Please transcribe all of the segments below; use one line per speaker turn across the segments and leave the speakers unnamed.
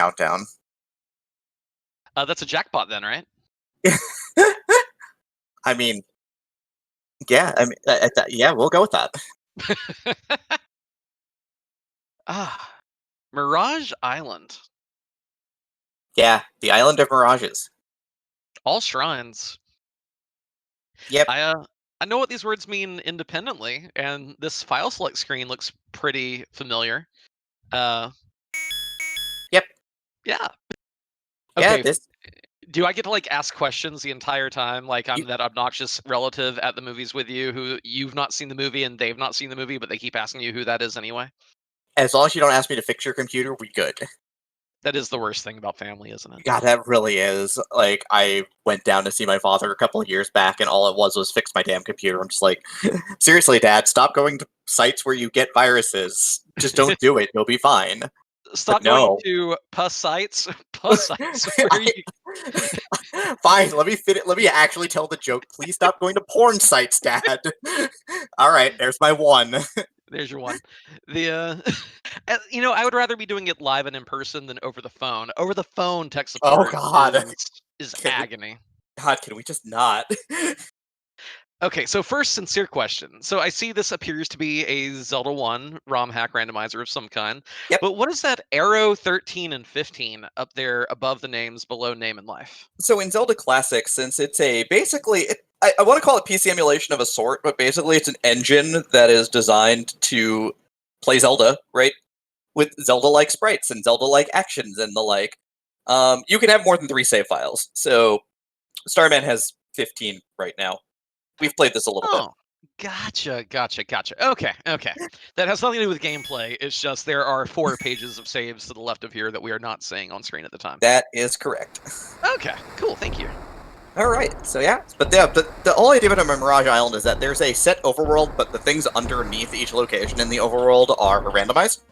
countdown.
That's a jackpot then, right?
I mean, yeah. Yeah, we'll go with that.
Mirage Island.
Yeah, the island of mirages.
All shrines.
Yep.
I know what these words mean independently, and this file select screen looks pretty familiar.
Yep.
Yeah.
Yeah.
Okay. Do I get to ask questions the entire time, like I'm that obnoxious relative at the movies with you who you've not seen the movie and they've not seen the movie, but they keep asking you who that is anyway?
As long as you don't ask me to fix your computer, we good.
That is the worst thing about family, isn't it?
God, that really is. Like, I went down to see my father a couple of years back, and all it was fix my damn computer. I'm just like, seriously, Dad, stop going to sites where you get viruses. Just don't do it. You'll be fine.
Stop going to pus sites. Pus sites.
Fine, let me actually tell the joke. Please stop going to porn sites, Dad. All right, there's my one.
There's your one. I would rather be doing it live and in person than over the phone. Over the phone, tech support is agony.
God, can we just not?
Okay, so first, sincere question. So I see this appears to be a Zelda 1 ROM hack randomizer of some kind.
Yep.
But what is that arrow 13 and 15 up there above the names below name and life?
So in Zelda Classic, since it's I want to call it PC emulation of a sort, but basically it's an engine that is designed to play Zelda, right? With Zelda-like sprites and Zelda-like actions and the like. You can have more than 3 save files. So Starman has 15 right now. We've played this a little bit.
Gotcha. Okay. That has nothing to do with gameplay. It's just there are 4 pages of saves to the left of here that we are not seeing on screen at the time.
That is correct.
Okay, cool. Thank you.
All right. So yeah, but the whole idea about Mirage Island is that there's a set overworld, but the things underneath each location in the overworld are randomized.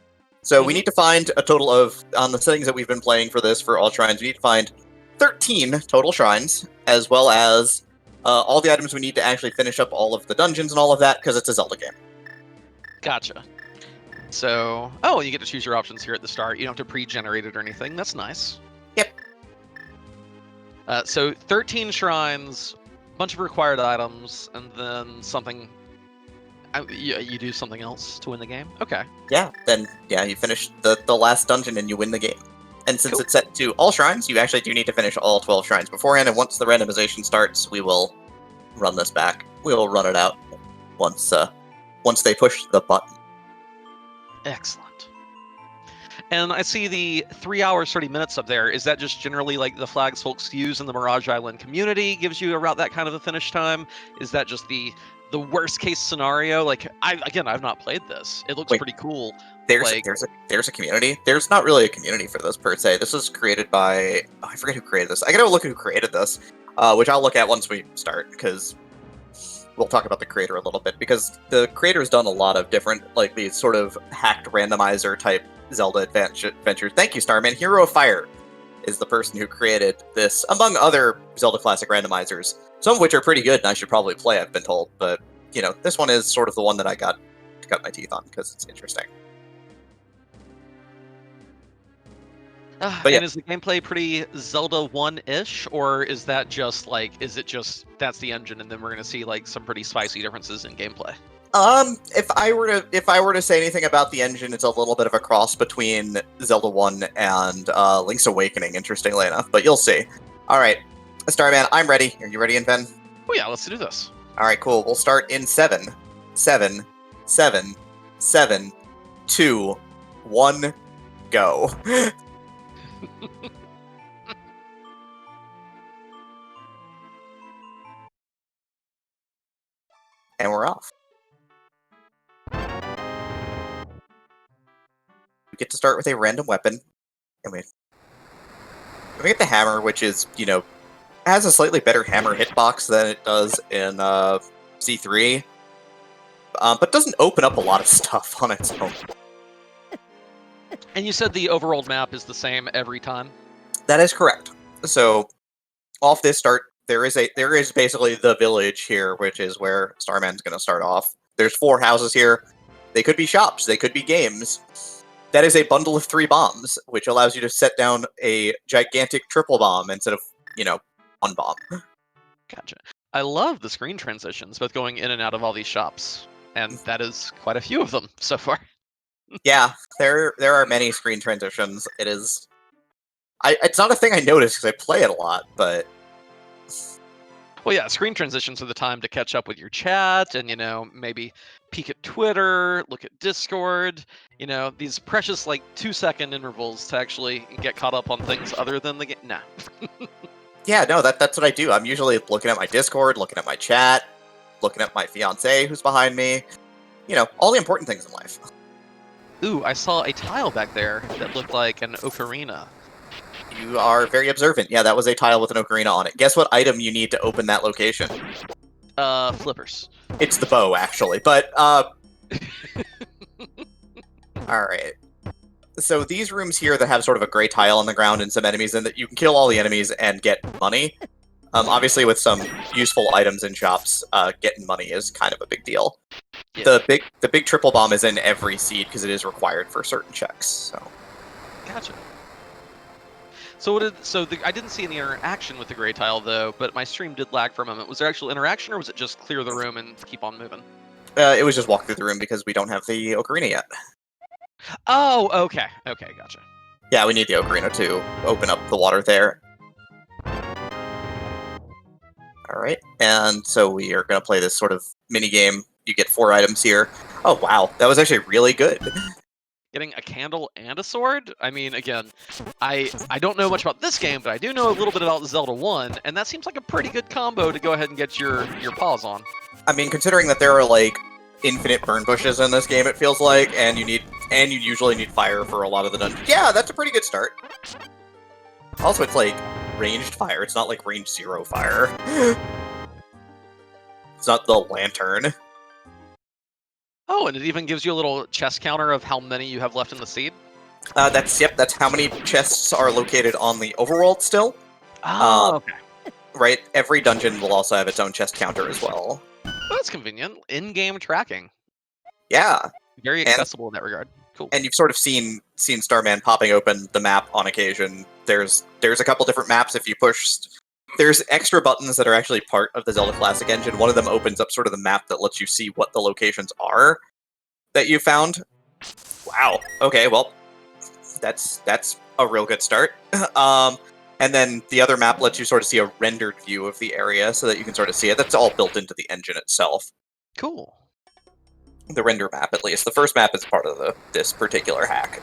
So we need to find a total of, on the settings that we've been playing for this, for all shrines, we need to find 13 total shrines, as well as all the items we need to actually finish up all of the dungeons and all of that, because it's a Zelda game.
Gotcha. So, you get to choose your options here at the start. You don't have to pre-generate it or anything. That's nice.
Yep.
So 13 shrines, bunch of required items, and then something. You do something else to win the game? Okay.
Yeah, then, you finish the last dungeon and you win the game. And since it's set to all shrines, you actually do need to finish all 12 shrines beforehand, and once the randomization starts, we will run this back. We will run it out once they push the button.
Excellent. And I see the 3 hours, 30 minutes up there. Is that just generally like the flags folks use in the Mirage Island community gives you around that kind of a finish time? Is that just the worst case scenario? I've not played this. It looks pretty cool.
There's a community. There's not really a community for this per se. This was created by I forget who created this. I gotta look at who created this, which I'll look at once we start, because we'll talk about the creator a little bit, because the creator's done a lot of different, these sort of hacked randomizer type Zelda adventures. Thank you, Starman. Hero of Fire is the person who created this, among other Zelda Classic randomizers, some of which are pretty good and I should probably play, I've been told, but, this one is sort of the one that I got to cut my teeth on, because it's interesting.
And is the gameplay pretty Zelda 1-ish, or is that just that's the engine and then we're going to see some pretty spicy differences in gameplay?
If I were to say anything about the engine, it's a little bit of a cross between Zelda 1 and Link's Awakening, interestingly enough, but you'll see. All right, Starman, I'm ready. Are you ready, Inven?
Oh yeah, let's do this.
All right, cool. We'll start in 7, 7, 7, 7, 2, 1, go. And we're off. We get to start with a random weapon, and we get the hammer, which is, has a slightly better hammer hitbox than it does in C3, but doesn't open up a lot of stuff on its own.
And you said the overall map is the same every time?
That is correct. So, off this start, there is basically the village here, which is where Starman's going to start off. There's 4 houses here. They could be shops. They could be games. That is a bundle of 3 bombs, which allows you to set down a gigantic triple bomb instead of, one bomb.
Gotcha. I love the screen transitions, both going in and out of all these shops, and that is quite a few of them so far.
Yeah, there are many screen transitions. It's not a thing I notice because I play it a lot, but
Well, yeah, screen transitions are the time to catch up with your chat and, maybe peek at Twitter, look at Discord, these precious, 2-second intervals to actually get caught up on things other than the game. Nah.
yeah, no, that's what I do. I'm usually looking at my Discord, looking at my chat, looking at my fiance who's behind me. All the important things in life.
Ooh, I saw a tile back there that looked like an ocarina.
You are very observant. Yeah, that was a tile with an ocarina on it. Guess what item you need to open that location?
Flippers.
It's the bow, actually. But, alright. So these rooms here that have sort of a gray tile on the ground and some enemies in that you can kill all the enemies and get money. Obviously, with some useful items in shops, getting money is kind of a big deal. Yeah. The big triple bomb is in every seed because it is required for certain checks. So,
gotcha. I didn't see any interaction with the gray tile though, but my stream did lag for a moment. Was there actual interaction, or was it just clear the room and keep on moving?
It was just walk through the room because we don't have the ocarina yet.
Oh, okay, gotcha.
Yeah, we need the ocarina to open up the water there. All right, and so we are going to play this sort of mini game. You get 4 items here. Oh wow, that was actually really good.
Getting a candle and a sword? I mean, again, I don't know much about this game, but I do know a little bit about Zelda 1, and that seems like a pretty good combo to go ahead and get your paws on.
I mean, considering that there are infinite burn bushes in this game, it feels like, and you usually need fire for a lot of the dungeons. Yeah, that's a pretty good start. Also, it's ranged fire. It's not range 0 fire. It's not the lantern.
Oh, and it even gives you a little chest counter of how many you have left in the seed?
That's how many chests are located on the overworld still.
Oh, okay.
Right, every dungeon will also have its own chest counter as well.
That's convenient. In-game tracking.
Yeah.
Very accessible in that regard. Cool.
And you've sort of seen Starman popping open the map on occasion. There's a couple different maps if you push. There's extra buttons that are actually part of the Zelda Classic engine. One of them opens up sort of the map that lets you see what the locations are that you found. Wow. Okay, well, that's a real good start. And then the other map lets you sort of see a rendered view of the area so that you can sort of see it. That's all built into the engine itself.
Cool.
The render map, at least. The first map is part of this particular hack.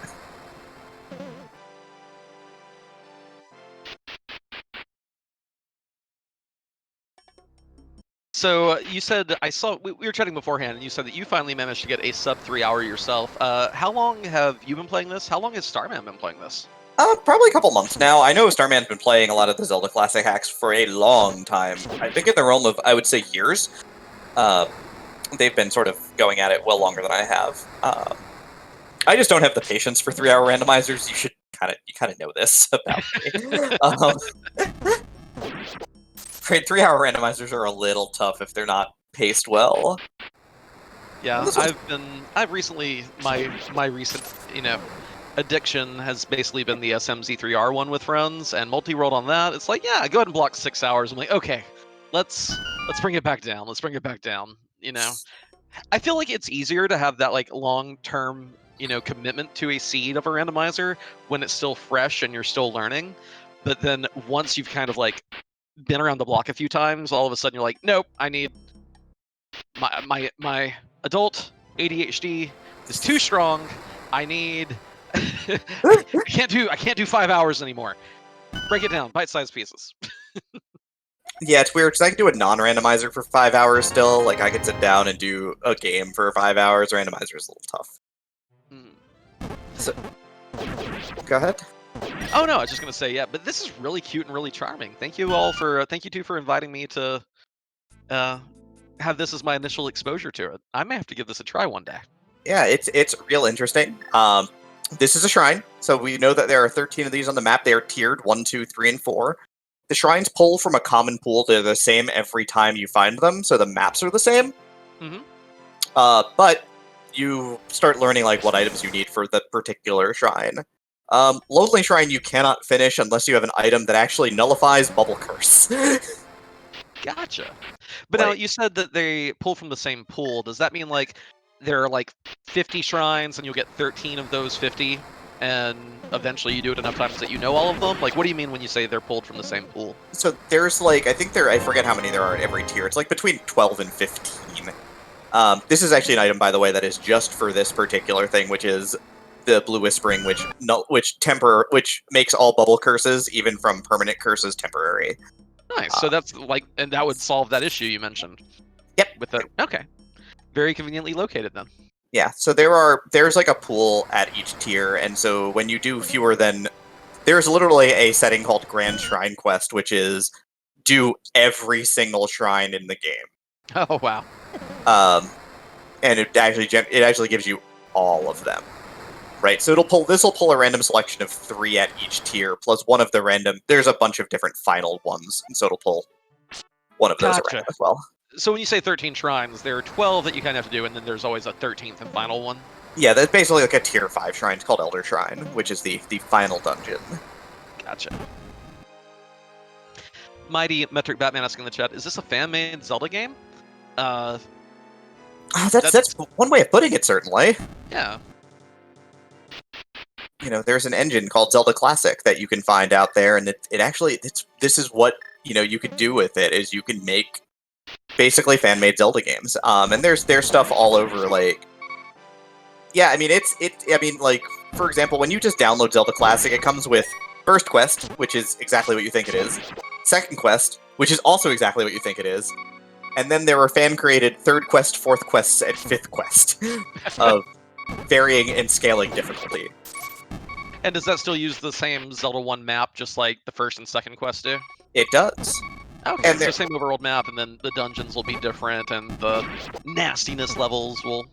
So you said, we were chatting beforehand, and you said that you finally managed to get a sub 3 hour yourself. How long have you been playing this? How long has Starman been playing this?
Probably a couple months now. I know Starman's been playing a lot of the Zelda Classic hacks for a long time. I think in the realm of, I would say, years. They've been sort of going at it well longer than I have. I just don't have the patience for 3-hour randomizers. You kind of know this about me. Right, 3-hour randomizers are a little tough if they're not paced well.
Yeah, I've recently, my recent, addiction has basically been the SMZ3R one with friends, and multi-world on that. It's yeah, go ahead and block 6 hours. I'm okay, let's bring it back down. Let's bring it back down. I feel like it's easier to have that long-term, commitment to a seed of a randomizer when it's still fresh and you're still learning. But then once you've kind of been around the block a few times, all of a sudden you're nope, I need my adult ADHD is too strong. I need I can't do 5 hours anymore. Break it down, bite-sized pieces.
Yeah, it's weird, because I can do a non-randomizer for 5 hours still. I could sit down and do a game for 5 hours. Randomizer is a little tough. So, go ahead.
Oh no, I was just gonna say, yeah, but this is really cute and really charming. Thank you two for inviting me to have this as my initial exposure to it. I may have to give this a try one day.
Yeah, it's real interesting. This is a shrine, so we know that there are 13 of these on the map. They are tiered 1, 2, 3, and 4. The shrines pull from a common pool. They're the same every time you find them, so the maps are the same.
Mm-hmm.
But you start learning like what items you need for the particular shrine. Lonely Shrine you cannot finish unless you have an item that actually nullifies Bubble Curse.
Gotcha. But now
Like-
you said that they pull from the same pool. Does that mean like there are like 50 shrines and you'll get 13 of those 50, and eventually you do it enough times that you know all of them? Like, what do you mean when you say they're pulled from the same pool?
So there's like, I forget how many there are at every tier. It's like between 12 and 15. This is actually an item, by the way, that is just for this particular thing, which is the Blue Whispering, which makes all bubble curses, even from permanent curses, temporary.
Nice. So that's like, and that would solve that issue you mentioned.
Yep.
With the okay, very conveniently located then.
Yeah. So there's like a pool at each tier, and so when you do fewer than, there's literally a setting called Grand Shrine Quest, which is do every single shrine in the game.
Oh wow.
And it actually gives you all of them. Right, so this will pull a random selection of 3 at each tier, plus one of the random. There's a bunch of different final ones, and so it'll pull one of those at
Gotcha.
random as well.
So when you say 13 shrines, there are 12 that you kind of have to do, and then there's always a 13th and final one.
Yeah, that's basically like a tier 5 shrine. It's called Elder Shrine, which is the final dungeon.
Gotcha. Mighty Metric Batman asking in the chat, is this a fan-made Zelda game?
That's one way of putting it, certainly.
Yeah.
You know, there's an engine called Zelda Classic that you can find out there, and this is what you could do with it, is you can make basically fan-made Zelda games. And there's stuff all over, like, yeah, I mean, like, for example, when you just download Zelda Classic, it comes with First Quest, which is exactly what you think it is, Second Quest, which is also exactly what you think it is, and then there are fan-created Third Quest, Fourth Quest, and Fifth Quest of varying and scaling difficulty.
And does that still use the same Zelda 1 map, just like the first and second quest do?
It does.
Okay,
And
so same overworld map, and then the dungeons will be different, and the nastiness levels will...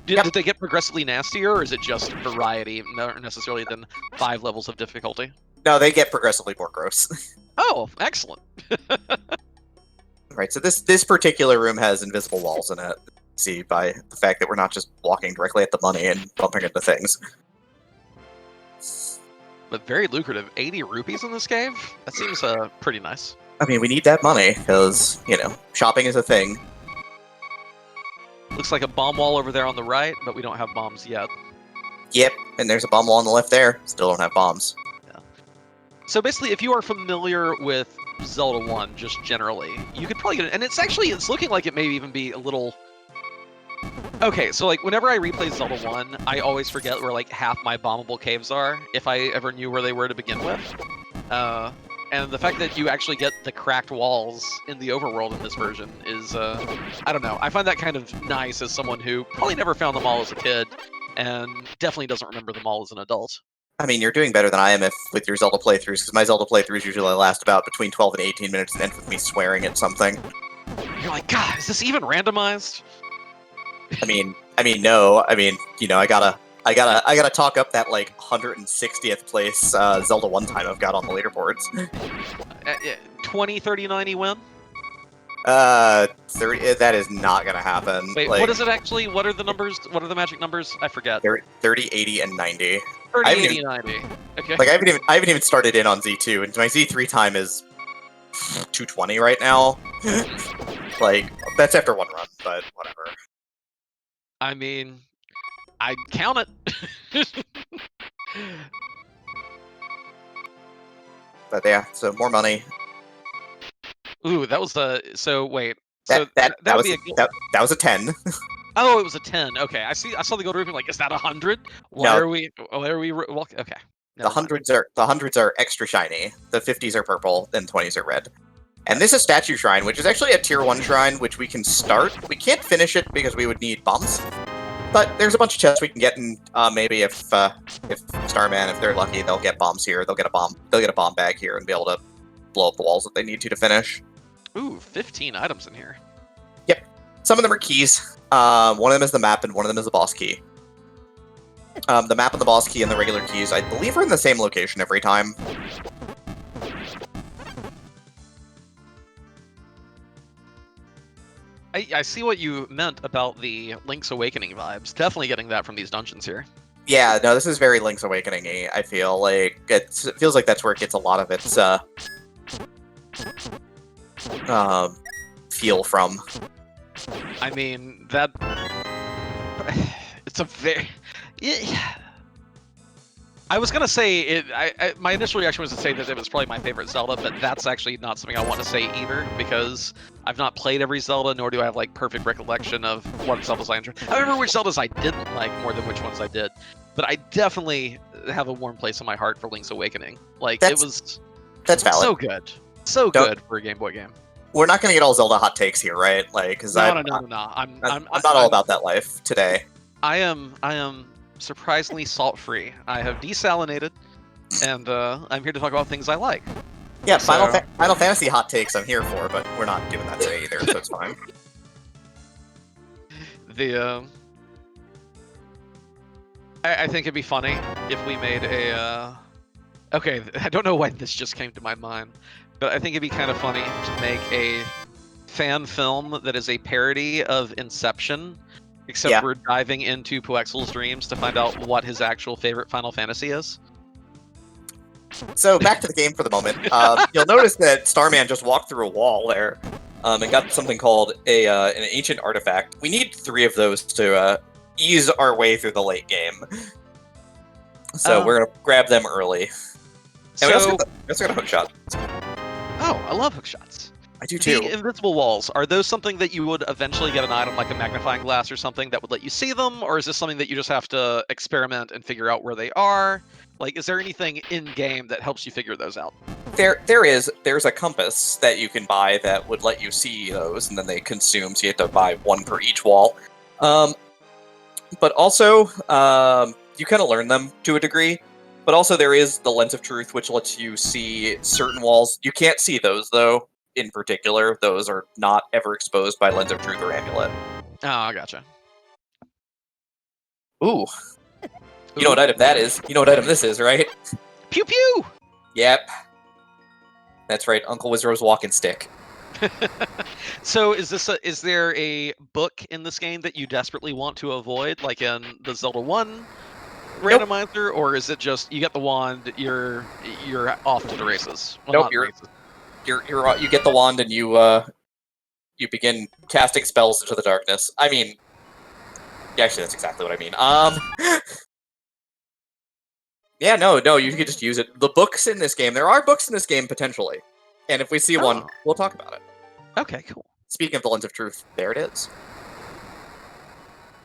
Did they get progressively nastier, or is it just variety, not necessarily than 5 levels of difficulty?
No, they get progressively more gross.
Oh, excellent.
Right, so this particular room has invisible walls in it. See, by the fact that we're not just walking directly at the money and bumping into things.
But very lucrative. 80 rupees in this cave? That seems pretty nice.
I mean, we need that money, because, shopping is a thing.
Looks like a bomb wall over there on the right, but we don't have bombs yet.
Yep, and there's a bomb wall on the left there. Still don't have bombs.
Yeah. So basically, if you are familiar with Zelda 1, just generally, you could probably get it. And it's looking like it may even be a little... Okay, so like whenever I replay Zelda 1, I always forget where like half my bombable caves are, if I ever knew where they were to begin with. And the fact that you actually get the cracked walls in the overworld in this version is, I don't know, I find that kind of nice as someone who probably never found them all as a kid, and definitely doesn't remember them all as an adult.
I mean, you're doing better than I am with your Zelda playthroughs, because my Zelda playthroughs usually last about between 12 and 18 minutes and end with me swearing at something.
You're like, God, is this even randomized?
I mean, no. I mean, I gotta talk up that like 160th place Zelda 1 time I've got on the leaderboards.
20, 30, 90 win?
30. That is not gonna happen.
Wait,
like,
what is it actually? What are the numbers? What are the magic numbers? I forget.
30, 80, and 90.
30,
I haven't
80,
even-
90. Okay.
Like I haven't even started in on Z2, and my Z3 time is 220 right now. Like that's after one run, but whatever.
I mean, I'd count it.
But yeah, so more money.
Ooh, that was the... So, wait.
That
would
was
be a...
that was a 10.
Oh, it was a 10. Okay, I saw the gold ruby. Like, is that 100? Why
No.
are we... Well, okay.
The hundreds are extra shiny. The 50s are purple, and 20s are red. And this is Statue Shrine, which is actually a tier 1 shrine, which we can start. We can't finish it because we would need bombs. But there's a bunch of chests we can get, and maybe if Starman, if they're lucky, they'll get bombs here. They'll get a bomb bag here and be able to blow up the walls that they need to finish.
Ooh, 15 items in here.
Yep. Some of them are keys. One of them is the map, and one of them is the boss key. The map and the boss key and the regular keys, I believe, are in the same location every time.
I see what you meant about the Link's Awakening vibes. Definitely getting that from these dungeons here.
Yeah, no, this is very Link's Awakening-y, I feel like. It feels like that's where it gets a lot of its feel from.
I mean, that... It's a very... Yeah. I was gonna say it. My initial reaction was to say that it was probably my favorite Zelda, but that's actually not something I want to say either, because I've not played every Zelda, nor do I have like perfect recollection of what Zeldas I enjoyed. I remember which Zeldas I didn't like more than which ones I did, but I definitely have a warm place in my heart for Link's Awakening. Like
That's valid.
so good, so good for a Game Boy game.
We're not gonna get all Zelda hot takes here, right? Like, because
No.
I'm not all about that life today.
I am surprisingly salt-free. I have desalinated, and I'm here to talk about things I like.
Yeah, Final Fantasy hot takes I'm here for, but we're not doing that today either, so it's fine.
I think it'd be funny if we made a... Okay, I don't know why this just came to my mind, but I think it'd be kind of funny to make a fan film that is a parody of Inception, except we're diving into Poexel's dreams to find out what his actual favorite Final Fantasy is.
So back to the game for the moment. You'll notice that Starman just walked through a wall there, and got something called an ancient artifact. We need 3 of those to ease our way through the late game. So we're gonna grab them early. And we also got a hook shot.
Oh, I love hook shots.
I do too.
The invincible walls, are those something that you would eventually get an item like a magnifying glass or something that would let you see them, or is this something that you just have to experiment and figure out where they are? Like, is there anything in-game that helps you figure those out?
There's a compass that you can buy that would let you see those, and then they consume, so you have to buy 1 per each wall. But also, you kind of learn them to a degree. But also there is the Lens of Truth, which lets you see certain walls. You can't see those, though, in particular. Those are not ever exposed by Lens of Truth or Amulet.
Oh, I gotcha.
Ooh. You know what item that is. You know what item this is, right?
Pew pew!
Yep. That's right, Uncle Wizard's walking stick.
So is there a book in this game that you desperately want to avoid, like in the Zelda 1 randomizer, or is it just you get the wand, you're off to the races? Well,
nope, you get the wand and you begin casting spells into the darkness. I mean, actually, that's exactly what I mean. Yeah, no, you can just use it. The books in this game, there are books in this game potentially, and if we see one, we'll talk about it.
Okay, cool.
Speaking of the Lens of Truth, there it is.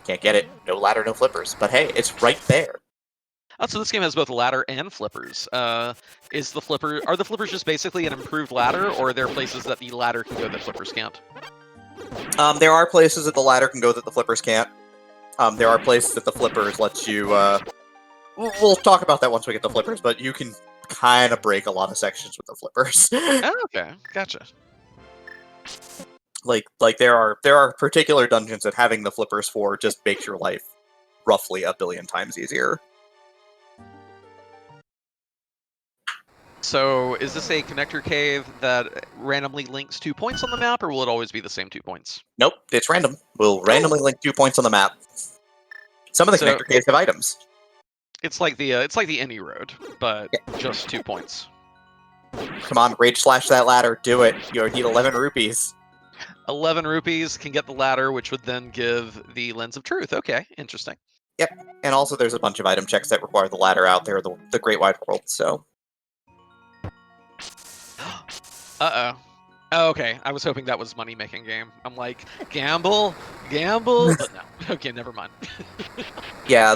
Can't get it. No ladder, no flippers. But hey, it's right there.
Oh, so this game has both ladder and flippers. Are the flippers just basically an improved ladder, or are there places that the ladder can go that flippers can't?
There are places that the ladder can go that the flippers can't. There are places that the flippers lets you... We'll talk about that once we get the flippers, but you can kind of break a lot of sections with the flippers.
Oh, okay, gotcha.
Like there are particular dungeons that having the flippers for just makes your life roughly 1 billion times easier.
So, is this a connector cave that randomly links 2 points on the map, or will it always be the same 2 points?
Nope, it's random. We'll randomly link 2 points on the map. Some of the connector caves have items.
It's like the Any Road, but just 2 points.
Come on, rage slash that ladder. Do it. You need 11 rupees.
11 rupees can get the ladder, which would then give the Lens of Truth. Okay, interesting.
Yep, and also there's a bunch of item checks that require the ladder out there, the Great Wide World, so...
Uh-oh. Oh, okay, I was hoping that was money-making game. I'm like, gamble, but no. Okay, never mind.
Yeah,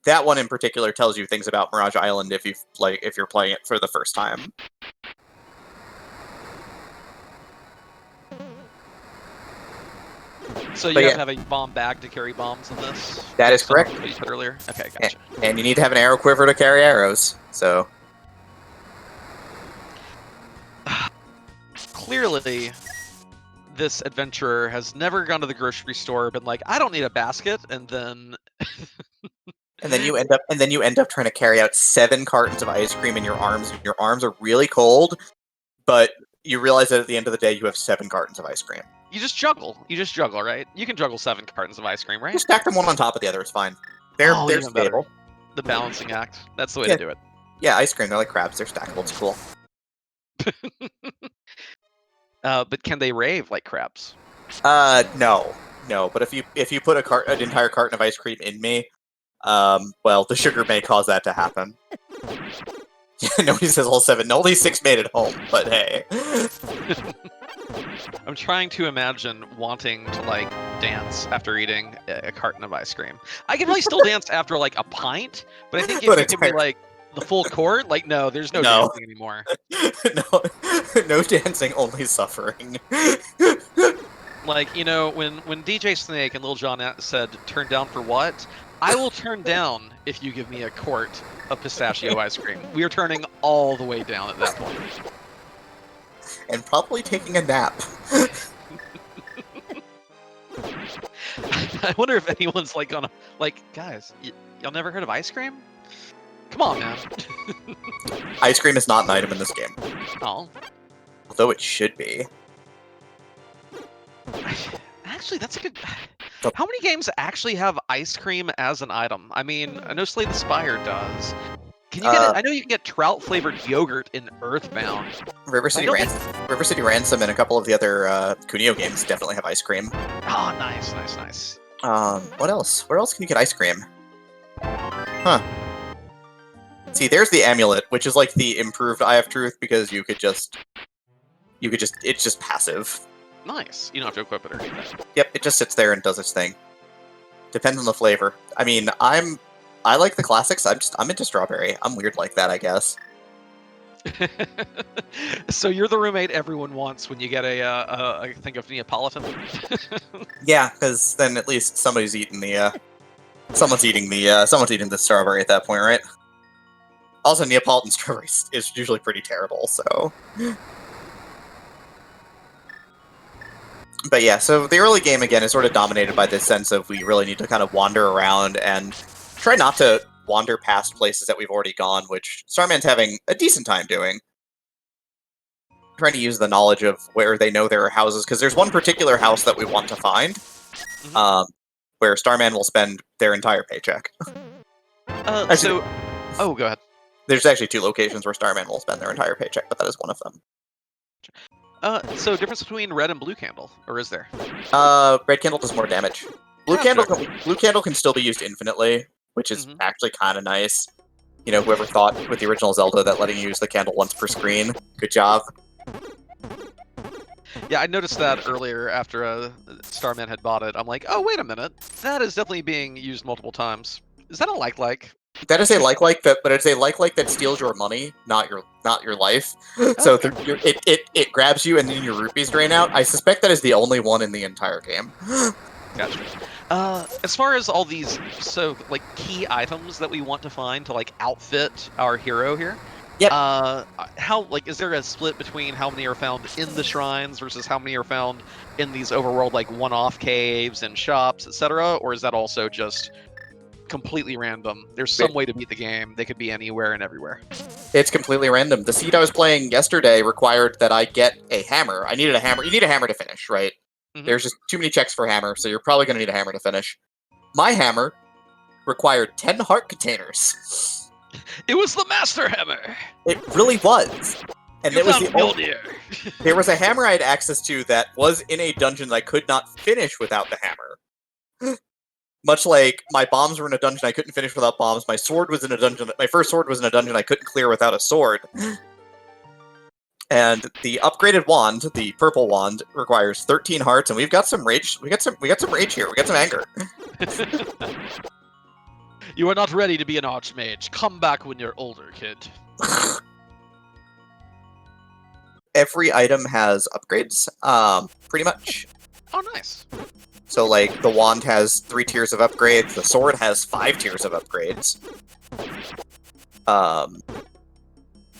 that one in particular tells you things about Mirage Island if you're playing it for the first time.
So you have to have a bomb bag to carry bombs in this?
That is correct.
You said earlier? Okay, gotcha.
And you need to have an arrow quiver to carry arrows, so...
Clearly, this adventurer has never gone to the grocery store, been like, I don't need a basket, and then...
And then you end up trying to carry out 7 cartons of ice cream in your arms. And your arms are really cold, but you realize that at the end of the day, you have 7 cartons of ice cream.
You just juggle. You just juggle, right? You can juggle 7 cartons of ice cream, right?
Just stack them one on top of the other. It's fine. They're
Oh, even better.
stable.
The balancing act. That's the way
Yeah.
to do it.
Yeah, ice cream. They're like crabs. They're stackable. It's cool.
But can they rave like crabs?
No. But if you put an entire carton of ice cream in me, well, the sugar may cause that to happen. Nobody says all 7. Only 6 made it home, but hey.
I'm trying to imagine wanting to like dance after eating a carton of ice cream. I can probably still dance after like a pint, but I think if
But
you give me like the full quart, like no, there's no dancing anymore.
No dancing, only suffering.
Like, you know, when DJ Snake and Lil Jon said, turn down for what? I will turn down if you give me a quart of pistachio ice cream. We are turning all the way down at that point.
And probably taking a nap.
I wonder if anyone's like gonna, like, guys, y'all never heard of ice cream? Come on, man.
Ice cream is not an item in this game.
Oh.
Although it should be.
Actually, that's a good... How many games actually have ice cream as an item? I mean, I know Slay the Spire does. Can you get it? I know you can get trout-flavored yogurt in Earthbound.
River City Ransom and a couple of the other Kunio games definitely have ice cream.
Oh, nice.
What else? Where else can you get ice cream? Huh. See, there's the amulet, which is like the improved Eye of Truth because it's just passive.
Nice. You don't have to equip it or anything.
Yep, it just sits there and does its thing. Depends on the flavor. I mean, I like the classics. I'm into strawberry. I'm weird like that, I guess.
So you're the roommate everyone wants when you get a thing of Neapolitan.
Yeah, because then at least somebody's eating someone's eating the strawberry at that point, right? Also, Neapolitan strawberry is usually pretty terrible, so. But yeah, so the early game, again, is sort of dominated by this sense of we really need to kind of wander around and try not to wander past places that we've already gone, which Starman's having a decent time doing. Trying to use the knowledge of where they know there are houses, because there's one particular house that we want to find, where Starman will spend their entire paycheck.
Go ahead.
There's actually 2 locations where Starman will spend their entire paycheck, but that is one of them.
So difference between red and blue candle, or is there?
Red candle does more damage. Blue candle can still be used infinitely, which is actually kind of nice. You know, whoever thought with the original Zelda that letting you use the candle once per screen, good job.
Yeah, I noticed that earlier after Starman had bought it. I'm like, oh, wait a minute. That is definitely being used multiple times. Is that a like?
That is a like that, but it's a like that steals your money, not your life. So
Okay.
it grabs you and then your rupees drain out. I suspect that is the only one in the entire game.
Gotcha. As far as all these, like key items that we want to find to like outfit our hero here.
Yep.
Is there a split between how many are found in the shrines versus how many are found in these overworld like one-off caves and shops, etc., or is that also just completely random? There's some way to beat the game. They could be anywhere and everywhere.
It's completely random. The seed I was playing yesterday required that I get a hammer. I needed a hammer. You need a hammer to finish, right? There's just too many checks for hammer, so you're probably going to need a hammer to finish. My hammer required 10 heart containers.
It was the Master Hammer!
It really was. And it was there was a hammer I had access to that was in a dungeon that I could not finish without the hammer. Much like my bombs were in a dungeon I couldn't finish without bombs, my sword was in a dungeon. My first sword was in a dungeon I couldn't clear without a sword. And the upgraded wand, the purple wand, requires 13 hearts, and we've got some rage. We got some rage here. We got some anger.
You are not ready to be an archmage. Come back when you're older, kid.
Every item has upgrades, pretty much.
Oh, nice.
So, like, the wand has 3 tiers of upgrades, the sword has 5 tiers of upgrades.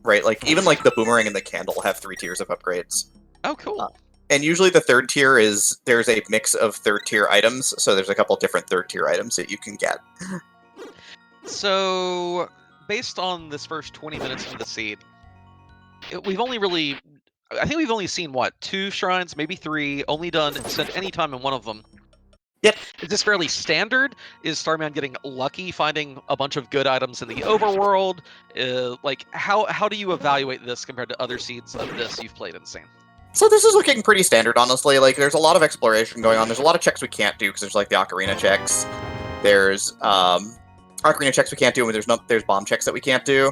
Right, like, even, like, the boomerang and the candle have 3 tiers of upgrades.
Oh, cool.
And usually the 3rd tier there's a mix of 3rd tier items, so there's a couple different 3rd tier items that you can get.
So, based on this first 20 minutes into the seed, we've only really I think we've only seen, what, 2 shrines, maybe 3, only spent any time in one of them.
Yep.
Is this fairly standard? Is Starman getting lucky finding a bunch of good items in the overworld? Like, how do you evaluate this compared to other seeds of this you've played in Scene?
So this is looking pretty standard, honestly. Like, there's a lot of exploration going on. There's a lot of checks we can't do, because there's, like, the Ocarina checks. There's, Ocarina checks we can't do, and there's bomb checks that we can't do.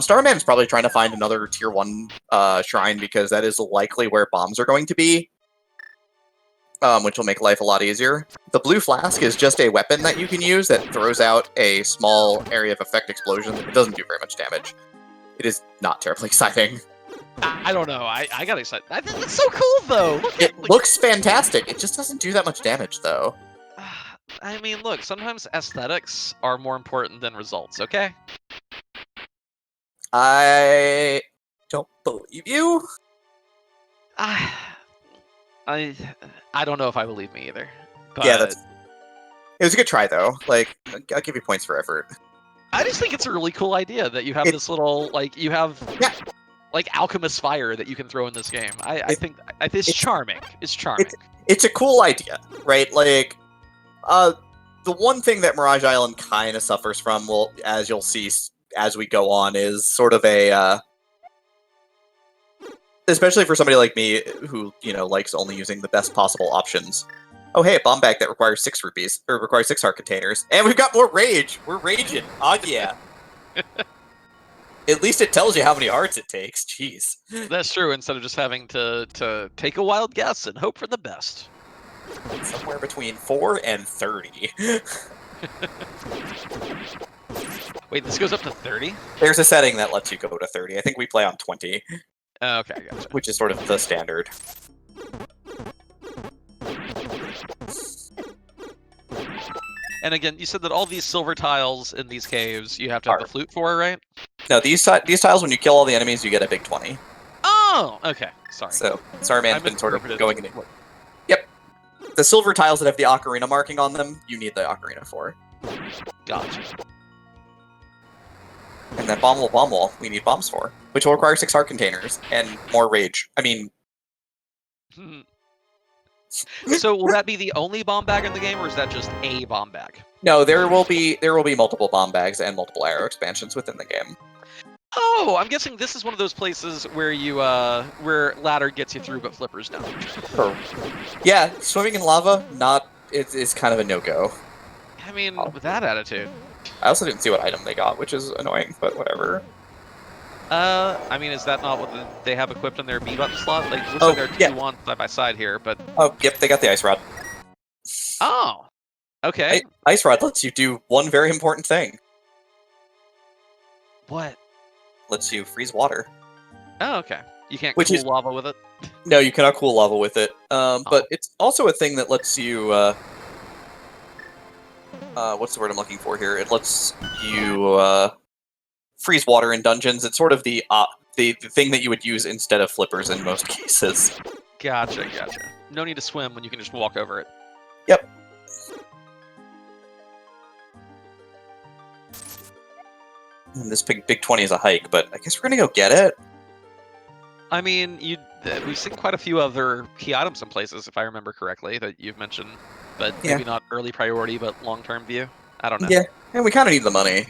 Starman is probably trying to find another Tier 1 shrine, because that is likely where bombs are going to be. Which will make life a lot easier. The blue flask is just a weapon that you can use that throws out a small area of effect explosion. It doesn't do very much damage. It is not terribly exciting.
I don't know. I got excited. I think that's so cool, though.
It looks fantastic. It just doesn't do that much damage, though.
I mean, look, sometimes aesthetics are more important than results, okay?
I don't believe you.
I don't know if I believe me either. But
Yeah, it was a good try, though. Like, I'll give you points for effort.
I just think it's a really cool idea that you have this little, like, like, alchemist fire that you can throw in this game. I think it's charming. It's charming.
It's a cool idea, right? Like, the one thing that Mirage Island kind of suffers from, well, as you'll see as we go on, is sort of a, especially for somebody like me who, likes only using the best possible options. Oh, hey, a bomb bag that requires 6 rupees, or requires 6 heart containers. And we've got more rage! We're raging! Oh, yeah. At least it tells you how many hearts it takes. Jeez.
That's true, instead of just having to take a wild guess and hope for the best.
Somewhere between 4 and 30.
Wait, this goes up to 30?
There's a setting that lets you go to 30. I think we play on 20.
Okay, gotcha.
Which is sort of the standard.
And again, you said that all these silver tiles in these caves you have to have the flute for, right?
No, these tiles, when you kill all the enemies, you get a big 20.
Oh, okay. Sorry.
So, Starman's been sort of going in it. Yep. The silver tiles that have the ocarina marking on them, you need the ocarina for.
Gotcha.
And that bomb wall, we need bombs for, which will require 6 heart containers and more rage. I mean...
So will that be the only bomb bag in the game, or is that just a bomb bag?
No, there will be multiple bomb bags and multiple arrow expansions within the game.
Oh, I'm guessing this is one of those places where where ladder gets you through, but flippers don't.
Yeah, swimming in lava, it's kind of a no-go.
I mean, with that attitude.
I also didn't see what item they got, which is annoying, but whatever.
I mean, is that not what they have equipped in their B button slot? Like, looks like there are 2 wands side by side here, but...
Oh, yep, they got the ice rod.
Oh, okay.
Ice rod lets you do one very important thing.
What?
Lets you freeze water.
Oh, okay. You can't cool lava with it?
No, you cannot cool lava with it. But it's also a thing that lets you, what's the word I'm looking for here? It lets you, freeze water in dungeons. It's sort of the thing that you would use instead of flippers in most cases.
Gotcha. No need to swim when you can just walk over it.
Yep. And this big 20 is a hike, but I guess we're gonna go get it.
I mean, we've seen quite a few other key items in places, if I remember correctly, that you've mentioned, but maybe not early priority, but long-term view. I don't know.
Yeah, and we kind of need the money.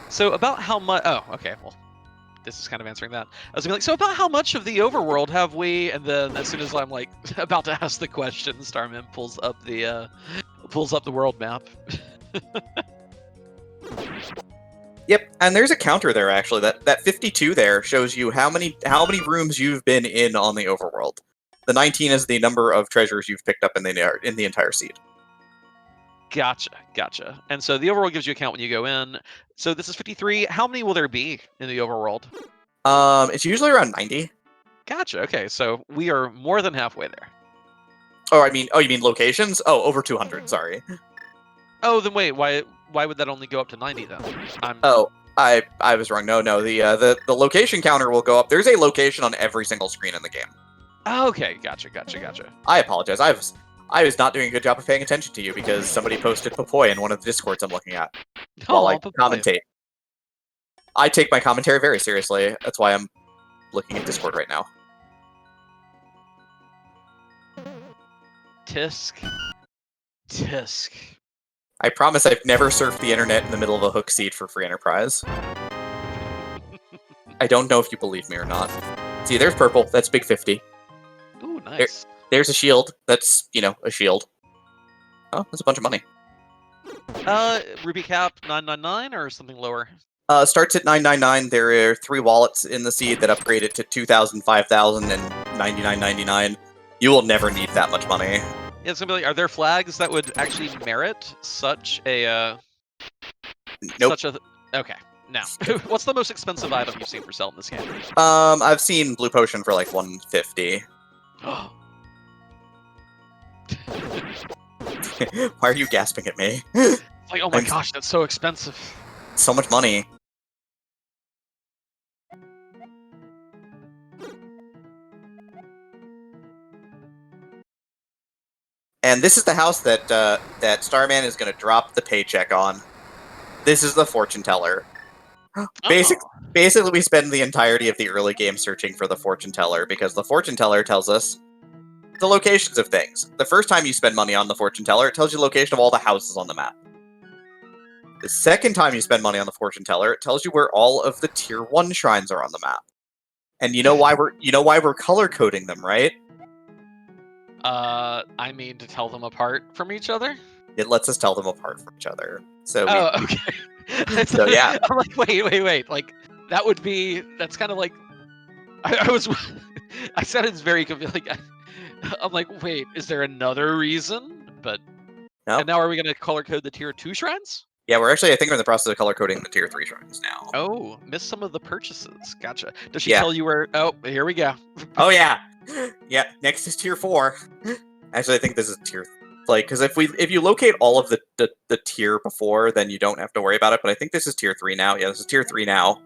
So about how much... Oh, okay, well, this is kind of answering that. I was gonna be like, so about how much of the overworld have we... And then as soon as I'm, like, about to ask the question, Starman pulls up the world map.
Yep, and there's a counter there, actually. That 52 there shows you how many rooms you've been in on the overworld. The 19 is the number of treasures you've picked up in the entire seed.
Gotcha. And so the overworld gives you a count when you go in. So this is 53. How many will there be in the overworld?
It's usually around 90.
Gotcha. Okay, so we are more than halfway there.
Oh, you mean locations? Oh, over 200. Sorry.
Oh, then wait. Why would that only go up to 90 then?
I was wrong. No. The location counter will go up. There's a location on every single screen in the game.
Okay, gotcha.
I apologize. I was not doing a good job of paying attention to you because somebody posted Popoy in one of the discords I'm looking at while I commentate. I take my commentary very seriously. That's why I'm looking at Discord right now.
Tisk. Tisk.
I promise I've never surfed the internet in the middle of a hook seed for free enterprise. I don't know if you believe me or not. See, there's purple. That's big 50.
Ooh, nice.
There's a shield. That's, a shield. Oh, that's a bunch of money.
Ruby cap 999 or something lower?
Starts at 999. There are 3 wallets in the seed that upgrade it to 2,000, 5,000, and 99.99. You will never need that much money.
Yeah, it's gonna be like, are there flags that would actually merit such a
Nope.
Okay. No. What's the most expensive item you've seen for sale in this game?
I've seen Blue Potion for like 150. Why are you gasping at me?
Like, oh my gosh, that's so expensive.
So much money. And this is the house that that Starman is going to drop the paycheck on. This is the fortune teller. Basically, we spend the entirety of the early game searching for the fortune teller, because the fortune teller tells us the locations of things. The first time you spend money on the fortune teller, it tells you the location of all the houses on the map. The second time you spend money on the fortune teller, it tells you where all of the tier 1 shrines are on the map. And you know why we're color coding them, right?
I mean to tell them apart from each other?
It lets us tell them apart from each other. So
okay.
So yeah.
I'm like, wait. Like, that's kind of like, I was, I said it's very confusing. Like, I'm like, wait, is there another reason? But,
no.
And now are we going to color code the tier 2 shrines?
Yeah, I think we're in the process of color coding the tier 3 shrines now.
Oh, missed some of the purchases. Gotcha. Does she tell you where? Oh, here we go.
Oh yeah. Yeah, next is tier 4. Actually, I think this is tier, because if you locate all of the tier before, then you don't have to worry about it. But I think this is tier 3 now. Yeah, this is tier 3 now.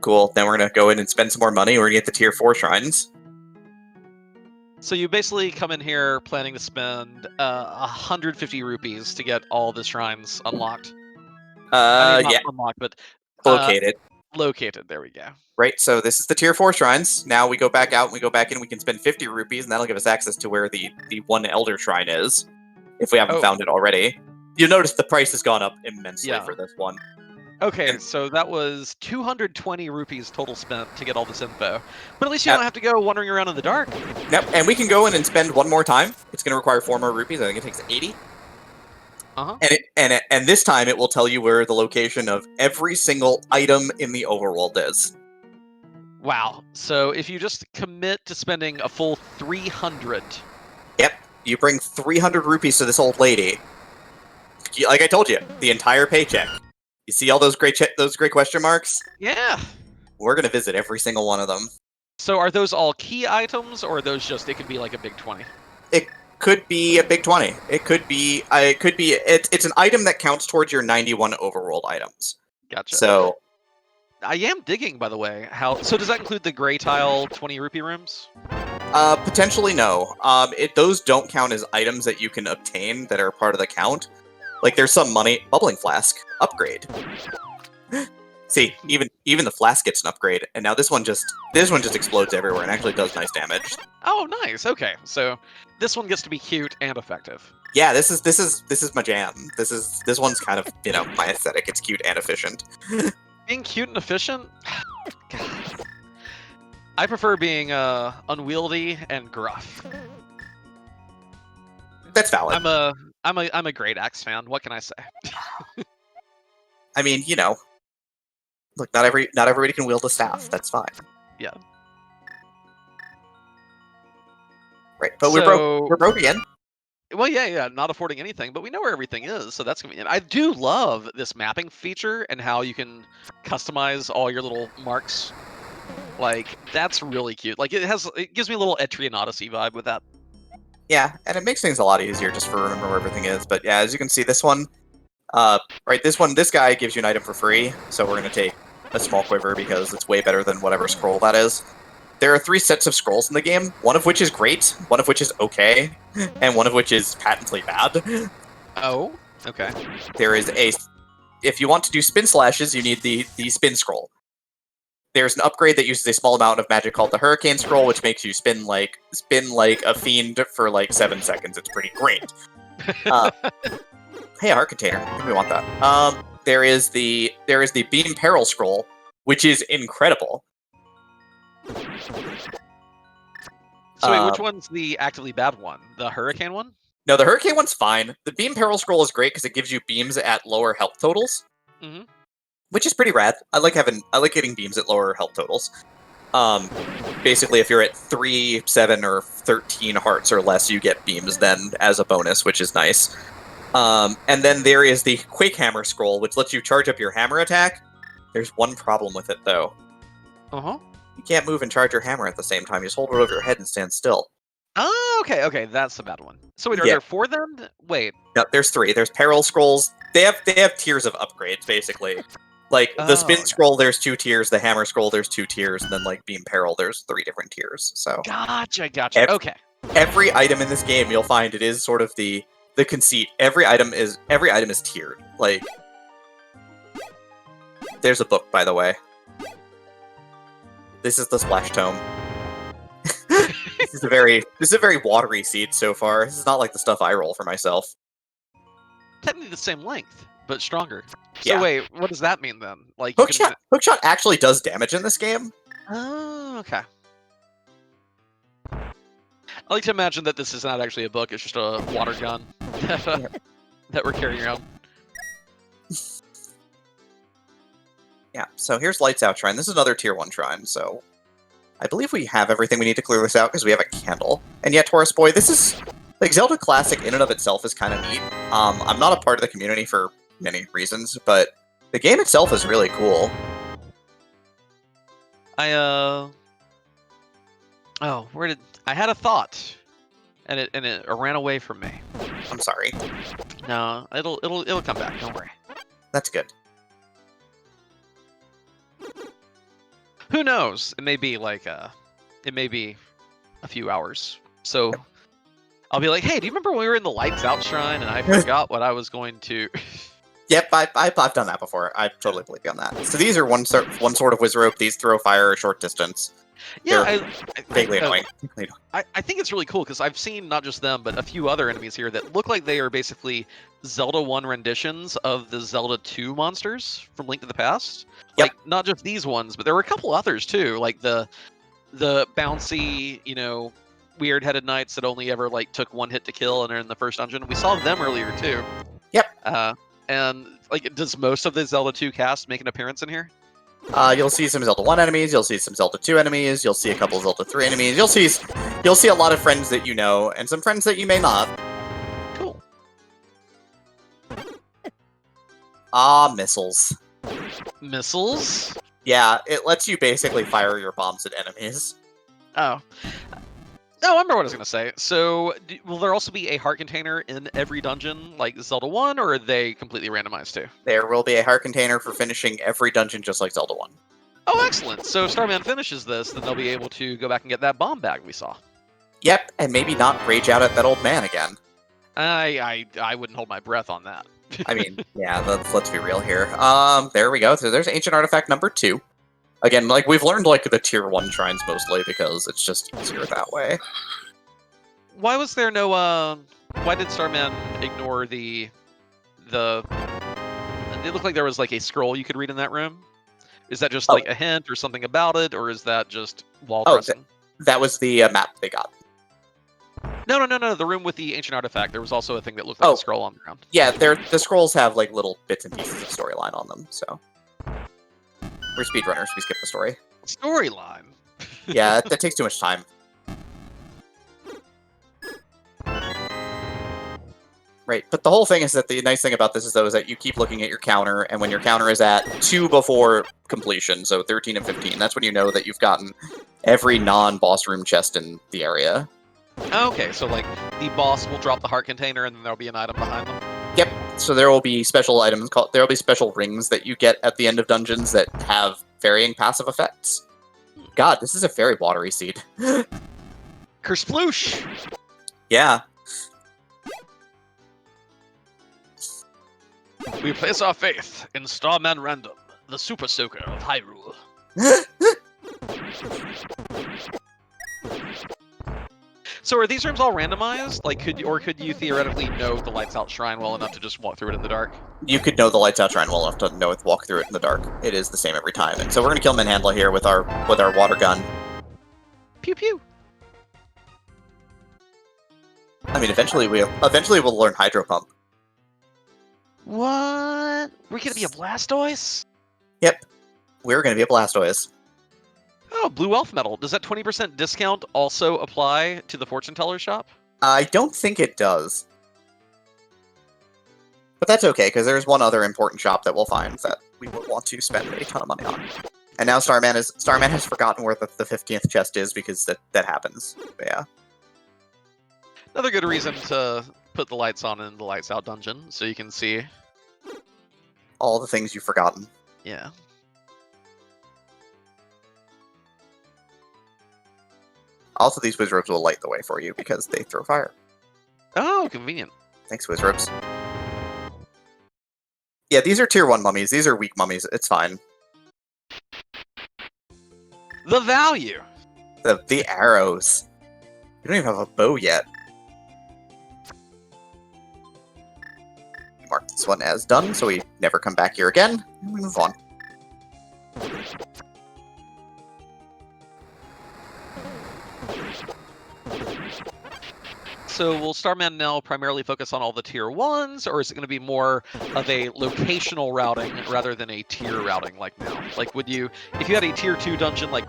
Cool. Then we're gonna go in and spend some more money. We're gonna get the tier 4 shrines.
So you basically come in here planning to spend 150 rupees to get all the shrines unlocked. Not unlocked, but
located.
Located. There we go.
Right, so this is the tier 4 shrines. Now we go back out and we go back in, we can spend 50 rupees, and that'll give us access to where the one Elder Shrine is, if we haven't found it already. You'll notice the price has gone up immensely for this one.
Okay, so that was 220 rupees total spent to get all this info. But at least you don't have to go wandering around in the dark.
Yep, and we can go in and spend one more time. It's going to require 4 more rupees. I think it takes 80.
Uh-huh.
And this time it will tell you where the location of every single item in the overworld is.
Wow. So if you just commit to spending a full 300.
Yep. You bring 300 rupees to this old lady. Like I told you, the entire paycheck. You see all those great question marks?
Yeah.
We're going to visit every single one of them.
So are those all key items, or are those just, it could be like a big 20?
It could be a big 20. It's an item that counts towards your 91 overworld items.
Gotcha.
So
I am digging, by the way. So does that include the gray tile 20 rupee rooms?
Potentially no. Those don't count as items that you can obtain that are part of the count. Like there's some money. Bubbling flask upgrade. See, even the flask gets an upgrade, and now this one just explodes everywhere and actually does nice damage.
Oh, nice. Okay, so this one gets to be cute and effective.
Yeah, this is my jam. This one's kind of my aesthetic. It's cute and efficient.
Being cute and efficient, God. I prefer being unwieldy and gruff.
That's valid.
I'm a Great Axe fan. What can I say?
I mean, look, not everybody can wield a staff. That's fine.
Yeah.
Right, but we're broke again.
Well, yeah, not affording anything, but we know where everything is, so that's convenient. I do love this mapping feature and how you can customize all your little marks. Like, that's really cute. Like, it gives me a little Etrian Odyssey vibe with that.
Yeah, and it makes things a lot easier just for remember where everything is. But yeah, as you can see, this one, this guy gives you an item for free, so we're gonna take a small quiver because it's way better than whatever scroll that is. There are 3 sets of scrolls in the game, one of which is great, one of which is okay, and one of which is patently bad.
Oh, okay.
There is if you want to do spin slashes, you need the spin scroll. There's an upgrade that uses a small amount of magic called the Hurricane Scroll, which makes you spin like a fiend for like 7 seconds. It's pretty great. Hey, a heart container. I think we want that. There is the Beam Peril Scroll, which is incredible.
So wait, which one's the actively bad one? The Hurricane one?
No, the Hurricane one's fine. The Beam Peril Scroll is great because it gives you beams at lower health totals, which is pretty rad. I like getting beams at lower health totals. Basically, if you're at 3, 7, or 13 hearts or less, you get beams then as a bonus, which is nice. And then there is the Quake Hammer Scroll, which lets you charge up your hammer attack. There's one problem with it, though. You can't move and charge your hammer at the same time. You just hold it over your head and stand still.
Oh, okay, that's the bad one. So wait, are there 4 then? Wait.
No, there's 3. There's Peril Scrolls. They have tiers of upgrades, basically. Like, the Spin Scroll, there's 2 tiers. The Hammer Scroll, there's 2 tiers. And then, like, Beam Peril, there's 3 different tiers. So
Gotcha. Okay.
Every item in this game, you'll find it is sort of the conceit. Every item is tiered. Like, there's a book, by the way. This is the Splash Tome. This is a very watery seed so far. This is not like the stuff I roll for myself.
Technically the same length, but stronger. So
Yeah.
wait, what does that mean then? Like
Hookshot actually does damage in this game.
Oh, okay. I like to imagine that this is not actually a book, it's just a water gun that we're carrying around.
Yeah, so here's Lights Out Shrine. This is another Tier 1 shrine, so I believe we have everything we need to clear this out because we have a candle. And yet, Taurus Boy, this is... Like, Zelda Classic in and of itself is kind of neat. I'm not a part of the community for many reasons, but the game itself is really cool.
I had a thought, and it ran away from me.
I'm sorry.
No, it'll come back. Don't worry.
That's good.
Who knows? It may be like it may be a few hours. So I'll be like, hey, do you remember when we were in the Lights Out Shrine and I forgot what I was going to?
Yep, I've done that before. I totally believe you on that. So these are one sort of whiz rope. These throw fire a short distance.
Yeah,
vaguely annoying.
I think it's really cool because I've seen not just them, but a few other enemies here that look like they are basically Zelda 1 renditions of the Zelda 2 monsters from Link to the Past.
Yep.
Like, not just these ones, but there were a couple others too, like the bouncy, weird headed knights that only ever like took 1 hit to kill and are in the first dungeon. We saw them earlier too.
Yep.
And like, does most of the Zelda 2 cast make an appearance in here?
You'll see some Zelda 1 enemies, you'll see some Zelda 2 enemies, you'll see a couple Zelda 3 enemies, you'll see a lot of friends that you know, and some friends that you may not.
Cool.
Missiles.
Missiles?
Yeah, it lets you basically fire your bombs at enemies.
Oh. No, I remember what I was going to say. So, will there also be a heart container in every dungeon, like Zelda 1, or are they completely randomized too?
There will be a heart container for finishing every dungeon just like Zelda 1.
Oh, excellent. So, if Starman finishes this, then they'll be able to go back and get that bomb bag we saw.
Yep, and maybe not rage out at that old man again.
I wouldn't hold my breath on that.
I mean, yeah, let's be real here. There we go. So there's Ancient Artifact number 2. Again, like, we've learned, like, the Tier 1 shrines mostly because it's just easier that way.
Why was there no, why did Starman ignore the... It looked like there was, like, a scroll you could read in that room. Is that just, like, a hint or something about it, or is that just wall pressing?
That was the map they got.
No, the room with the Ancient Artifact. There was also a thing that looked like a scroll on the ground.
Yeah, the scrolls have, like, little bits and pieces of storyline on them, so... We're speedrunners, we skip the story.
Storyline?
Yeah, that takes too much time. Right, but the whole thing is that the nice thing about this is, though, is that you keep looking at your counter, and when your counter is at 2 before completion, so 13 and 15, that's when you know that you've gotten every non-boss room chest in the area.
Okay, so, like, the boss will drop the heart container, and then there'll be an item behind them?
Yep, so there will be special items there will be special rings that you get at the end of dungeons that have varying passive effects. God, this is a very watery seed.
Kersploosh!
Yeah.
We place our faith in Starman Random, the Super Soaker of Hyrule. So are these rooms all randomized? Like, could you theoretically know the Lights Out Shrine well enough to just walk through it in the dark?
You could know the Lights Out Shrine well enough to know it, walk through it in the dark. It is the same every time. And so we're gonna kill Manhandla here with our water gun.
Pew pew.
I mean, eventually we'll learn Hydro Pump.
What? We're gonna be a Blastoise?
Yep, we're gonna be a Blastoise.
Oh, Blue Elf Medal. Does that 20% discount also apply to the Fortune Teller shop?
I don't think it does. But that's okay, because there's one other important shop that we'll find that we will want to spend a ton of money on. And now Starman has forgotten where the 15th chest is, because that happens. But yeah.
Another good reason to put the lights on in the Lights Out dungeon, so you can see.
All the things you've forgotten.
Yeah.
Also, these Wizrobes will light the way for you, because they throw fire.
Oh, convenient.
Thanks, Wizrobes. Yeah, these are tier 1 mummies. These are weak mummies. It's fine.
The value!
The arrows. You don't even have a bow yet. Mark this one as done, so we never come back here again. And we move on.
So will Starman now primarily focus on all the tier 1s, or is it going to be more of a locational routing rather than a tier routing like now? Like, would you, if you had a tier 2 dungeon like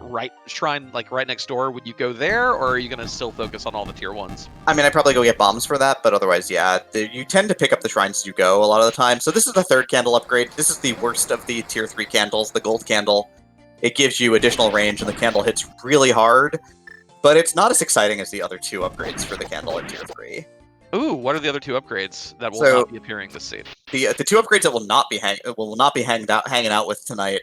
shrine like right next door, would you go there, or are you going to still focus on all the tier 1s?
I mean, I'd probably go get bombs for that, but otherwise, yeah. You tend to pick up the shrines as you go a lot of the time. So this is the 3rd candle upgrade. This is the worst of the tier 3 candles, the gold candle. It gives you additional range, and the candle hits really hard. But it's not as exciting as the other 2 upgrades for the candle in tier 3.
Ooh, what are the other 2 upgrades that will not be appearing this seed?
The 2 upgrades that will not be hanging out with tonight.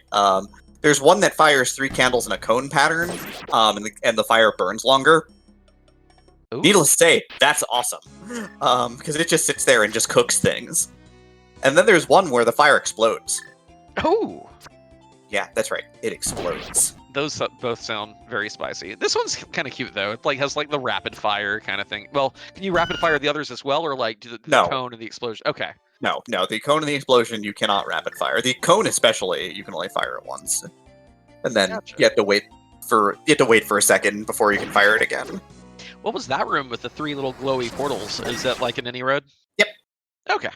There's one that fires 3 candles in a cone pattern, and the fire burns longer. Ooh. Needless to say, that's awesome, because it just sits there and just cooks things. And then there's one where the fire explodes.
Oh,
yeah, that's right. It explodes.
Those both sound very spicy. This one's kind of cute though. It like has like the rapid fire kind of thing. Well, can you rapid fire the others as well, or like do the cone and the explosion? Okay.
No, the cone and the explosion you cannot rapid fire. The cone especially, you can only fire it once, and then you have to wait for a second before you can fire it again.
What was that room with the 3 little glowy portals? Is that like an any road?
Yep.
Okay.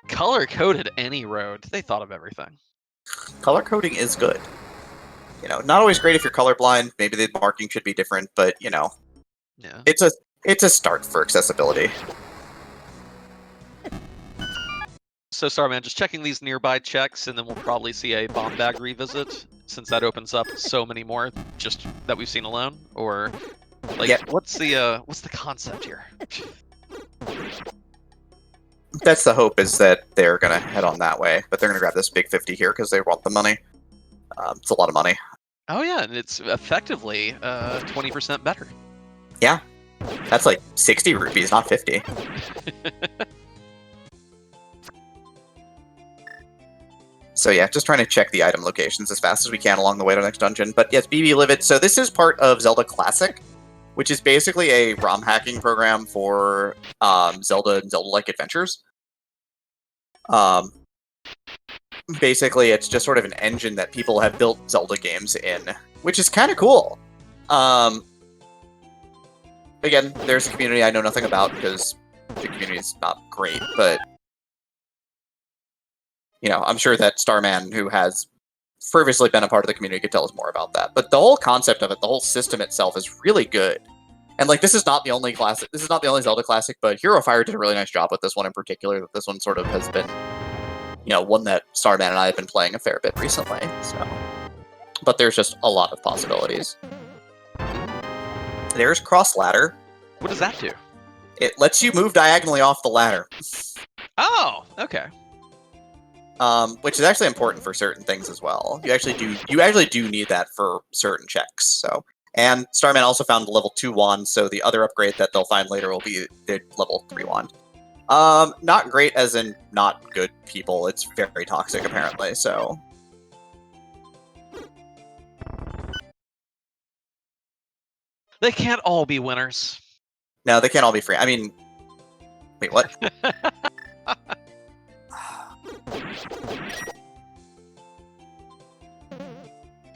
Color coded any road. They thought of everything.
Color coding is good. You know, not always great if you're colorblind. Maybe the marking should be different, but you know,
yeah,
it's a start for accessibility.
So Starman, just checking these nearby checks, and then we'll probably see a bomb bag revisit, since that opens up so many more just that we've seen alone. Or like, what's the concept here?
That's the hope, is that they're gonna head on that way, but they're gonna grab this big 50 here because they want the money. It's a lot of money.
Oh yeah, and it's effectively 20% better.
Yeah, that's like 60 rupees, not 50. So yeah, just trying to check the item locations as fast as we can along the way to the next dungeon. But yes, BB Live It. So this is part of Zelda Classic, which is basically a ROM hacking program for Zelda and Zelda-like adventures. Basically, it's just sort of an engine that people have built Zelda games in, which is kind of cool. Again, there's a community I know nothing about because the community is not great, but you know, I'm sure that Starman, who has previously been a part of the community, could tell us more about that. But the whole concept of it, the whole system itself, is really good. And like, this is not the only classic. This is not the only Zelda classic, but Hero of Fire did a really nice job with this one in particular. This one sort of has been, you know, one that Starman and I have been playing a fair bit recently. So, but there's just a lot of possibilities. There's Cross Ladder.
What does that do?
It lets you move diagonally off the ladder.
Oh, okay.
Which is actually important for certain things as well. You actually do need that for certain checks. So, and Starman also found the level 2 wand, so the other upgrade that they'll find later will be the level 3 wand. Not great as in not good people. It's very toxic, apparently, so...
They can't all be winners.
No, they can't all be free. I mean... Wait, what?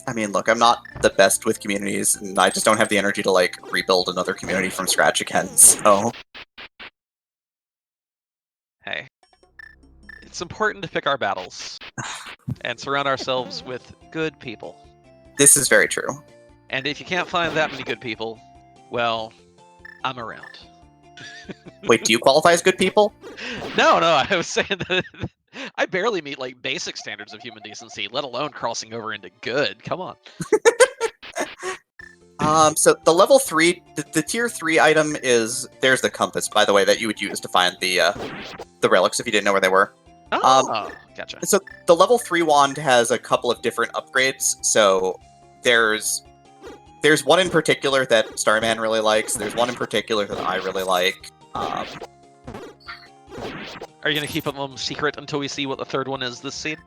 I mean, look, I'm not the best with communities, and I just don't have the energy to, like, rebuild another community from scratch again, so...
Hey. It's important to pick our battles. And surround ourselves with good people.
This is very true.
And if you can't find that many good people, well, I'm around.
Wait, do you qualify as good people?
No, I was saying that I barely meet, like, basic standards of human decency, let alone crossing over into good. Come on.
So the level 3, the tier 3 item is, there's the compass, by the way, that you would use to find the relics if you didn't know where they were.
Oh, gotcha.
So the level 3 wand has a couple of different upgrades. So there's one in particular that Starman really likes. There's one in particular that I really like.
Are you going to keep them secret until we see what the third one is this seed?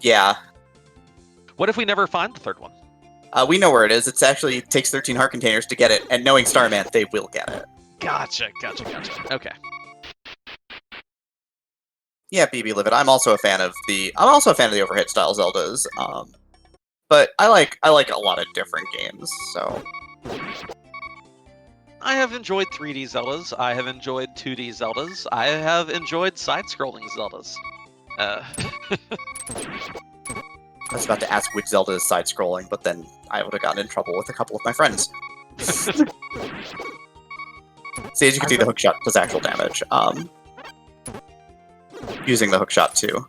Yeah.
What if we never find the third one?
We know where it is. It takes 13 heart containers to get it, and knowing Starman, they will get it.
Gotcha. Okay.
Yeah, BB Livid. I'm also a fan of the overhit style Zeldas. But I like a lot of different games, so.
I have enjoyed 3D Zeldas. I have enjoyed 2D Zeldas. I have enjoyed side-scrolling Zeldas.
I was about to ask which Zelda is side-scrolling, but then I would have gotten in trouble with a couple of my friends. See, as you can see, the hookshot does actual damage. Using the hookshot to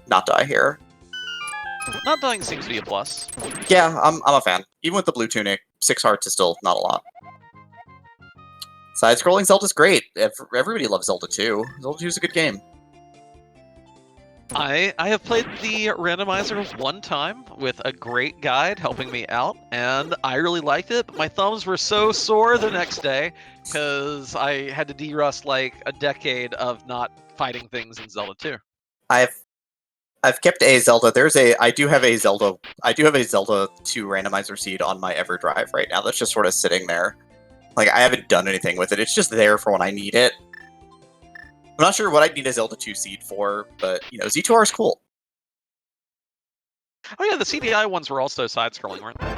not die here.
Not dying seems to be a plus.
Yeah, I'm a fan. Even with the blue tunic, 6 hearts is still not a lot. Side-scrolling Zelda's great. Everybody loves Zelda 2. Zelda 2 is a good game.
I have played the randomizer one time with a great guide helping me out, and I really liked it, but my thumbs were so sore the next day because I had to de-rust like a decade of not fighting things in Zelda 2.
I've kept a Zelda. I do have a Zelda 2 randomizer seed on my EverDrive right now that's just sort of sitting there. Like, I haven't done anything with it. It's just there for when I need it. I'm not sure what I'd need a Zelda 2 seed for, but, Z2R is cool.
Oh yeah, the CDI ones were also side-scrolling, weren't they?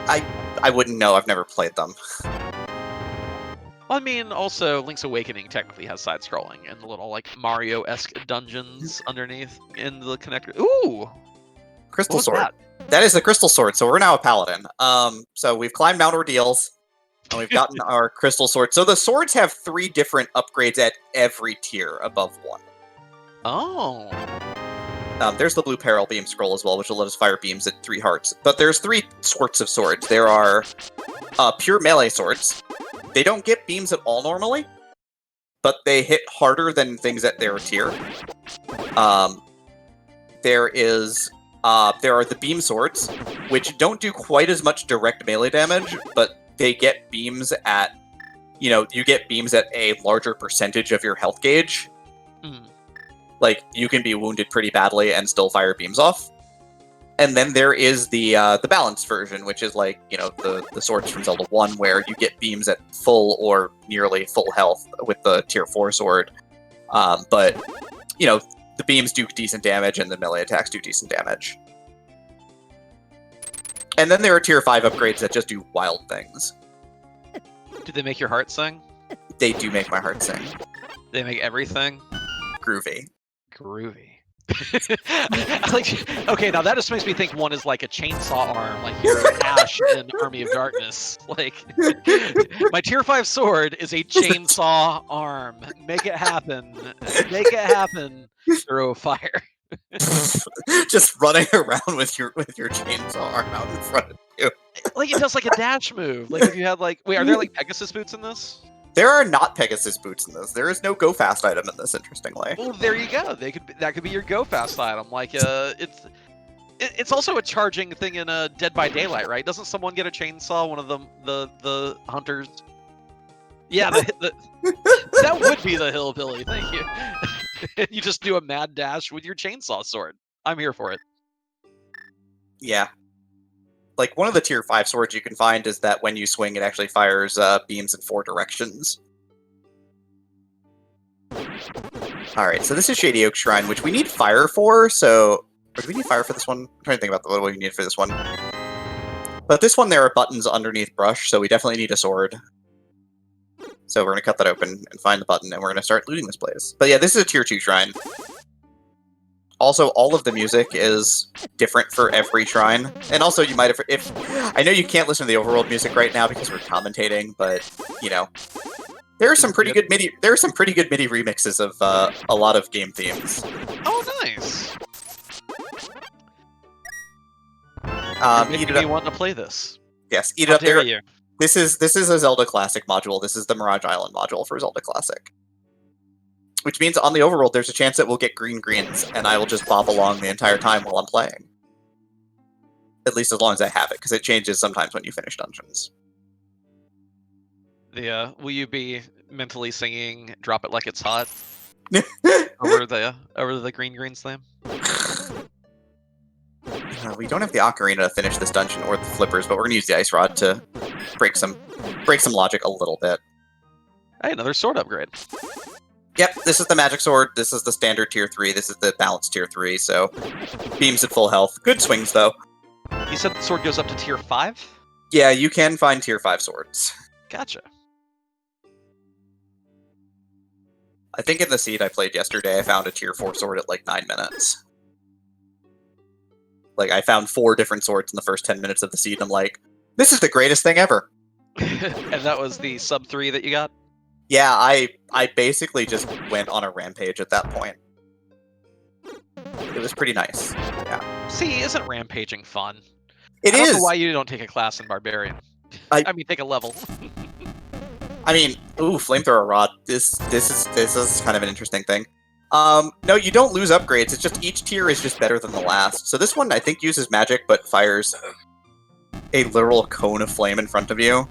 I wouldn't know. I've never played them.
Well, I mean, also, Link's Awakening technically has side-scrolling and the little, like, Mario-esque dungeons underneath in the connector. Ooh!
Crystal Sword. That is the Crystal Sword, so we're now a Paladin. So we've climbed Mount Ordeals. And we've gotten our Crystal Sword. So the swords have 3 different upgrades at every tier above 1.
Oh.
There's the blue Peril Beam scroll as well, which will let us fire beams at 3 hearts. But there's 3 sorts of swords. There are pure melee swords. They don't get beams at all normally, but they hit harder than things at their tier. There are the beam swords, which don't do quite as much direct melee damage, but they get beams at, you get beams at a larger percentage of your health gauge.
Mm.
Like, you can be wounded pretty badly and still fire beams off. And then there is the balanced version, which is like, the swords from Zelda 1, where you get beams at full or nearly full health with the tier 4 sword. But, the beams do decent damage and the melee attacks do decent damage. And then there are tier 5 upgrades that just do wild things.
Do they make your heart sing?
They do make my heart sing.
They make everything?
Groovy.
Okay, now that just makes me think one is like a chainsaw arm, like your Ash in Army of Darkness. Like, my tier 5 sword is a chainsaw arm. Make it happen. Make it happen. Throw fire.
Just running around with your chainsaw arm out in front of you.
Like, it does like a dash move. Like, if you had like, wait, are there like Pegasus boots in this?
There are not Pegasus boots in this. There is no go fast item in this, interestingly.
Well, there you go. That could be your go fast item. Like, it's also a charging thing in Dead by Daylight, right? Doesn't someone get a chainsaw? One of the hunters. Yeah, that would be the hillbilly. Thank you. You just do a mad dash with your chainsaw sword. I'm here for it.
Yeah. Like, one of the tier 5 swords you can find is that when you swing, it actually fires beams in 4 directions. Alright, so this is Shady Oak Shrine, which we need fire for, so... Or do we need fire for this one? I'm trying to think about what we need for this one. But this one, there are buttons underneath brush, so we definitely need a sword. So we're going to cut that open and find the button, and we're going to start looting this place. But yeah, this is a tier 2 shrine. Also, all of the music is different for every shrine. And also, you might have... I know you can't listen to the overworld music right now because we're commentating, but, you know... There are some pretty good MIDI remixes of a lot of game themes.
Oh, nice!
Eat it
me
up.
want to play this.
Yes, eat it
How
up
dare
there.
you.
This is a Zelda Classic module. This is the Mirage Island module for Zelda Classic. Which means on the overworld, there's a chance that we'll get green greens, and I will just bop along the entire time while I'm playing. At least as long as I have it, because it changes sometimes when you finish dungeons.
Will you be mentally singing "Drop It Like It's Hot" over the green slam?
We don't have the ocarina to finish this dungeon or the flippers, but we're gonna use the ice rod to break some logic a little bit.
Hey, another sword upgrade.
Yep, this is the magic sword. This is the standard tier 3. This is the balanced tier 3. So beams at full health. Good swings though.
You said the sword goes up to tier 5?
Yeah, you can find tier 5 swords.
Gotcha.
I think in the seed I played yesterday, I found a tier 4 sword at like 9 minutes. Like, I found 4 different swords in the first 10 minutes of the seed, and I'm like, this is the greatest thing ever!
And that was the sub 3 that you got?
Yeah, I basically just went on a rampage at that point. It was pretty nice. Yeah.
See, isn't rampaging fun?
I don't know
why you don't take a class in Barbarian. I mean, take a level.
I mean, ooh, flamethrower rod. This is kind of an interesting thing. No, you don't lose upgrades. It's just each tier is just better than the last. So this one I think uses magic, but fires a literal cone of flame in front of you.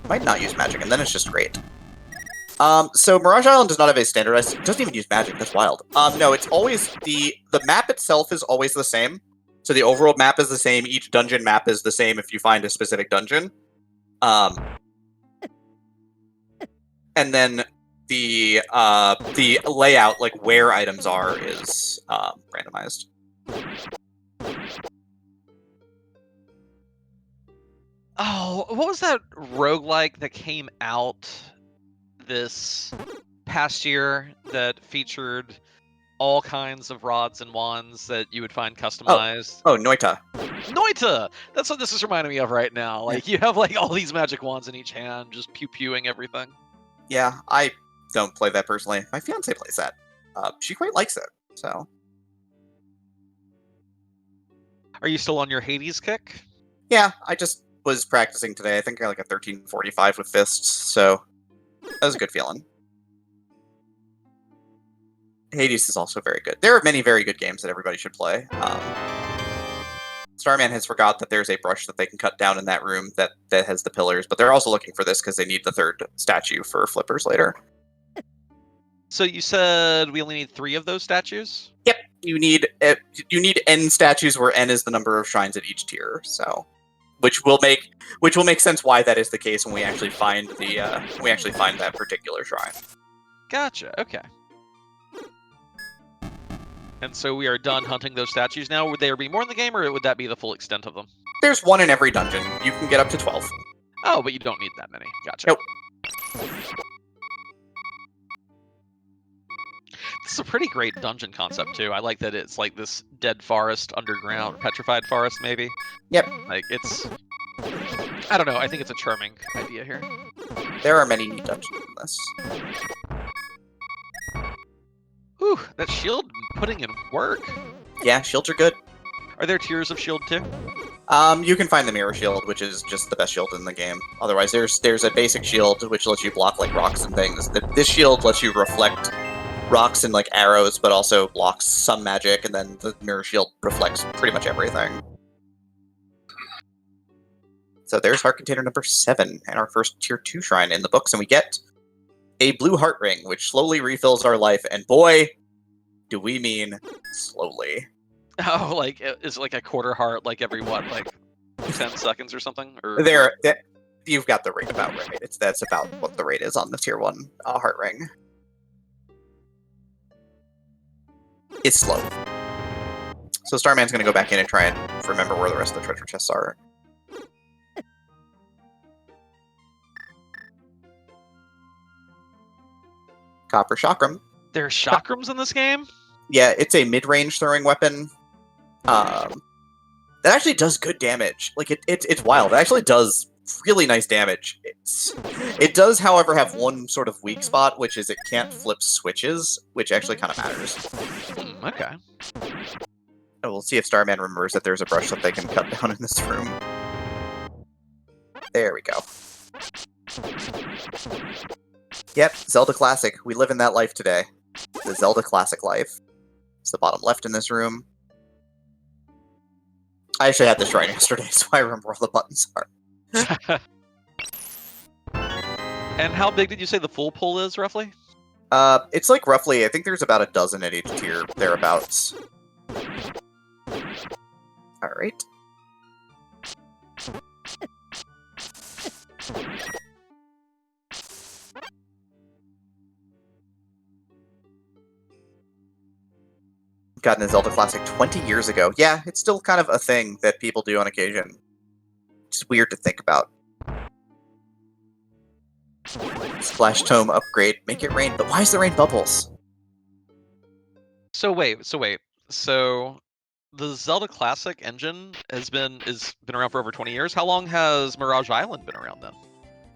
Might not use magic, and then it's just great. So Mirage Island does not have a standardized. It doesn't even use magic. That's wild. No, it's always the map itself is always the same. So the overworld map is the same. Each dungeon map is the same if you find a specific dungeon. And then the layout, like where items are, is randomized.
Oh, what was that roguelike that came out this past year that featured all kinds of rods and wands that you would find customized?
Oh, Noita.
Noita! That's what this is reminding me of right now. Like, you have like all these magic wands in each hand, just pew-pewing everything.
Yeah, I don't play that personally. My fiance plays that. She quite likes it, so.
Are you still on your Hades kick?
Yeah, I just was practicing today. I think I got like a 1345 with fists, so that was a good feeling. Hades is also very good. There are many very good games that everybody should play. Starman has forgot that there's a brush that they can cut down in that room that has the pillars, but they're also looking for this because they need the 3rd statue for flippers later.
So you said we only need 3 of those statues?
Yep, you need N statues where N is the number of shrines at each tier. So, which will make sense why that is the case when we actually find that particular shrine.
Gotcha. Okay. And so we are done hunting those statues now. Would there be more in the game, or would that be the full extent of them?
There's 1 in every dungeon. You can get up to 12.
Oh, but you don't need that many. Gotcha.
Nope.
This is a pretty great dungeon concept, too. I like that it's like this dead forest underground, petrified forest, maybe.
Yep.
Like, it's... I don't know. I think it's a charming idea here.
There are many neat dungeons in this.
Whew, that shield putting in work.
Yeah, shields are good.
Are there tiers of shield, too?
You can find the mirror shield, which is just the best shield in the game. Otherwise, there's a basic shield, which lets you block, like, rocks and things. This shield lets you reflect rocks and, like, arrows, but also blocks some magic, and then the mirror shield reflects pretty much everything. So there's heart container number 7 and our first tier 2 shrine in the books, and we get a blue heart ring, which slowly refills our life, and boy, do we mean slowly.
Oh, like is it like a quarter heart, like every what, like 10 seconds or something? Or
You've got the rate about right. That's about what the rate is on the tier 1 heart ring. It's slow. So Starman's going to go back in and try and remember where the rest of the treasure chests are. Copper Chakram.
There's chakrams in this game?
Yeah, it's a mid-range throwing weapon. That actually does good damage. Like it's wild. It actually does really nice damage. It does, however, have one sort of weak spot, which is it can't flip switches, which actually kind of matters.
Okay.
And we'll see if Starman remembers that there's a brush that they can cut down in this room. There we go. Yep, Zelda Classic. We live in that life today. The Zelda Classic life. It's the bottom left in this room. I actually had this shrine yesterday, so I remember where all the buttons are.
And how big did you say the full pull is, roughly?
It's like roughly, I think there's about a dozen at each tier, thereabouts. Alright. Gotten a Zelda Classic 20 years ago. Yeah, it's still kind of a thing that people do on occasion. It's weird to think about. Splash Tome upgrade, make it rain, but why is the rain bubbles?
So wait. So the Zelda Classic engine has been around for over 20 years. How long has Mirage Island been around then?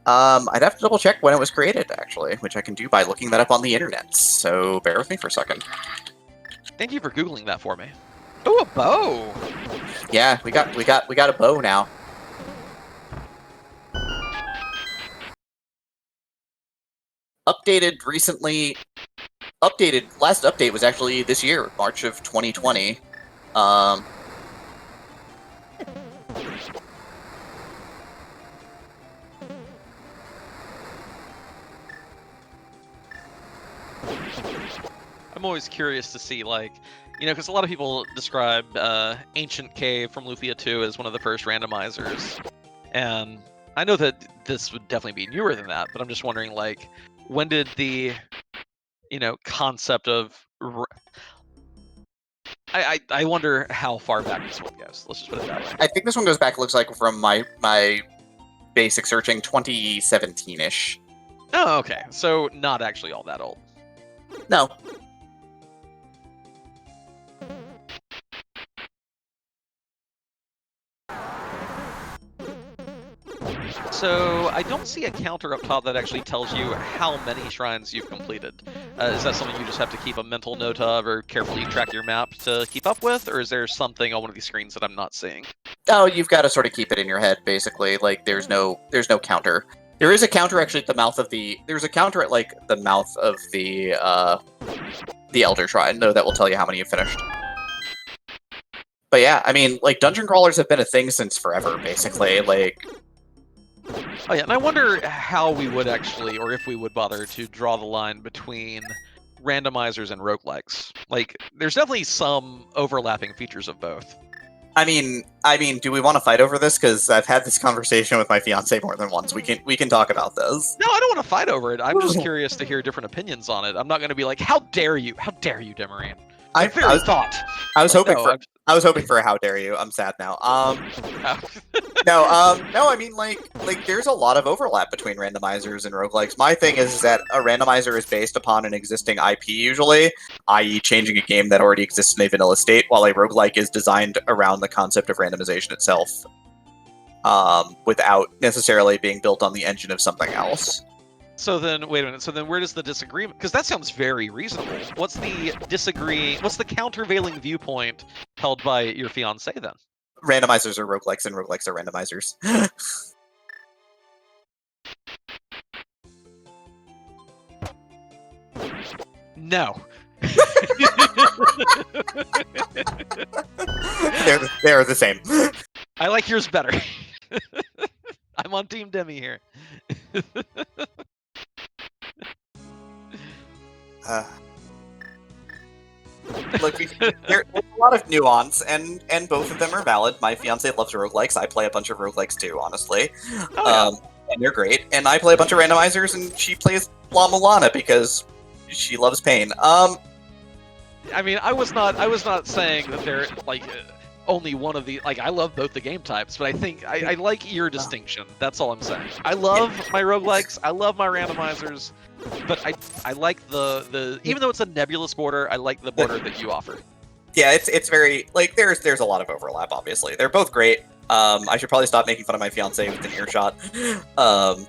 I'd have to double check when it was created, actually, which I can do by looking that up on the internet. So bear with me for a second.
Thank you for googling that for me. Oh, a bow!
Yeah, we got a bow now. Updated recently. Last update was actually this year, March of 2020.
I'm always curious to see, like, because a lot of people describe Ancient Cave from Lufia 2 as one of the first randomizers. And I know that this would definitely be newer than that, but I'm just wondering, like, when did the, concept of... I wonder how far back this one goes. Let's just put it that way.
I think this one goes back, looks like, from my basic searching, 2017-ish.
Oh, okay. So not actually all that old.
No.
So I don't see a counter up top that actually tells you how many shrines you've completed. Is that something you just have to keep a mental note of or carefully track your map to keep up with? Or is there something on one of these screens that I'm not seeing?
Oh, you've got to sort of keep it in your head, basically. Like, there's no counter. There is a counter actually at the mouth of the... There's a counter at, like, the mouth of the Elder Shrine, though, that will tell you how many you've finished. But yeah, I mean, like, dungeon crawlers have been a thing since forever, basically. Like...
Oh yeah, and I wonder how we would actually, or if we would bother to draw the line between randomizers and roguelikes. Like, there's definitely some overlapping features of both.
I mean, do we want to fight over this? Because I've had this conversation with my fiance more than once. We can talk about this.
No, I don't want to fight over it. I'm just curious to hear different opinions on it. I'm not going to be like, how dare you, Demarine? I was
hoping for a how dare you. I'm sad now. No, I mean, like there's a lot of overlap between randomizers and roguelikes. My thing is that a randomizer is based upon an existing IP usually, i.e. changing a game that already exists in a vanilla state, while a roguelike is designed around the concept of randomization itself, without necessarily being built on the engine of something else.
So then, wait a minute. So then, where does the disagreement? Because that sounds very reasonable. What's the countervailing viewpoint held by your fiance then?
Randomizers are roguelikes, and roguelikes are randomizers.
No.
They're the same.
I like yours better. I'm on Team Demi here.
Look, there's a lot of nuance, and both of them are valid. My fiance loves roguelikes. I play a bunch of roguelikes too, honestly. And they're great. And I play a bunch of randomizers, and she plays La Mulana because she loves pain.
I mean, I was not saying that they're like only one of the I love both the game types, but I think I like your distinction. That's all I'm saying. I love my roguelikes, I love my randomizers, but I like the even though it's a nebulous border, I like the border that you offer.
Yeah, it's very like there's a lot of overlap. Obviously, they're both great. I should probably stop making fun of my fiance with an earshot. And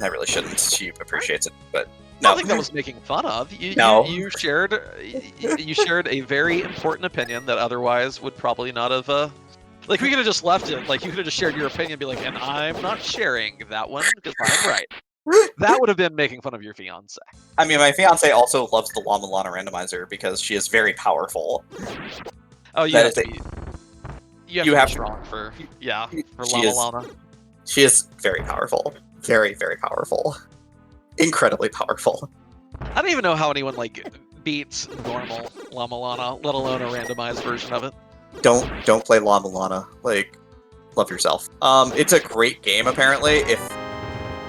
I really shouldn't. She appreciates it, but. No.
I don't think that was making fun of. You shared a very important opinion that otherwise would probably not have. Like we could have just left it. Like you could have just shared your opinion, and be like, and I'm not sharing that one because I'm right. That would have been making fun of your fiance.
I mean, my fiance also loves the La Mulana randomizer because she is very powerful.
Oh, you have to be strong for La Mulana.
She is very powerful. Very, very powerful. Incredibly powerful.
I don't even know how anyone beats normal La Mulana, let alone a randomized version of it.
Don't play La Mulana. Love yourself. It's a great game apparently.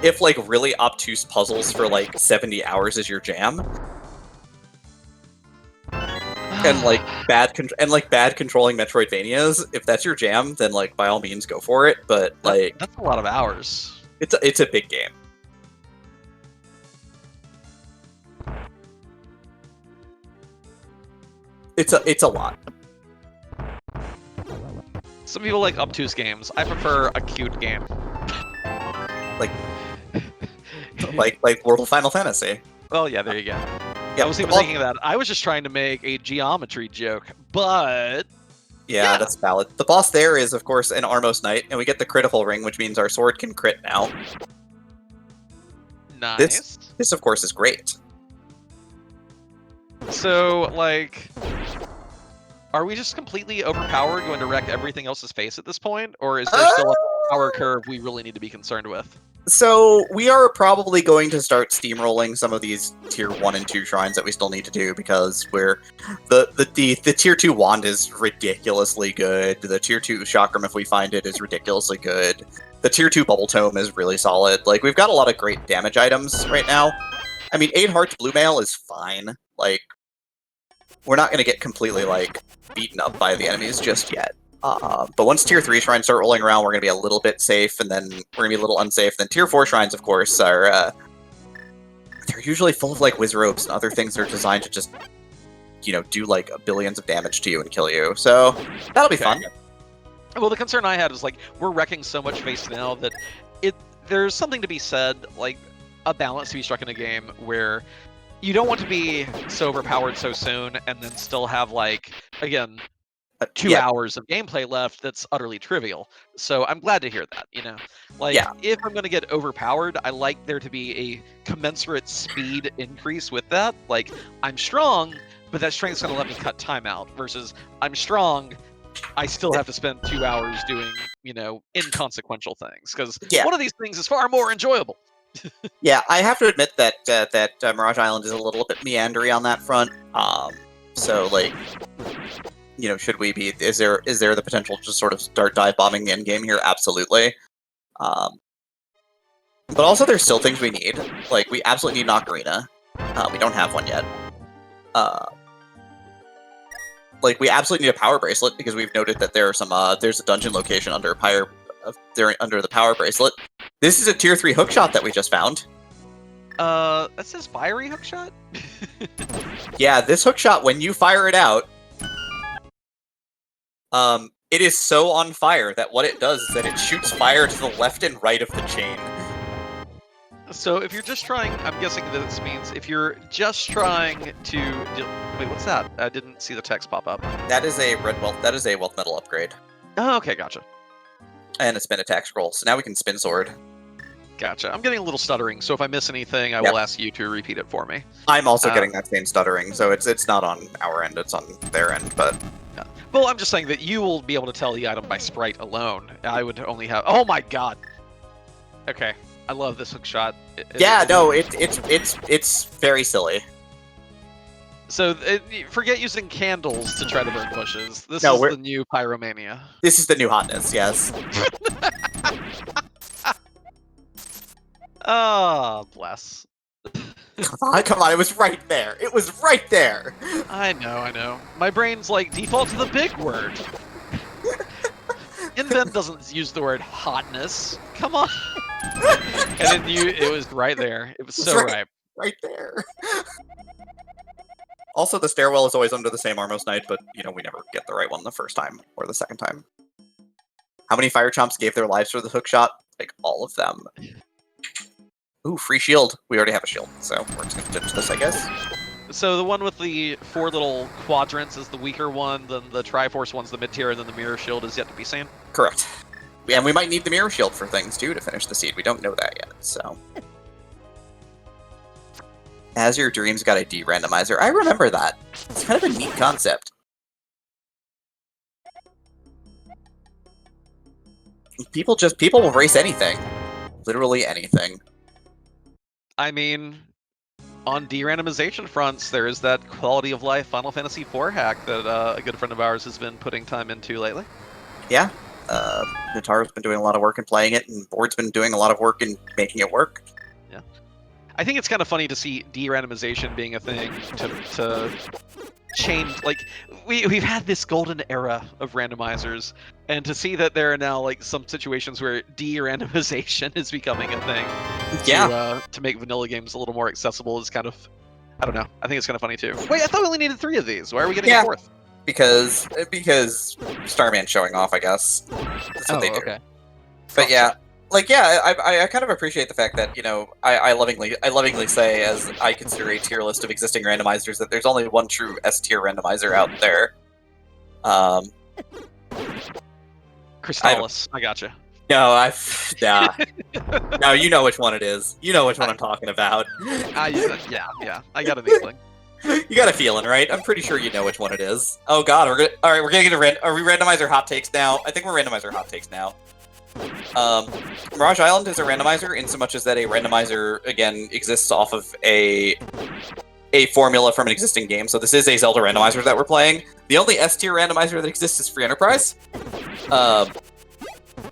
If really obtuse puzzles for 70 hours is your jam. And bad controlling Metroidvanias, if that's your jam, then by all means go for it. But
that's a lot of hours.
It's a big game. It's a lot.
Some people like obtuse games. I prefer a cute game.
like World of Final Fantasy.
Well, yeah, there you go.
Yeah,
I wasn't even thinking of that. I was just trying to make a geometry joke, but...
Yeah, that's valid. The boss there is, of course, an Armos Knight, and we get the critical ring, which means our sword can crit now.
Nice.
This of course, is great.
So, are we just completely overpowered, going to wreck everything else's face at this point? Or is there still a power curve we really need to be concerned with?
So, we are probably going to start steamrolling some of these tier 1 and 2 shrines that we still need to do, because the tier 2 wand is ridiculously good. The tier 2 chakram, if we find it, is ridiculously good. The tier 2 bubble tome is really solid. We've got a lot of great damage items right now. I mean, 8 hearts blue mail is fine. We're not going to get completely, beaten up by the enemies just yet. But once tier 3 shrines start rolling around, we're going to be a little bit safe, and then we're going to be a little unsafe. Then tier 4 shrines, of course, are, they're usually full of, whiz robes and other things that are designed to just, do, billions of damage to you and kill you. So, that'll be fun.
Well, the concern I had is, we're wrecking so much face now that there's something to be said, a balance to be struck in a game where you don't want to be so overpowered so soon and then still have, again, 2 hours of gameplay left that's utterly trivial. So I'm glad to hear that, If I'm going to get overpowered, I like there to be a commensurate speed increase with that. I'm strong, but that strength's going to let me cut time out, versus I'm strong, I still have to spend 2 hours doing, inconsequential things, because one of these things is far more enjoyable.
Yeah, I have to admit that Mirage Island is a little bit meandery on that front. So should we be? Is there the potential to sort of start dive bombing the end game here? Absolutely. But also, there's still things we need. We absolutely need an ocarina. We don't have one yet. We absolutely need a power bracelet, because we've noted that there are some there's a dungeon location under under the power bracelet. This is a tier 3 hookshot that we just found.
That says fiery hookshot?
Yeah, this hookshot, when you fire it out, it is so on fire that what it does is that it shoots fire to the left and right of the chain.
So if you're just trying, I'm guessing that this means if you're just trying to... Wait, what's that? I didn't see the text pop up.
That is a wealth metal upgrade.
Oh, okay, gotcha.
And a spin attack scroll, so now we can spin sword.
Gotcha. I'm getting a little stuttering, so if I miss anything, I will ask you to repeat it for me.
I'm also getting that same stuttering, so it's not on our end, it's on their end, but...
Yeah. Well, I'm just saying that you will be able to tell the item by sprite alone. I would only have... Oh my god! Okay, I love this hook shot.
Yeah, no, it's very silly.
So forget using candles to try to burn bushes. This
No,
is the new pyromania.
This is the new hotness, yes.
Ah, bless.
Come on, it was right there. It was right there.
I know. My brain's like, default to the big word. Invent doesn't use the word hotness. Come on. And then it was right there. It was so right.
Right there. Also, the stairwell is always under the same Armos Knight, but, you know, we never get the right one the first time or the second time. How many Fire Chomps gave their lives for the hook shot? Like, all of them. Ooh, free shield. We already have a shield, so we're just gonna ditch this, I guess.
So the one with the 4 little quadrants is the weaker one, then the Triforce one's the mid-tier, and then the Mirror Shield is yet to be seen?
Correct. And we might need the Mirror Shield for things, too, to finish the seed. We don't know that yet, so... As Your Dreams got a D randomizer. I remember that. It's kind of a neat concept. People will race anything. Literally anything.
I mean, on de-randomization fronts, there is that quality of life Final Fantasy IV hack that a good friend of ours has been putting time into lately.
Yeah. Nataro's been doing a lot of work in playing it, and Board's been doing a lot of work in making it work.
Yeah. I think it's kind of funny to see de-randomization being a thing to change. Like, we've had this golden era of randomizers, and to see that there are now like some situations where de-randomization is becoming a thing.
Yeah.
To make vanilla games a little more accessible is kind of, I don't know. I think it's kind of funny too. Wait, I thought we only needed 3 of these. Why are we getting a 4th?
Because Starman's showing off, I guess. That's what they do.
Okay.
But yeah, like I kind of appreciate the fact that, you know, I lovingly say, as I consider a tier list of existing randomizers, that there's only one true S tier randomizer out there.
Crystallis, I gotcha.
No, no, you know which one it is. You know which one I'm talking about.
Yeah, I got an inkling.
You got a feeling, right? I'm pretty sure you know which one it is. Oh god, we're gonna get are we randomizer hot takes now? I think we're randomizer hot takes now. Mirage Island is a randomizer in so much as that a randomizer, again, exists off of a formula from an existing game. So this is a Zelda randomizer that we're playing. The only S tier randomizer that exists is Free Enterprise.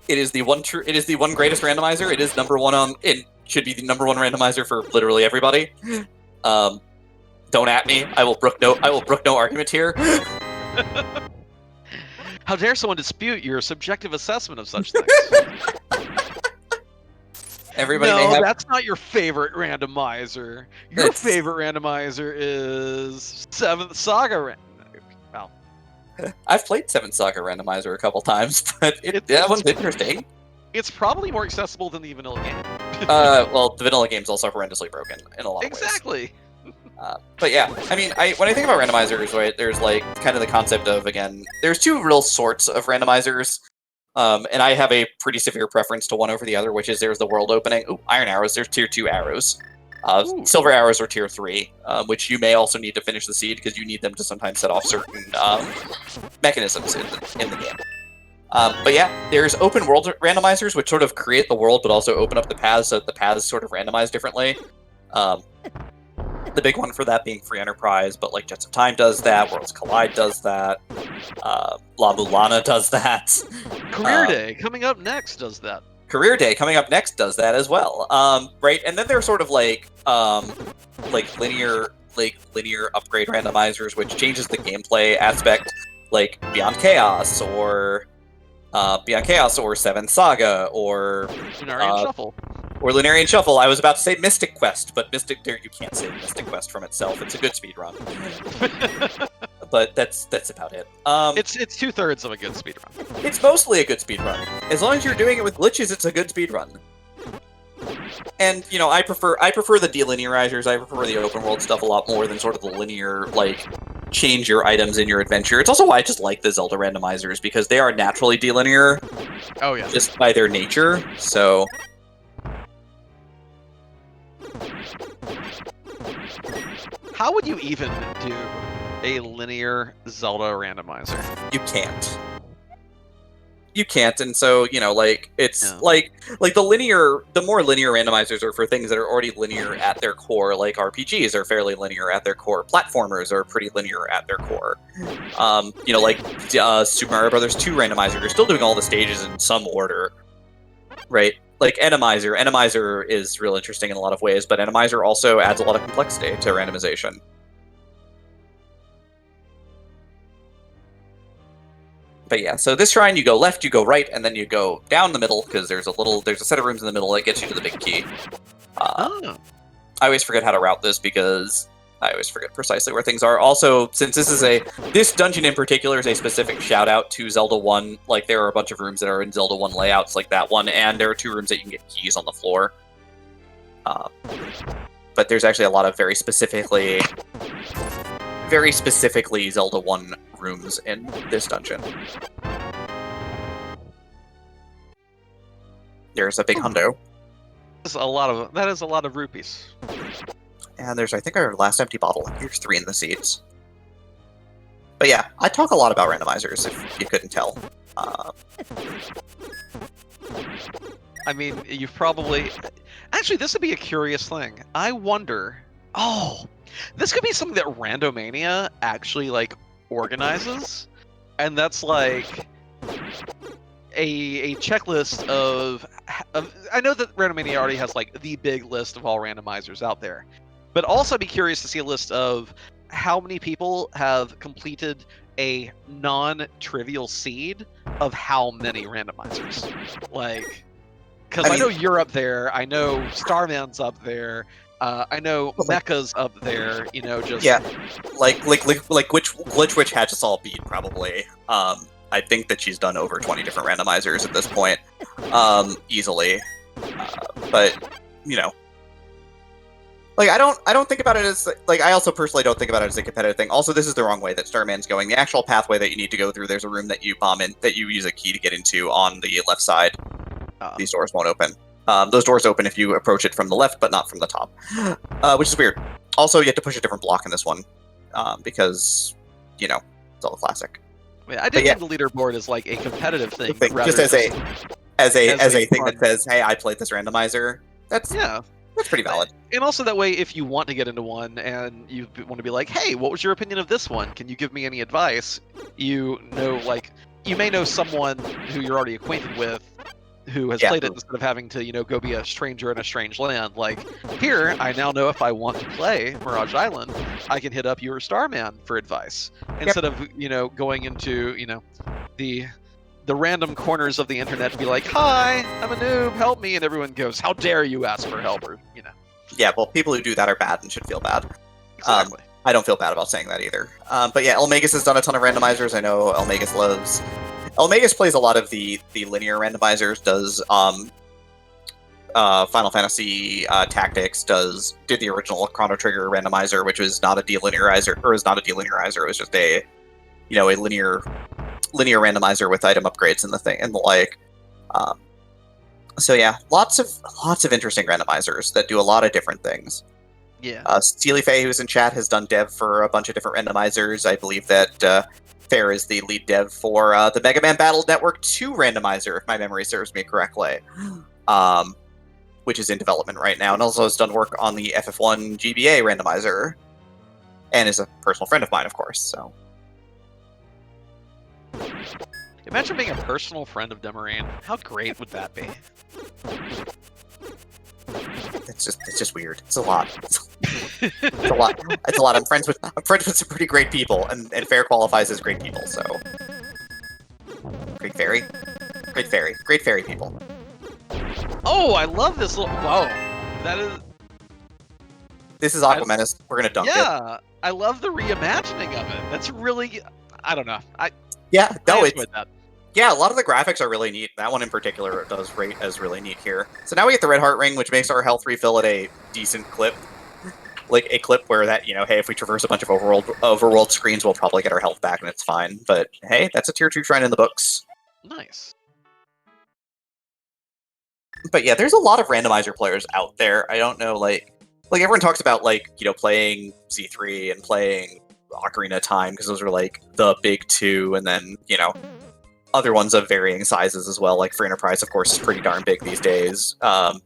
It is the one greatest randomizer. It is #1 it should be the #1 randomizer for literally everybody. Don't at me. I will brook no argument here.
How dare someone dispute your subjective assessment of such things?
Everybody
no,
may have...
that's not your favorite randomizer. Your favorite randomizer is 7th Saga. Well,
I've played 7th Saga Randomizer a couple times, but that one's interesting.
It's probably more accessible than the vanilla game.
Well, the vanilla game's also horrendously broken in a lot of ways.
Exactly.
But yeah, I mean, when I think about randomizers, right, there's like kind of the concept of, again, there's 2 real sorts of randomizers, and I have a pretty severe preference to one over the other, which is there's the world opening. Ooh, Iron Arrows, there's tier 2 arrows. Silver Arrows are tier 3, which you may also need to finish the seed because you need them to sometimes set off certain mechanisms in the game. But yeah, there's open world randomizers, which sort of create the world, but also open up the paths so that the paths sort of randomize differently. The big one for that being Free Enterprise, but like Jets of Time does that, Worlds Collide does that, La Mulana does that.
Career Day coming up next does that.
Career Day coming up next does that as well. Right, and then there's sort of like linear upgrade randomizers, which changes the gameplay aspect, like Beyond Chaos or 7th Saga or
Lunarian Shuffle.
Or Lunarian Shuffle. I was about to say Mystic Quest, but you can't say Mystic Quest from itself. It's a good speedrun. But that's about it.
It's 2/3 of a good speedrun.
It's mostly a good speedrun. As long as you're doing it with glitches, it's a good speedrun. And, you know, I prefer the delinearizers. I prefer the open world stuff a lot more than sort of the linear, like, change your items in your adventure. It's also why I just like the Zelda randomizers, because they are naturally delinear.
Oh, yeah.
Just by their nature, so...
How would you even do a linear Zelda randomizer?
You can't. you can't, and so like it's like the more linear randomizers are for things that are already linear at their core, like RPGs are fairly linear at their core, platformers are pretty linear at their core. Like Super Mario Brothers 2 randomizer, you're still doing all the stages in some order, right? Like Enemizer is real interesting in a lot of ways, but Enemizer also adds a lot of complexity to randomization. But yeah, so this shrine, you go left, you go right, and then you go down the middle, because there's a set of rooms in the middle that gets you to the big key. I always forget how to route this, because I always forget precisely where things are. Also, since this dungeon in particular is a specific shout out to Zelda 1, like there are a bunch of rooms that are in Zelda 1 layouts like that one, and there are 2 rooms that you can get keys on the floor. But there's actually a lot of very specifically Zelda 1 rooms in this dungeon. There's a big hundo.
That is a lot of rupees.
And there's, I think, our last empty bottle. Here's 3 in the seeds. But yeah, I talk a lot about randomizers, if you couldn't tell.
I mean, you've probably... Actually, this would be a curious thing. I wonder... Oh! This could be something that Randomania actually, like, organizes. And that's, like... a checklist of... I know that Randomania already has, like, the big list of all randomizers out there. But also I'd be curious to see a list of how many people have completed a non-trivial seed of how many randomizers. Like, because I know you're up there, I know Starman's up there, I know Mecha's up there, just...
Yeah, like which Glitch Witch has us all beat, probably. I think that she's done over 20 different randomizers at this point, easily. But, like, I don't think about it as, like, I also personally don't think about it as a competitive thing. Also, this is the wrong way that Starman's going. The actual pathway that you need to go through, there's a room that you bomb in, that you use a key to get into on the left side. These doors won't open. Those doors open if you approach it from the left, but not from the top. Which is weird. Also, you have to push a different block in this one, because, it's all classic.
I did think the leaderboard is, like, a competitive thing.
Just as a thing that says, hey, I played this randomizer. That's pretty valid.
And also that way, if you want to get into one and you want to be like, hey, what was your opinion of this one? Can you give me any advice? You may know someone who you're already acquainted with who has played it instead of having to, go be a stranger in a strange land. Like, here, I now know if I want to play Mirage Island, I can hit up your Starman for advice. Instead of, going into, the random corners of the internet to be like, hi, I'm a noob, help me, and everyone goes, how dare you ask for help, or,
Yeah, well, people who do that are bad and should feel bad.
Exactly.
I don't feel bad about saying that either. But yeah, Elmagus has done a ton of randomizers. I know Elmagus plays a lot of the linear randomizers, does Final Fantasy Tactics, did the original Chrono Trigger randomizer, which was not a delinearizer, it was just a linear randomizer with item upgrades and the like. So yeah, lots of interesting randomizers that do a lot of different things.
Yeah.
Steely Faye, who's in chat, has done dev for a bunch of different randomizers. I believe that Fair is the lead dev for the Mega Man Battle Network 2 randomizer, if my memory serves me correctly, which is in development right now, and also has done work on the FF1 GBA randomizer, and is a personal friend of mine, of course. So.
Imagine being a personal friend of Demarine. How great would that be?
It's just weird. It's a lot. It's a lot. It's a lot. I'm friends with some pretty great people, and Fair qualifies as great people. So, great fairy people.
Oh, I love this little. Whoa, that is.
This is Aqua Menace. We're gonna dunk it.
Yeah, I love the reimagining of it. That's really. I don't know.
Yeah, a lot of the graphics are really neat. That one in particular does rate as really neat here. So now we get the Red Heart Ring, which makes our health refill at a decent clip. Like a clip where that, hey, if we traverse a bunch of overworld screens, we'll probably get our health back and it's fine. But hey, that's a tier 2 shrine in the books.
Nice.
But yeah, there's a lot of randomizer players out there. I don't know, like everyone talks about playing Z3 and playing Ocarina of Time because those are like the big two, and then other ones of varying sizes as well. Like for Enterprise, of course, is pretty darn big these days, and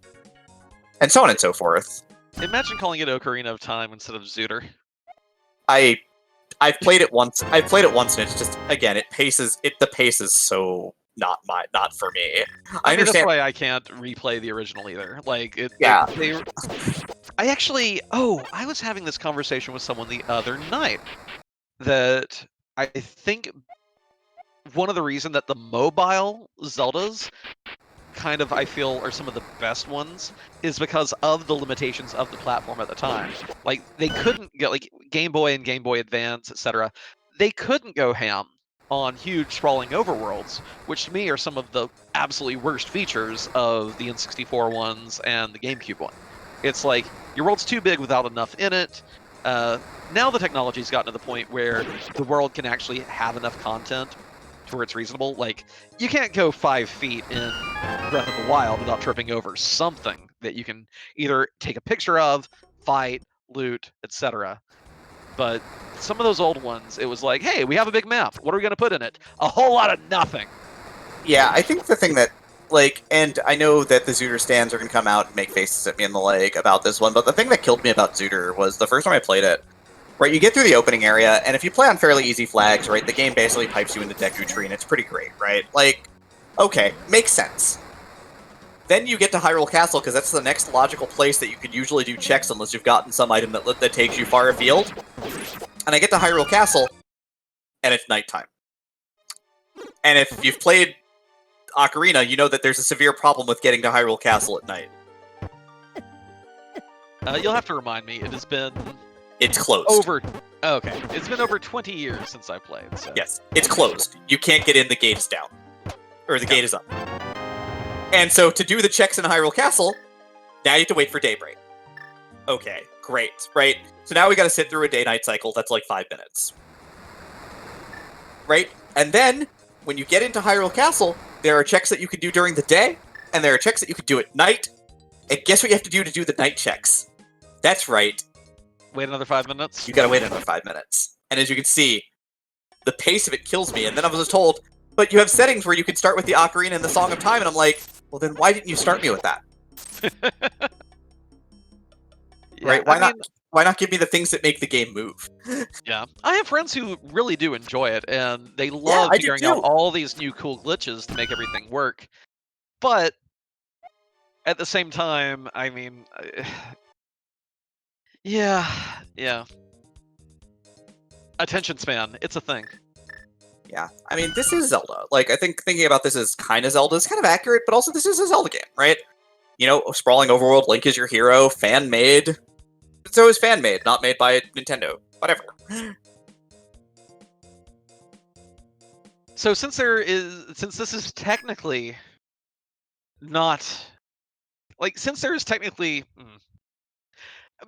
so on and so forth.
Imagine calling it Ocarina of Time instead of Zooter.
I've played it once. I've played it once, and it's just again, the pace is so not for me. I
mean,
understand.
That's why I can't replay the original either. Like,
Yeah.
I was having this conversation with someone the other night that I think one of the reasons that the mobile Zeldas kind of, I feel, are some of the best ones is because of the limitations of the platform at the time. Like, they couldn't get, like, Game Boy and Game Boy Advance, etc. They couldn't go ham on huge sprawling overworlds, which to me are some of the absolutely worst features of the N64 ones and the GameCube one. It's like, your world's too big without enough in it. Now the technology's gotten to the point where the world can actually have enough content to where it's reasonable. Like, you can't go 5 feet in Breath of the Wild without tripping over something that you can either take a picture of, fight, loot, etc. But some of those old ones, it was like, hey, we have a big map. What are we going to put in it? A whole lot of nothing.
Yeah, I think the thing that, like, and I know that the Zooter stands are going to come out and make faces at me in the leg about this one, but the thing that killed me about Zooter was the first time I played it, right, you get through the opening area, and if you play on fairly easy flags, right, the game basically pipes you into Deku Tree, and it's pretty great, right? Like, okay, makes sense. Then you get to Hyrule Castle, because that's the next logical place that you could usually do checks unless you've gotten some item that takes you far afield. And I get to Hyrule Castle, and it's nighttime. And if you've played Ocarina, you know that there's a severe problem with getting to Hyrule Castle at night.
You'll have to remind me. It has been...
It's closed.
Okay. It's been over 20 years since I played, so...
Yes, it's closed. You can't get in, the gate is down. Or the gate is up. And so to do the checks in Hyrule Castle, now you have to wait for daybreak. Okay, great, right? So now we gotta sit through a day-night cycle that's like 5 minutes. Right? And then, when you get into Hyrule Castle, there are checks that you can do during the day, and there are checks that you can do at night. And guess what you have to do the night checks? That's right.
Wait another 5 minutes?
You gotta wait another 5 minutes. And as you can see, the pace of it kills me. And then I was told, but you have settings where you can start with the Ocarina and the Song of Time, and I'm like, well then why didn't you start me with that?
Yeah,
right? Why not give me the things that make the game move?
Yeah. I have friends who really do enjoy it, and they love figuring out all these new cool glitches to make everything work. But at the same time, I mean, yeah. Attention span, it's a thing.
Yeah, I mean, this is Zelda. Like, I think thinking about this as kind of Zelda is kind of accurate, but also this is a Zelda game, right? You know, sprawling overworld, Link is your hero, fan-made. It's always fan-made, not made by Nintendo. Whatever.
So since this is technically not... Like, since there's technically...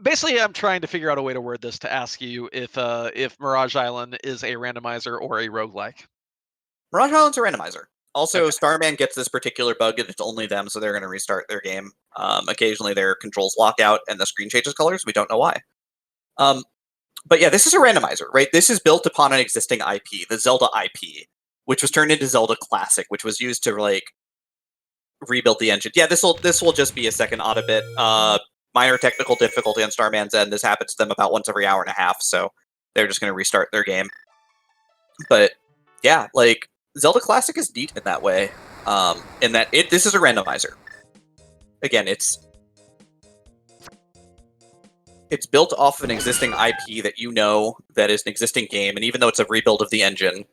Basically, I'm trying to figure out a way to word this to ask you if Mirage Island is a randomizer or a roguelike.
Mirage Island's a randomizer. Also,
Okay.
Starman gets this particular bug, and it's only them, so they're going to restart their game. Occasionally, their controls lock out, and the screen changes colors. We don't know why. But yeah, this is a randomizer, right? This is built upon an existing IP, the Zelda IP, which was turned into Zelda Classic, which was used to, like, rebuild the engine. Yeah, this will just be a second auto bit. Minor technical difficulty on Starman's end. This happens to them about once every hour and a half, so they're just going to restart their game. But yeah, like, Zelda Classic is neat in that way, in that this is a randomizer. Again, it's built off of an existing IP that you know that is an existing game, and even though it's a rebuild of the engine,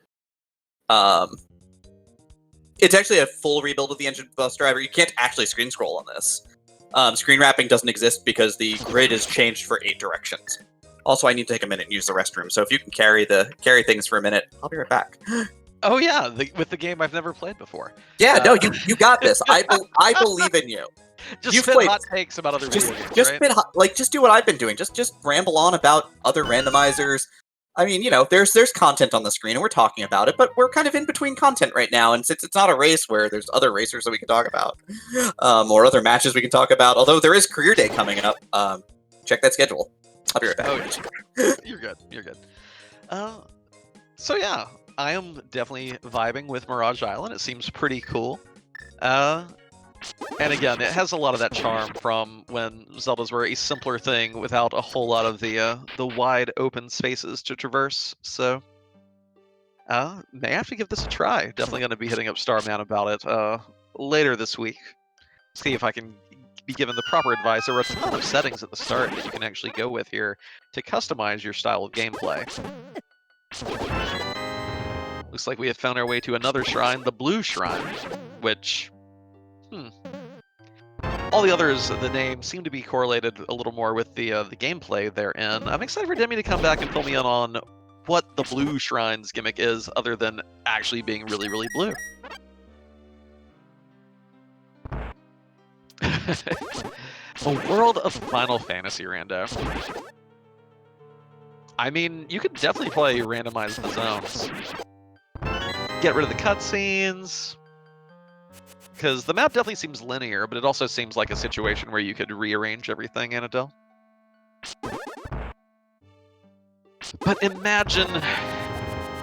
it's actually a full rebuild of the engine bus driver. You can't actually screen scroll on this. Screen wrapping doesn't exist because the grid is changed for 8 directions. Also, I need to take a minute and use the restroom, so if you can carry things for a minute, I'll be right back.
Oh yeah, with the game I've never played before.
Yeah, no, you got this. I believe in you.
Just spit hot takes about other video games, right?
Just do what I've been doing. Just ramble on about other randomizers. I mean, you know, there's content on the screen, and we're talking about it, but we're kind of in between content right now, and since it's not a race where there's other racers that we can talk about, or other matches we can talk about, although there is Career Day coming up, check that schedule. I'll be right back.
Oh, you're good. So yeah, I am definitely vibing with Mirage Island. It seems pretty cool. And again, it has a lot of that charm from when Zeldas were a simpler thing without a whole lot of the wide open spaces to traverse. So, may have to give this a try. Definitely going to be hitting up Starman about it later this week. See if I can be given the proper advice. There are a ton of settings at the start that you can actually go with here to customize your style of gameplay. Looks like we have found our way to another shrine, the Blue Shrine, which, all the others, the names seem to be correlated a little more with the gameplay therein. I'm excited for Demi to come back and fill me in on what the Blue Shrine's gimmick is, other than actually being really, really blue. A world of Final Fantasy, Rando. I mean, you could definitely play randomize the zones. Get rid of the cutscenes. Because the map definitely seems linear, but it also seems like a situation where you could rearrange everything, Anadel. But imagine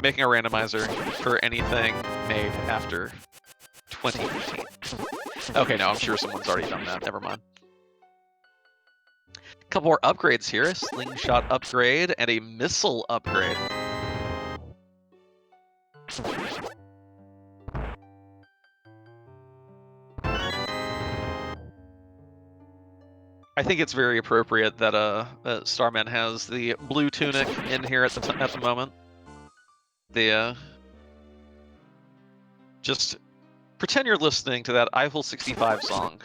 making a randomizer for anything made after 2015. Okay, no, I'm sure someone's already done that. Never mind. A couple more upgrades here. A slingshot upgrade and a missile upgrade. I think it's very appropriate that Starman has the blue tunic in here at the moment. Just pretend you're listening to that Eiffel 65 song.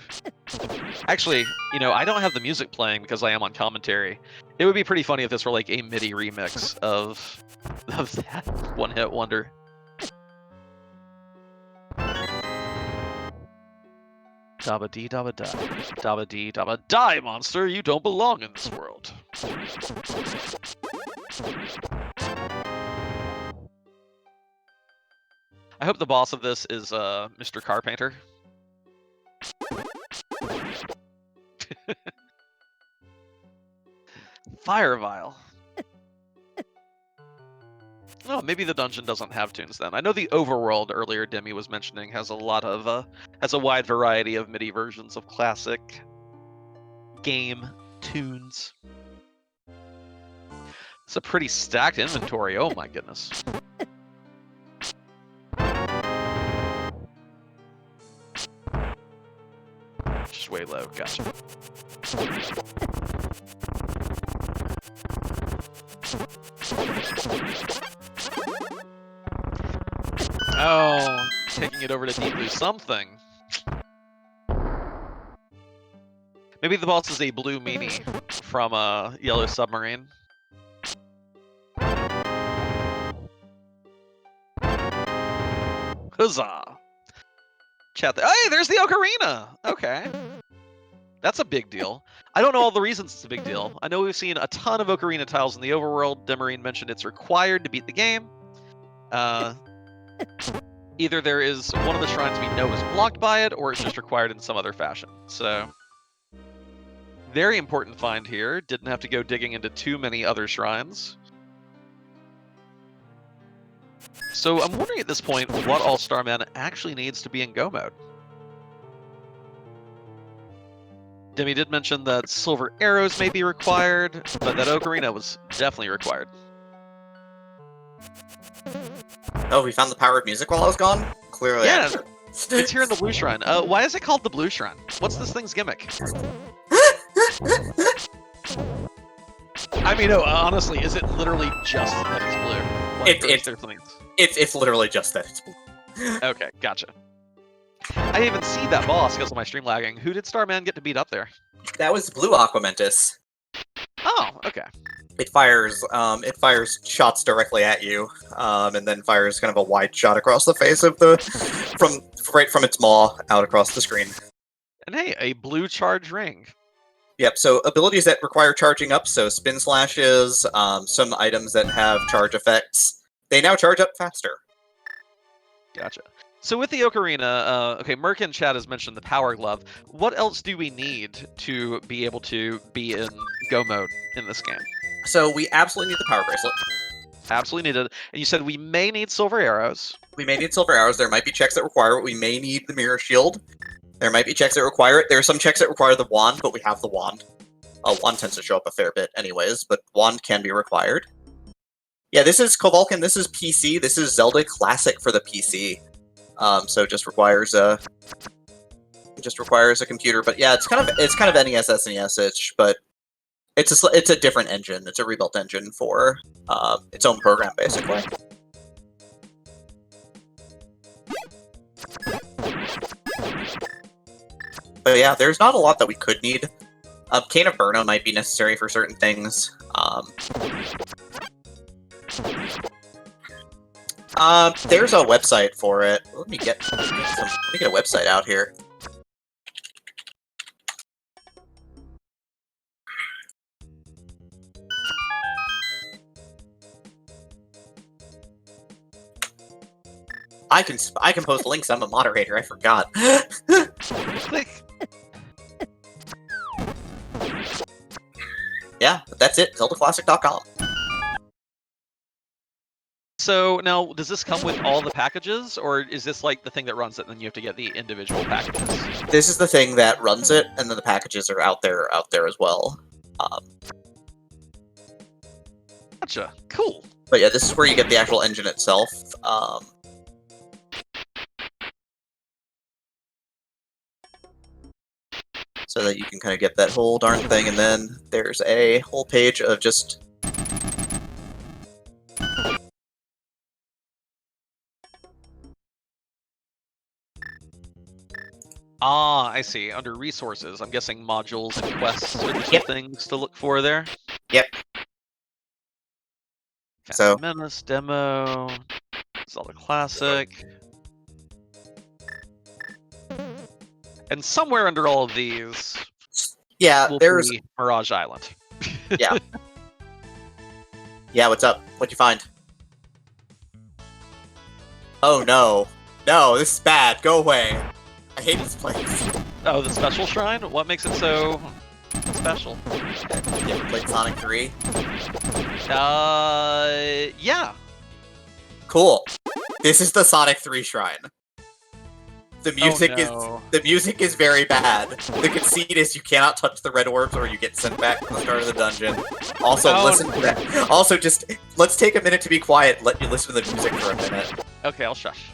Actually, you know, I don't have the music playing because I am on commentary. It would be pretty funny if this were like a MIDI remix of that one-hit wonder. Dabba dee dabba da. Dabba dee dabba die, monster! You don't belong in this world. I hope the boss of this is Mr. Carpainter. Fire Vial. Oh, maybe the dungeon doesn't have tunes then. I know the overworld earlier Demi was mentioning has a lot of has a wide variety of MIDI versions of classic game tunes. It's a pretty stacked inventory. Oh my goodness. Just way low. Gotcha. Oh, taking it over to Deep Blue something. Maybe the boss is a blue meanie from Yellow Submarine. Huzzah! Chat there. Hey, there's the Ocarina! Okay. That's a big deal. I don't know all the reasons it's a big deal. I know we've seen a ton of Ocarina tiles in the overworld. Demarine mentioned it's required to beat the game. Either there is one of the shrines we know is blocked by it, or it's just required in some other fashion. So, very important find here. Didn't have to go digging into too many other shrines. So I'm wondering at this point what all Starman actually needs to be in Go mode. Demi did mention that silver arrows may be required, but that Ocarina was definitely required.
Oh, we found the power of music while I was gone? Clearly.
Yeah, it's here in the Blue Shrine. Why is it called the Blue Shrine? What's this thing's gimmick? I mean, no, honestly, is it literally just that it's blue? Like,
it's literally just that it's blue.
Okay, gotcha. I didn't even see that boss because of my stream lagging. Who did Starman get to beat up there?
That was Blue Aquamentus.
Oh, okay.
It fires shots directly at you, and then fires kind of a wide shot across the face of right from its maw out across the screen.
And hey, a blue charge ring.
Yep, so abilities that require charging up, so spin slashes, some items that have charge effects, they now charge up faster.
Gotcha. So with the Ocarina, okay, Merc in chat has mentioned the Power Glove. What else do we need to be able to be in Go mode in this game?
So we absolutely need the Power Bracelet.
Absolutely needed. And you said we may need silver arrows.
We may need silver arrows. There might be checks that require it. We may need the mirror shield. There might be checks that require it. There are some checks that require the wand, but we have the wand. Wand tends to show up a fair bit anyways, but wand can be required. Yeah, this is Kovalkin. This is PC. This is Zelda Classic for the PC. So it just requires a computer. But yeah, it's kind of NES SNES-ish, but it's a different engine. It's a rebuilt engine for its own program, basically. But yeah, there's not a lot that we could need. Cane of Burna might be necessary for certain things. There's a website for it. Let me get a website out here. I can post links. I'm a moderator. I forgot. Yeah, but that's it. ZeldaClassic.com.
So now, does this come with all the packages, or is this like the thing that runs it, and then you have to get the individual packages?
This is the thing that runs it, and then the packages are out there as well.
Gotcha. Cool.
But yeah, this is where you get the actual engine itself. So that you can kind of get that whole darn thing, and then there's a whole page of just...
Ah, I see. Under resources, I'm guessing modules and quests are the two things to look for there.
Yep. So
Menace demo, Zelda Classic, and somewhere under all of these,
there's
be Mirage Island.
Yeah. Yeah, what's up? What'd you find? Oh no. No, this is bad. Go away. I hate this place.
Oh, the special shrine? What makes it so special?
You ever played Sonic 3?
Yeah.
Cool. This is the Sonic 3 shrine. The music is very bad. The conceit is you cannot touch the red orbs or you get sent back to the start of the dungeon. Also, listen to that. Also, just let's take a minute to be quiet. Let you listen to the music for a minute.
Okay, I'll shush.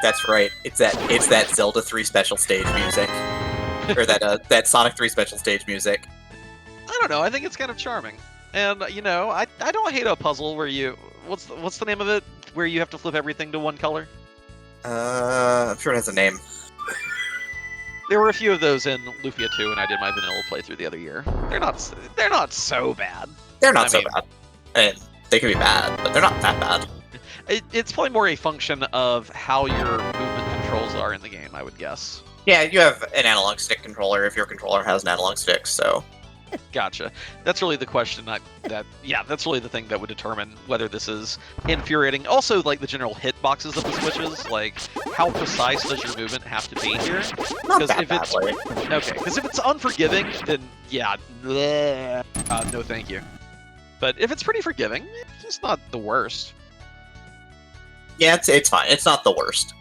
That's right. It's that Zelda 3 special stage music, or that Sonic 3 special stage music.
I don't know. I think it's kind of charming, and you know, I don't hate a puzzle where you what's the name of it where you have to flip everything to one color.
I'm sure it has a name.
There were a few of those in Lufia 2, and I did my vanilla playthrough the other year. They're not so bad.
They're not so bad. And they can be bad, but they're not that bad.
It's probably more a function of how your movement controls are in the game, I would guess.
Yeah, you have an analog stick controller if your controller has an analog stick, so...
Gotcha. That's really the question that's really the thing that would determine whether this is infuriating. Also, like, the general hitboxes of the switches, like, how precise does your movement have to be here?
Not that badly.
Okay, because if it's unforgiving, then, yeah, no thank you. But if it's pretty forgiving, it's not the worst.
Yeah, it's fine. It's not the worst.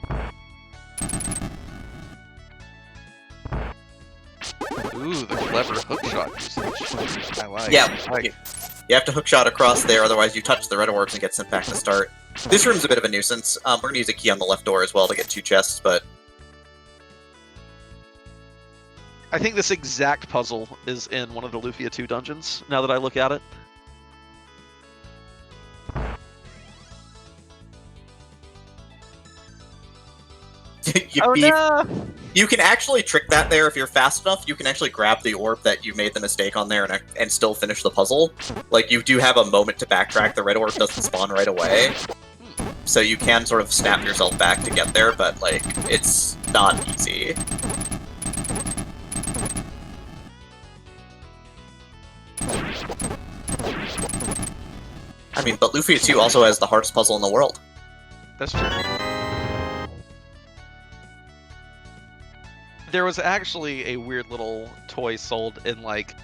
Ooh, the clever hookshot usage. I like.
Yeah, you have to hookshot across there, otherwise you touch the red orbs and get sent back to start. This room's a bit of a nuisance. We're gonna use a key on the left door as well to get 2 chests, but...
I think this exact puzzle is in one of the Lufia 2 dungeons, now that I look at it.
You can actually trick that there if you're fast enough. You can actually grab the orb that you made the mistake on there and still finish the puzzle. Like, you do have a moment to backtrack. The red orb doesn't spawn right away. So you can sort of snap yourself back to get there, but, like, it's not easy. I mean, but Luffy 2 also has the hardest puzzle in the world.
That's true. There was actually a weird little toy sold in like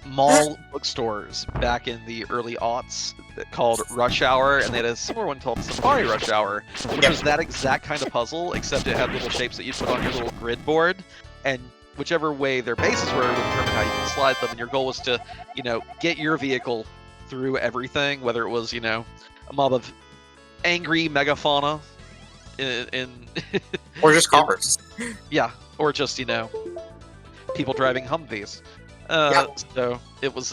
mall bookstores back in the early aughts called Rush Hour, and they had a similar one called Safari Rush Hour, which was that exact kind of puzzle, except it had little shapes that you put on your little grid board, and whichever way their bases were would determine how you can slide them, and your goal was to, get your vehicle through everything, whether it was, a mob of angry megafauna in
or just coppers.
Yeah, or just, people driving Humvees. So it was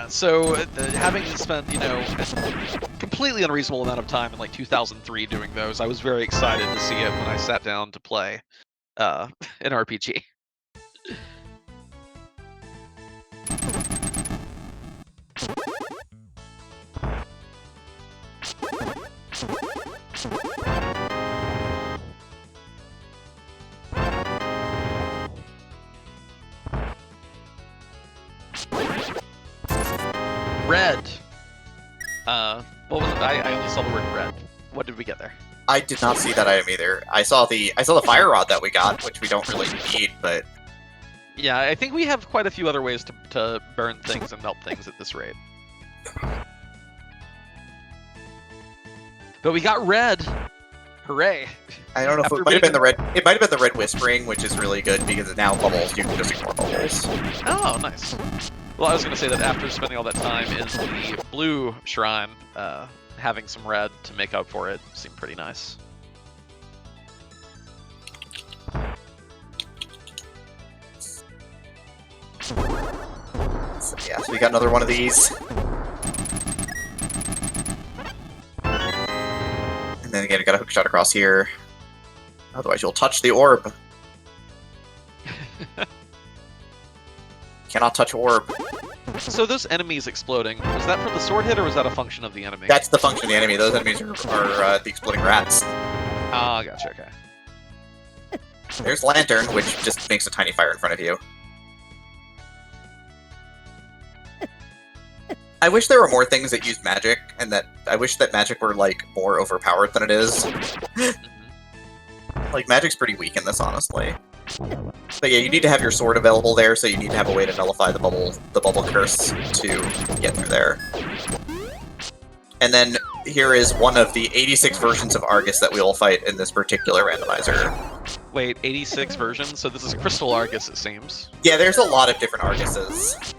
so having spent, a completely unreasonable amount of time in like 2003 doing those, I was very excited to see it when I sat down to play an RPG. Red. What was it? I only saw the word red. What did we get there?
I did not see that item either. I saw the fire rod that we got, which we don't really need, but
yeah, I think we have quite a few other ways to burn things and melt things at this rate. But we got red. Hooray!
I don't know if it might have been the red. It might have been the red whispering, which is really good because it now bubbles. You can just ignore bubbles.
Oh, nice. Well, I was going to say that after spending all that time in the blue shrine, having some red to make up for it seemed pretty nice.
So, yeah, so we got another one of these. And then again, we got a hook shot across here. Otherwise, you'll touch the orb. Cannot touch orb.
So those enemies exploding, was that from the sword hit, or was that a function of the enemy?
That's the function of the enemy. Those enemies are the exploding rats.
Ah, gotcha, okay.
There's Lantern, which just makes a tiny fire in front of you. I wish there were more things that used magic, and that I wish that magic were, like, more overpowered than it is. Like, magic's pretty weak in this, honestly. But yeah, you need to have your sword available there, so you need to have a way to nullify the bubble curse to get through there. And then here is one of the 86 versions of Argus that we will fight in this particular randomizer.
Wait, 86 versions? So this is Crystal Argus, it seems.
Yeah, there's a lot of different Arguses.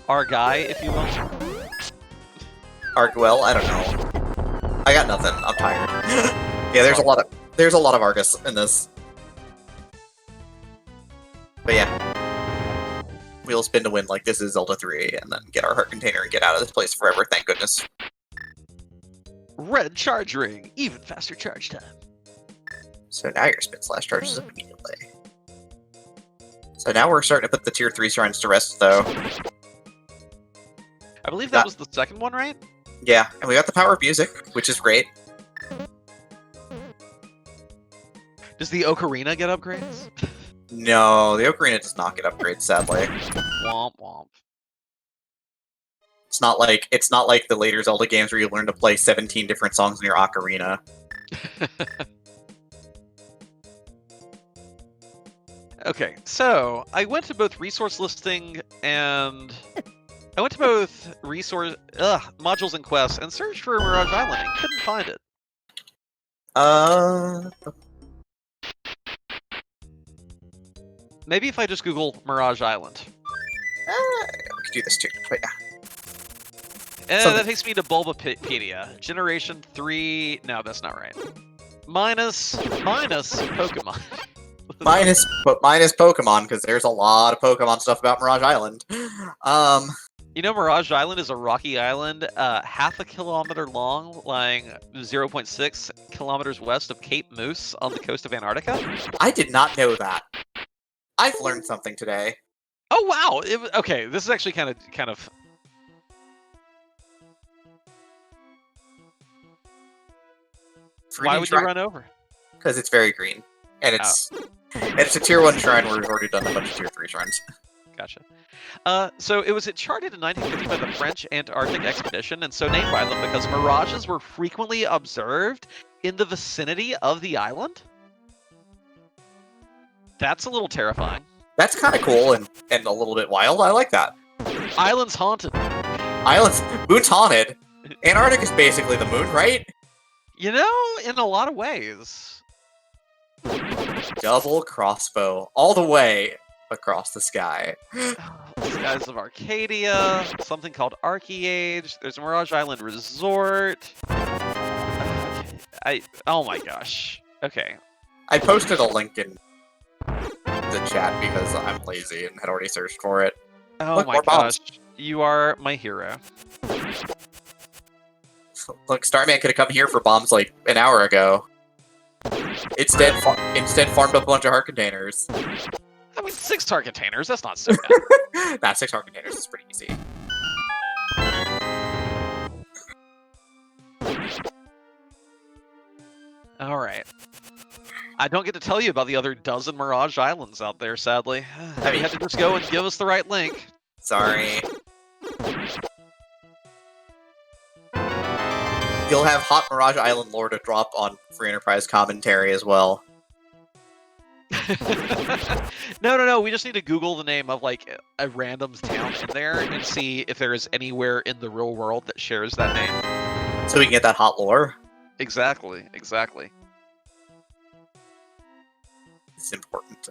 Argai, if you will.
Well, I don't know. I got nothing. I'm tired. Yeah, there's a lot of Argus in this. But yeah, we'll spin to win like this is Zelda 3, and then get our heart container and get out of this place forever, thank goodness.
Red charge ring, even faster charge time.
So now your spin slash charges up immediately. So now we're starting to put the tier 3 shrines to rest, though.
I believe that was the second one, right?
Yeah, and we got the power of music, which is great.
Does the Ocarina get upgrades?
No, the Ocarina does not get upgrades, sadly.
Womp womp.
It's not like the later Zelda games where you learn to play 17 different songs in your ocarina.
Okay, so I went to both resource listing and I went to both modules and quests and searched for Mirage Island and couldn't find it. Maybe if I just Google Mirage Island.
We could do this too, but yeah.
That takes me to Bulbapedia. Generation 3... No, that's not right. Minus Pokemon.
minus Pokemon, because there's a lot of Pokemon stuff about Mirage Island.
You know, Mirage Island is a rocky island, half a kilometer long, lying 0.6 kilometers west of Cape Moose on the coast of Antarctica.
I did not know that. I've learned something today.
Oh wow! Okay, this is actually kind of. Why would you run over?
Because it's very green, and it's a tier 1 shrine where we've already done a bunch of tier 3 shrines.
Gotcha. So it was charted in 1950 by the French Antarctic Expedition, and so named by them because mirages were frequently observed in the vicinity of the island. That's a little terrifying.
That's kind of cool and a little bit wild. I like that.
Island's haunted.
Moon's haunted. Antarctica is basically the moon, right?
You know, in a lot of ways.
Double crossbow all the way across the sky.
Skies of Arcadia, something called Archeage. There's a Mirage Island Resort. Oh my gosh. Okay.
I posted a link in the chat because I'm lazy and had already searched for it.
Oh
Look,
my
more
gosh.
bombs.
You are my hero.
Look, Starman could have come here for bombs like an hour ago. Instead farmed up a bunch of heart containers.
I mean, 6 heart containers, that's not so bad.
Nah, 6 heart containers is pretty easy.
Alright. I don't get to tell you about the other dozen Mirage Islands out there, sadly. I mean, you had to just go and give us the right link.
Sorry. You'll have Hot Mirage Island lore to drop on Free Enterprise commentary as well.
No. We just need to Google the name of like a random town in there and see if there is anywhere in the real world that shares that name.
So we can get that hot lore.
Exactly.
It's important.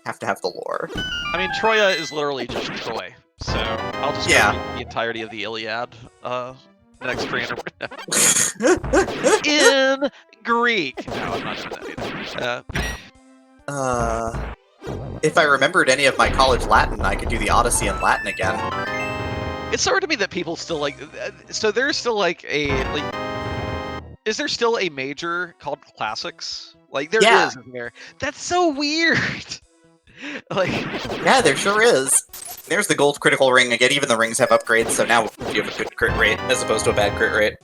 Have to have the lore.
I mean, Troya is literally just Troy, so I'll just read the entirety of the Iliad. Next Free Enterprise. In Greek. No, I'm not doing that either.
If I remembered any of my college Latin, I could do the Odyssey in Latin again.
It's so weird to me that people still like. So there's still like a like. Is there still a major called Classics? Like there is, isn't there? That's so weird. Like.
Yeah, there sure is. There's the gold critical ring again. Even the rings have upgrades, so now you have a good crit rate as opposed to a bad crit rate.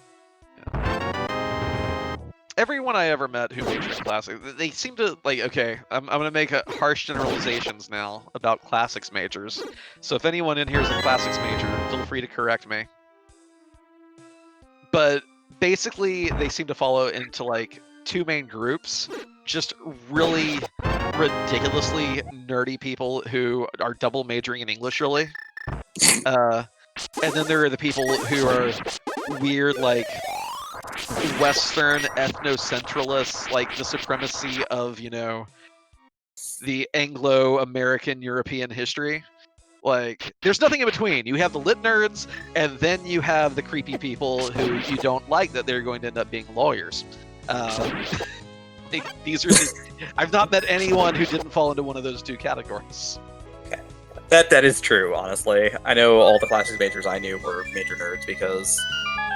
Everyone I ever met who majored in classics, they seem to like. Okay, I'm gonna make harsh generalizations now about classics majors. So if anyone in here is a classics major, feel free to correct me. But basically, they seem to follow into like 2 main groups. Just really ridiculously nerdy people who are double majoring in English, really. And then there are the people who are weird, like. Western ethnocentralists, like the supremacy of, you know, the Anglo-American European history. Like, there's nothing in between. You have the lit nerds, and then you have the creepy people who you don't like that they're going to end up being lawyers. These are I've not met anyone who didn't fall into one of those 2 categories.
Okay. That is true, honestly. I know all the classics majors I knew were major nerds because,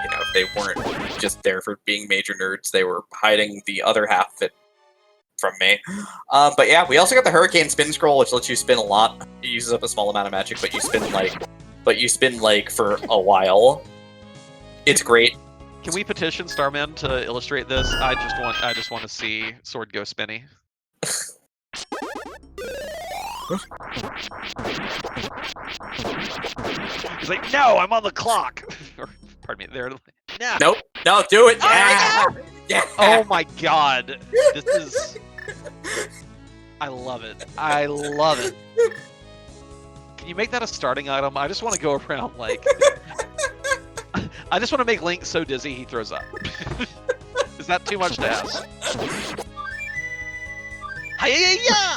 you know, they weren't just there for being major nerds, they were hiding the other half of it from me. But yeah, we also got the Hurricane Spin Scroll, which lets you spin a lot. It uses up a small amount of magic, but you spin like for a while. It's great.
Can we petition Starman to illustrate this? I just want to see Sword go spinny. He's like, no, I'm on the clock. Or, pardon me, they're like, no.
Nope. No, do it.
Oh,
Yeah.
yeah. Oh my god. This is. I love it. I love it. Can you make that a starting item? I just want to go around like. I just want to make Link so dizzy he throws up. Is that too much to ask? Hi-ya-ya!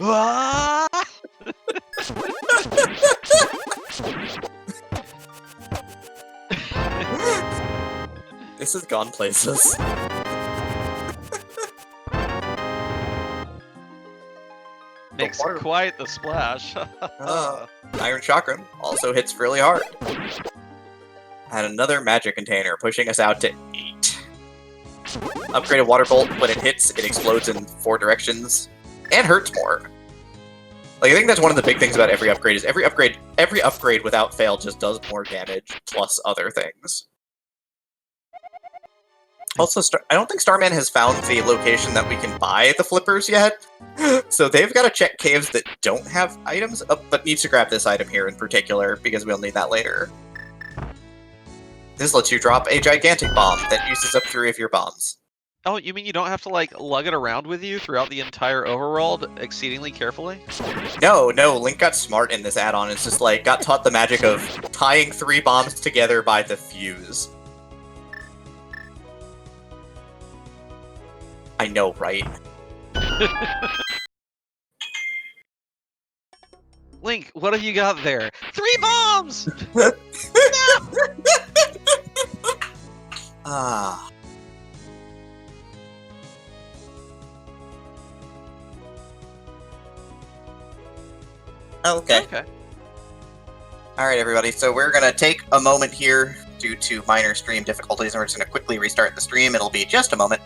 Ah!
This has gone places.
Makes quite the splash.
Iron Chakram also hits really hard. And another magic container, pushing us out to 8. Upgraded Water Bolt, when it hits, it explodes in 4 directions, and hurts more. Like, I think that's one of the big things about every upgrade, is every upgrade without fail just does more damage, plus other things. Also, I don't think Starman has found the location that we can buy the flippers yet. So they've got to check caves that don't have items, but needs to grab this item here in particular, because we'll need that later. This lets you drop a gigantic bomb that uses up 3 of your bombs.
Oh, you mean you don't have to, like, lug it around with you throughout the entire overworld exceedingly carefully?
No, Link got smart in this add-on. It's just like, got taught the magic of tying 3 bombs together by the fuse. I know, right?
Link, what have you got there? 3 bombs!
Ah. Okay. Alright, everybody, so we're gonna take a moment here due to minor stream difficulties, and we're just gonna quickly restart the stream. It'll be just a moment.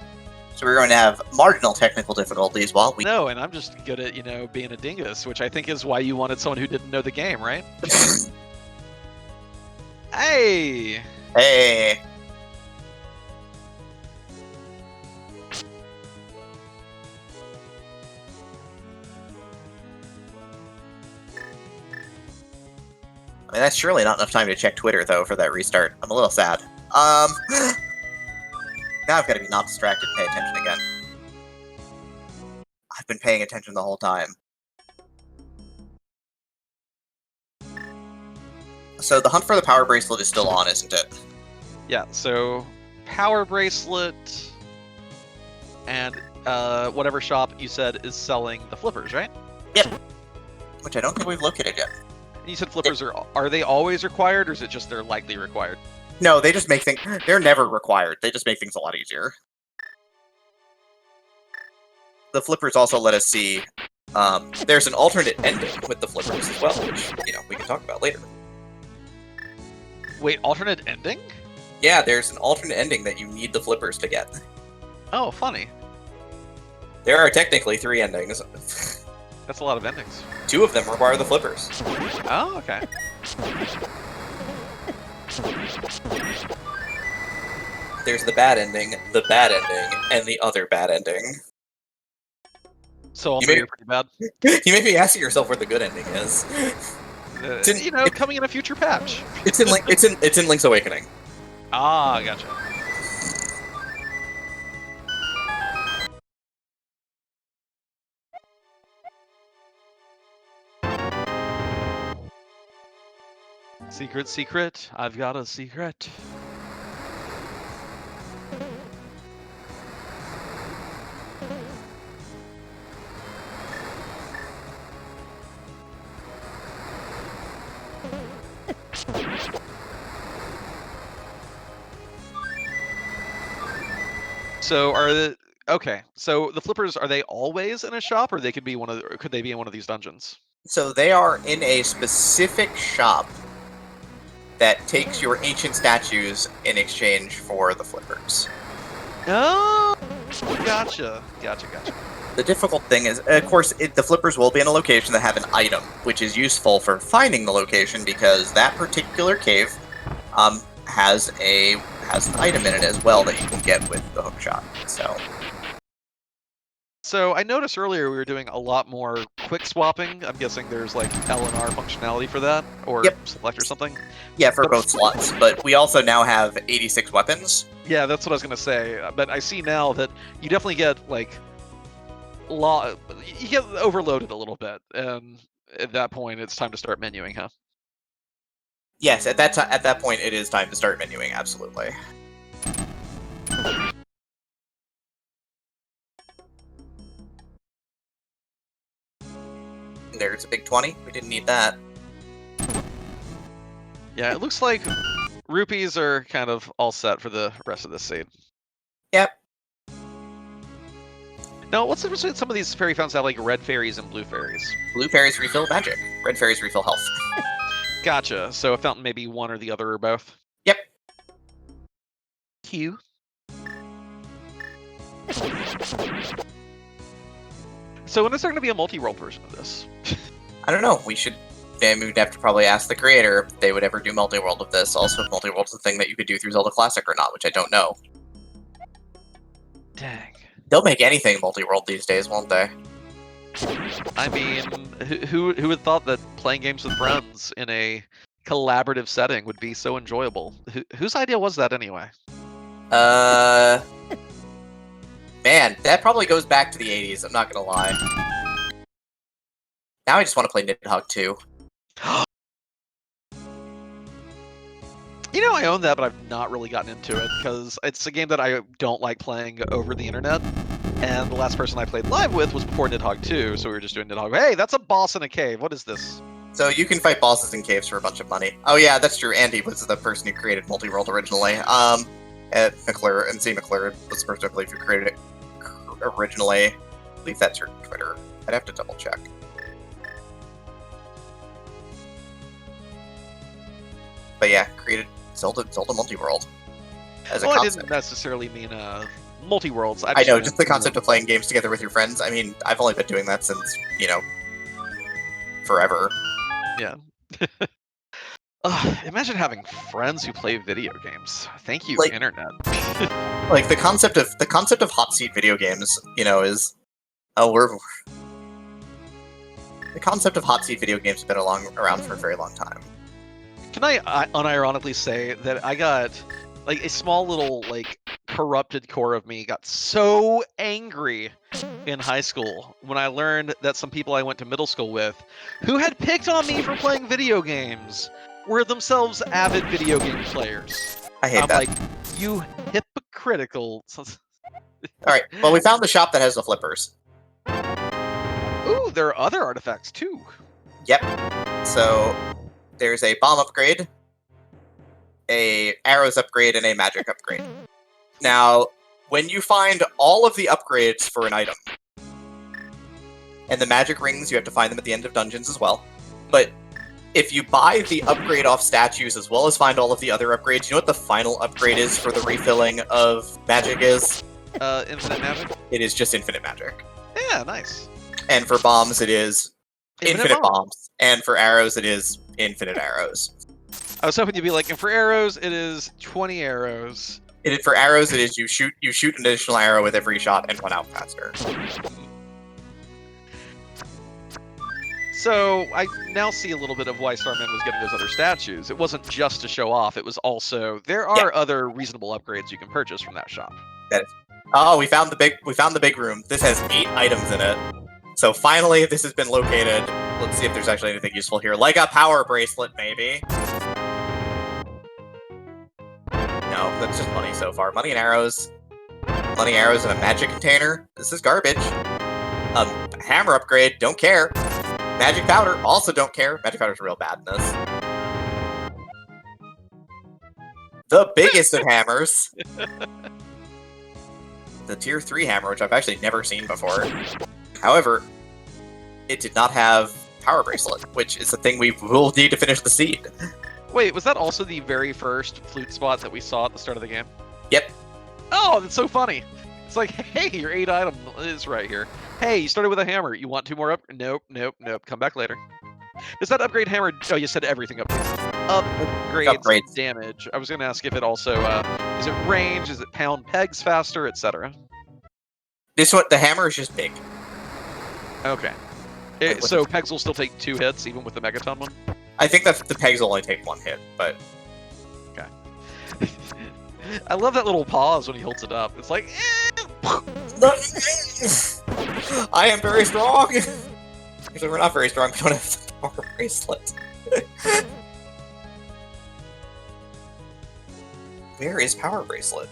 So we're going to have marginal technical difficulties while we...
No, and I'm just good at, being a dingus, which I think is why you wanted someone who didn't know the game, right? Hey!
Hey! I mean, that's surely not enough time to check Twitter, though, for that restart. I'm a little sad. Now I've got to be not distracted and pay attention again. I've been paying attention the whole time. So the hunt for the power bracelet is still on, isn't it?
Yeah, so power bracelet and whatever shop you said is selling the flippers, right?
Yep. Which I don't think we've located yet.
And you said flippers are they always required, or is it just they're likely required?
No, they just make things... They're never required. They just make things a lot easier. The flippers also let us see... there's an alternate ending with the flippers as well, which, we can talk about later.
Wait, alternate ending?
Yeah, there's an alternate ending that you need the flippers to get.
Oh, funny.
There are technically 3 endings.
That's a lot of endings.
2 of them require the flippers.
Oh, okay.
There's the bad ending, and the other bad ending.
So all 3 are pretty bad?
You may be asking yourself where the good ending is.
Coming in a future patch.
It's in Link's Awakening.
Ah, gotcha. Secret, I've got a secret. So so the flippers, are they always in a shop, or could they be in one of these dungeons?
So they are in a specific shop that takes your ancient statues in exchange for the flippers.
Oh, gotcha.
The difficult thing is, of course, the flippers will be in a location that have an item, which is useful for finding the location, because that particular cave has an item in it as well that you can get with the hookshot.
So I noticed earlier we were doing a lot more quick swapping. I'm guessing there's like L and R functionality for that, or select or something.
Yeah, for both slots, but we also now have 86 weapons.
Yeah, that's what I was gonna say. But I see now that you definitely get you get overloaded a little bit, and at that point it's time to start menuing, huh?
Yes, at that point it is time to start menuing, absolutely. There's a big 20. We didn't need that.
Yeah, it looks like rupees are kind of all set for the rest of this seed.
Yep.
Now, what's the difference between some of these fairy fountains have like red fairies and blue fairies?
Blue fairies refill magic. Red fairies refill health.
Gotcha. So a fountain may be one or the other or both?
Yep.
Q. So when is there going to be a multi-world version of this?
I don't know. We'd have to probably ask the creator if they would ever do multi-world of this. Also, if multi-world's the thing that you could do through Zelda Classic or not, which I don't know.
Dang.
They'll make anything multi-world these days, won't they?
I mean, who would have thought that playing games with friends in a collaborative setting would be so enjoyable? Whose idea was that anyway?
Man, that probably goes back to the 80s, I'm not gonna lie. Now I just want to play Nidhogg 2.
You know, I own that, but I've not really gotten into it because it's a game that I don't like playing over the internet. And the last person I played live with was before Nidhogg 2, so we were just doing Nidhogg. Hey, that's a boss in a cave. What is this?
So you can fight bosses in caves for a bunch of money. Oh yeah, that's true. Andy was the person who created Multi-World originally. At McClure, and C. McClure was the person I believe who created it originally. I believe that's her Twitter. I'd have to double check. But yeah, created Zelda Multi-World as a
Well, I
concept.
didn't necessarily mean multi-worlds.
I know, just the concept of playing games together with your friends. I mean, I've only been doing that since, forever.
Yeah. Imagine having friends who play video games. Thank you,
Like-
internet.
Like the concept of hot seat video games, is the concept of hot seat video games has been around for a very long time.
Can I unironically say that I got like a small little corrupted core of me got so angry in high school when I learned that some people I went to middle school with who had picked on me for playing video games were themselves avid video game players.
I hate
I'm
that.
like, you hypocritical.
Alright, well we found the shop that has the flippers.
Ooh, there are other artifacts too.
Yep. So there's a bomb upgrade, a arrows upgrade, and a magic upgrade. Now, when you find all of the upgrades for an item, and the magic rings, you have to find them at the end of dungeons as well. But if you buy the upgrade off statues as well as find all of the other upgrades, you know what the final upgrade is for the refilling of magic is?
Infinite magic?
It is just infinite magic.
Yeah, nice.
And for bombs, it is infinite
bomb.
bombs. And for arrows, it is infinite arrows.
I was hoping you'd be like, and for arrows, it is 20 arrows.
For arrows, it is you shoot an additional arrow with every shot and run out faster.
So I now see a little bit of why Starman was getting those other statues. It wasn't just to show off. It was also there are other reasonable upgrades you can purchase from that shop.
Oh, we found the big room. This has 8 items in it. So finally, this has been located. Let's see if there's actually anything useful here. Like a power bracelet, maybe. No, that's just money so far. Money and arrows. Money, arrows, and a magic container. This is garbage. Hammer upgrade, don't care. Magic powder, also don't care. Magic powder's real bad in this. The biggest of hammers. The tier 3 hammer, which I've actually never seen before. However, it did not have power bracelet, which is the thing we will need to finish the seed.
Wait, was that also the very first flute spot that we saw at the start of the game?
Yep.
Oh, that's so funny. It's like, hey, your 8 item is right here. Hey, you started with a hammer. You want 2 more up? Nope. Come back later. Does that upgrade hammer? Oh, you said everything upgrades damage. I was going to ask if it also is it range? Is it pound pegs faster, etc.
This one, the hammer is just big.
Okay. So pegs will still take 2 hits even with the megaton one.
I think that the pegs will only take 1 hit, but
okay. I love that little pause when he holds it up. It's like,
I am very strong. Actually, we're not very strong. We don't have the power bracelet. Where is power bracelet?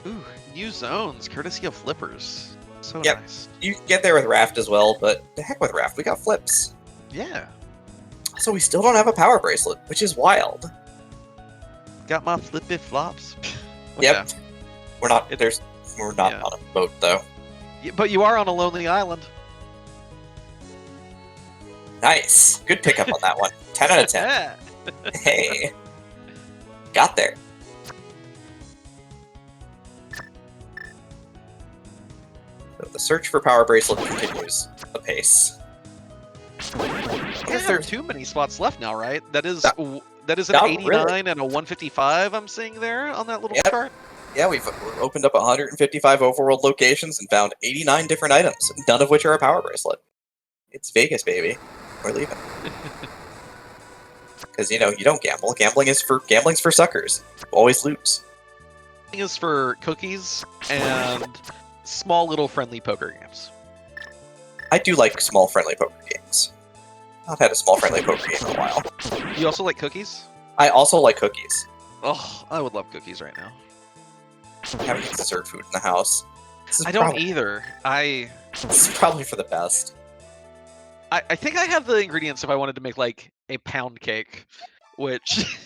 Ooh, new zones, courtesy of flippers. So
Yep.
nice.
You can get there with Raft as well, but the heck with Raft, we got flips.
Yeah.
So we still don't have a power bracelet, which is wild.
Got my flippy flops.
Yep. We're not
Yeah.
on a boat though.
But you are on a lonely island.
Nice. Good pickup on that one. 10 out of 10.
Yeah.
Hey. Got there. So the search for power bracelet continues apace.
There are too many spots left now, right? That is an
Not
89
really.
and a 155 I'm seeing there on that little
Yep.
chart.
Yeah, we've opened up 155 overworld locations and found 89 different items, none of which are a power bracelet. It's Vegas, baby. We're leaving. Because, you know, you don't gamble. Gambling's for suckers. You always lose.
Is for cookies and small little friendly poker games.
I do like small friendly poker games. I've had a small friendly poker game in a while.
You also like cookies?
I also like cookies.
Oh, I would love cookies right now.
I haven't had dessert food in the house.
I don't either.
This is probably for the best.
I think I have the ingredients if I wanted to make like a pound cake, which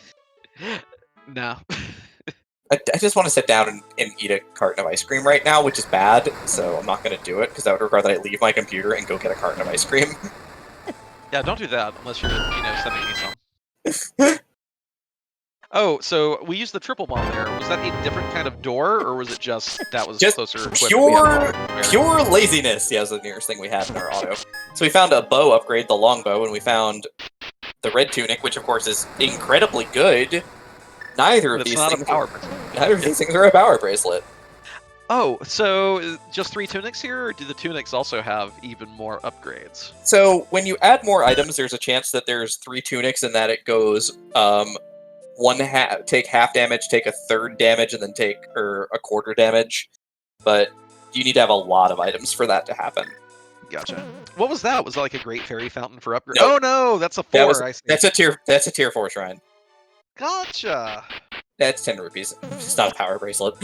no.
I just want to sit down and eat a carton of ice cream right now, which is bad, so I'm not going to do it, because that would require that I leave my computer and go get a carton of ice cream.
Yeah, don't do that unless you're, sending me some. Oh, so we used the triple bomb there. Was that a different kind of door, or was it just that was
just
closer?
Pure laziness. Yeah, was the nearest thing we had in our auto. So we found a bow upgrade, the longbow, and we found the red tunic, which of course is incredibly good. Neither of these things are a power bracelet.
Oh, so just 3 tunics here, or do the tunics also have even more upgrades?
So when you add more items, there's a chance that there's 3 tunics and that it goes take half damage, take a third damage, and then take a quarter damage. But you need to have a lot of items for that to happen.
Gotcha. What was that? Was that like a great fairy fountain for upgrade?
Nope.
Oh no, that's a 4. I see.
That's a tier 4 shrine.
Gotcha.
That's 10 rupees. It's not a power bracelet.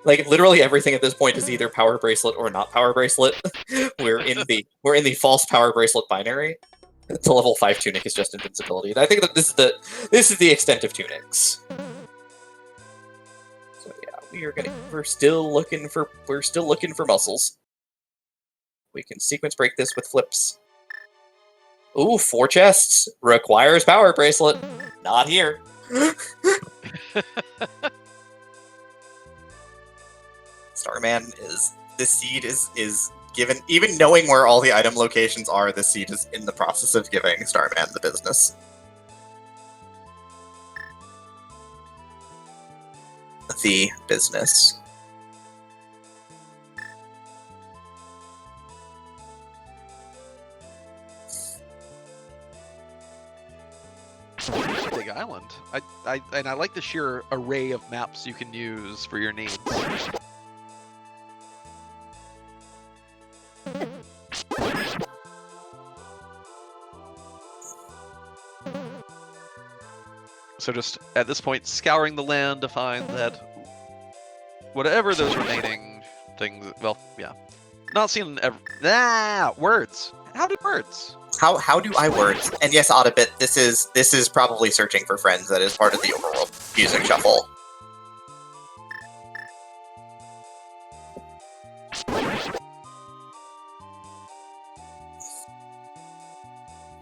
Like literally everything at this point is either power bracelet or not power bracelet. We're in the false power bracelet binary. The level 5 tunic is just invincibility. And I think that this is the extent of tunics. So yeah, we're still looking for muscles. We can sequence break this with flips. Ooh, 4 chests. Requires power bracelet. Not here. Starman the seed is given, even knowing where all the item locations are, the seed is in the process of giving Starman the business. The business.
Big island. I like the sheer array of maps you can use for your needs. So just at this point, scouring the land to find that whatever those remaining things. Well, yeah, not seeing words. How do words?
How do I words? And yes, Audibit, this is probably searching for friends. That is part of the overworld music shuffle.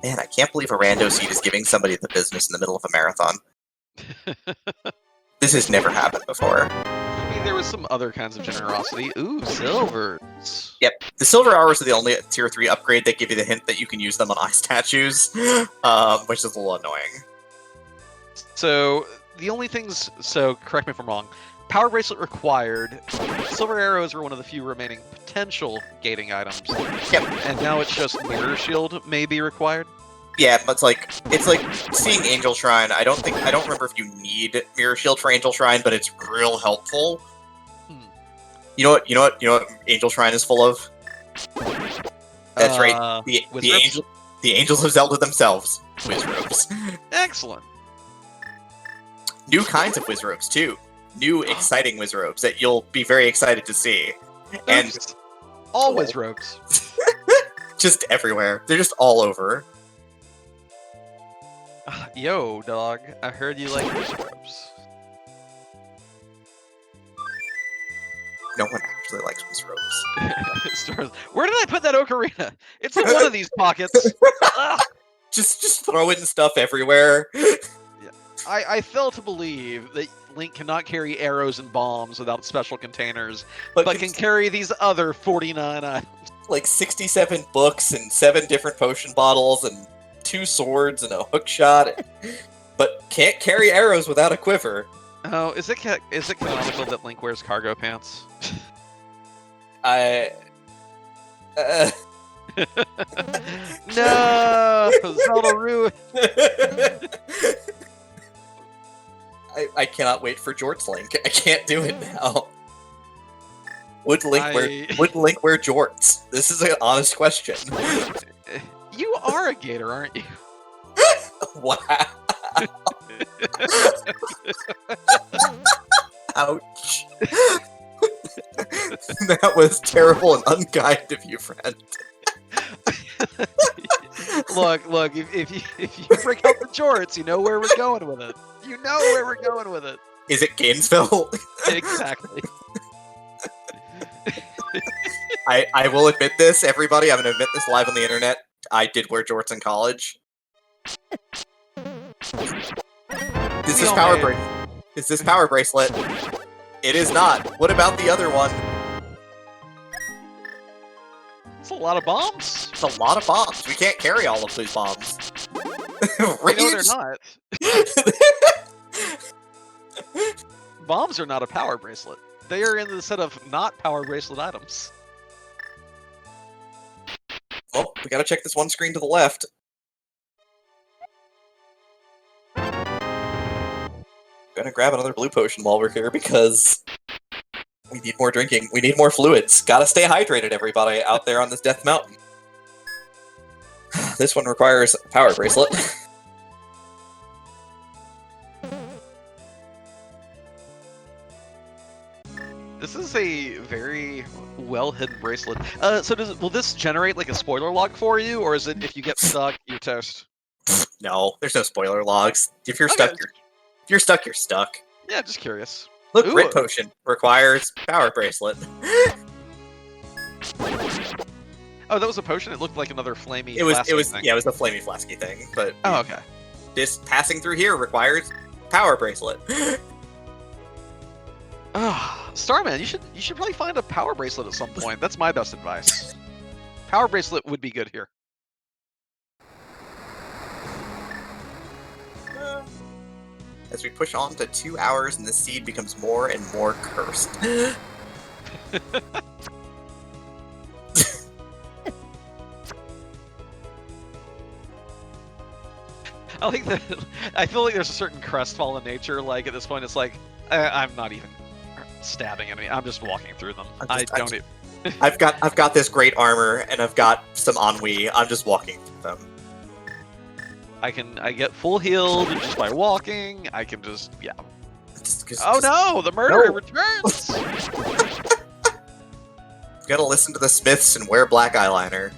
Man, I can't believe a rando seed is giving somebody the business in the middle of a marathon. This has never happened before.
I mean, there was some other kinds of generosity. Ooh, silvers.
Yep, the silver hours are the only tier 3 upgrade that give you the hint that you can use them on eye statues, which is a little annoying.
So, the only things... So, correct me if I'm wrong. Power Bracelet required. Silver Arrows were one of the few remaining potential gating items.
Yep.
And now it's just Mirror Shield may be required?
Yeah, but it's like seeing Angel Shrine. I don't remember if you need Mirror Shield for Angel Shrine, but it's real helpful. You know what Angel Shrine is full of? That's right. The Angels of Zelda themselves. Wizrobes.
Excellent.
New kinds of Wizrobes too. New exciting Wizrobes that you'll be very excited to see. And
all Wizrobes.
Just everywhere. They're just all over.
Yo, dog. I heard you like Wizrobes.
No one actually likes Wizrobes.
Where did I put that ocarina? It's in one of these pockets.
Just throwing stuff everywhere.
Yeah. I fail to believe that Link cannot carry arrows and bombs without special containers, but can carry these other 49 items. Like
67 books and 7 different potion bottles and 2 swords and a hook shot, but can't carry arrows without a quiver.
Oh, is it canonical that Link wears cargo pants?
I.
No, Zelda ruined.
I cannot wait for Jorts Link. I can't do it now. Would Link wear jorts? This is an honest question.
You are a gator, aren't you?
Wow. Ouch. That was terrible and unkind of you, friend.
Look, if you break out the jorts, you know where we're going with it. You know where we're going with it.
Is it Gainesville?
Exactly.
I will admit this, everybody. I'm going to admit this live on the internet. I did wear jorts in college. Is this power bracelet? It is not. What about the other one?
It's a lot of bombs.
It's a lot of bombs. We can't carry all of these bombs.
No, they're not. Bombs are not a power bracelet. They are in the set of not power bracelet items.
Oh, we gotta check this one screen to the left. Gonna grab another blue potion while we're here because we need more drinking. We need more fluids. Gotta stay hydrated, everybody, out there on this Death Mountain. This one requires a power bracelet.
This is a very well-hidden bracelet. So will this generate like a spoiler log for you, or is it if you get stuck, you're toast?
No, there's no spoiler logs. If you're stuck, you're stuck.
Yeah, just curious.
Look,
Ooh.
red potion requires power bracelet.
Oh, that was a potion. It looked like another flamey.
It was
thing.
Yeah, it was the flamey flasky thing. But
oh, okay.
This passing through here requires power bracelet.
Starman, you should probably find a power bracelet at some point. That's my best advice. Power bracelet would be good here.
As we push on to 2 hours and the seed becomes more and more cursed.
I like that. I feel like there's a certain crestfallen nature. Like at this point, it's like I'm not even stabbing enemy. I'm just walking through them.
I've got this great armor and I've got some ennui. I'm just walking through them.
I get full healed just by walking. I can just oh no! The murderer returns.
Gotta listen to the Smiths and wear black eyeliner.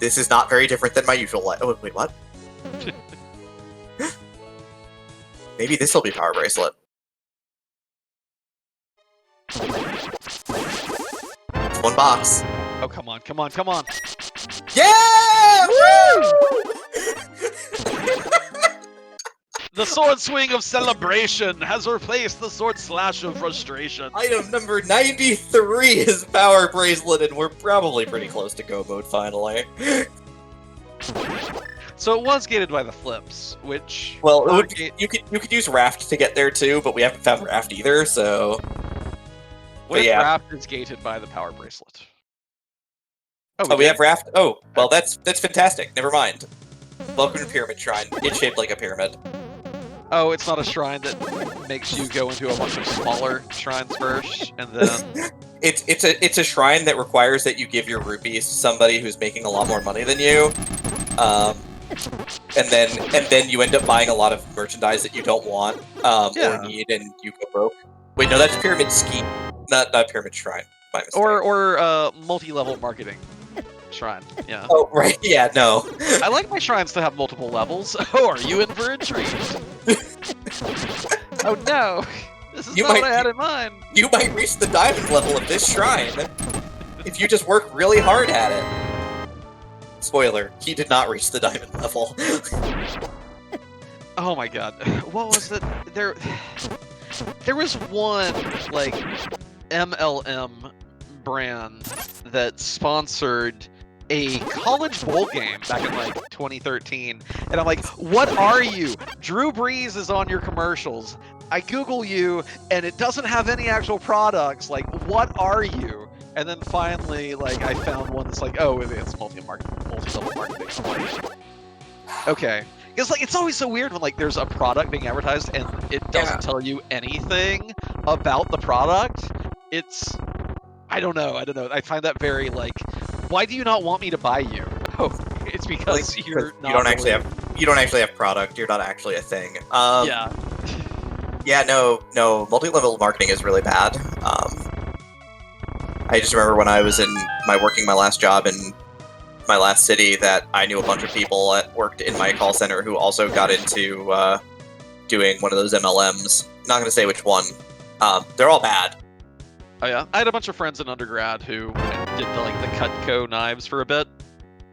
This is not very different than my usual life. Oh, wait, what? Maybe this will be power bracelet. It's one box.
Oh, come on.
Yeah! Woo!
The sword swing of celebration has replaced the sword slash of frustration.
Item number 93 is power bracelet, and we're probably pretty close to go mode finally.
So it was gated by the flips, which
you could use raft to get there too, but we haven't found raft either. So
what if raft is gated by the power bracelet?
Oh, we have raft. Oh, well, that's fantastic. Never mind. Welcome to Pyramid Shrine. It's shaped like a pyramid.
Oh, it's not a shrine that makes you go into a bunch of smaller shrines first, and then
it's a shrine that requires that you give your rupees to somebody who's making a lot more money than you, and then you end up buying a lot of merchandise that you don't want or need, and you go broke. Wait, no, that's Pyramid Scheme, not Pyramid Shrine. My mistake.
Or multi-level marketing shrine. Yeah.
Oh right, yeah, no.
I like my shrines to have multiple levels. Oh, are you in for a treat? Oh no, this is not what I had in mind.
You might reach the diamond level of this shrine if you just work really hard at it. Spoiler: he did not reach the diamond level.
Oh my god, what was it? There was one like MLM brand that sponsored a college bowl game back in like 2013, and I'm like, what are you? Drew Brees is on your commercials. I Google you, and it doesn't have any actual products. Like, what are you? And then finally, like, I found one that's like, oh, it's multi-level marketing. I'm like, okay. Because like it's always so weird when like there's a product being advertised and it doesn't tell you anything about the product. It's I don't know. I find that very like, why do you not want me to buy you? Oh, it's because you're not.
You don't actually have product. You're not actually a thing.
Yeah.
Yeah. No. Multi-level marketing is really bad. I just remember when I was working my last job in my last city that I knew a bunch of people that worked in my call center who also got into doing one of those MLMs. Not going to say which one. They're all bad.
Oh yeah, I had a bunch of friends in undergrad who did the Cutco knives for a bit,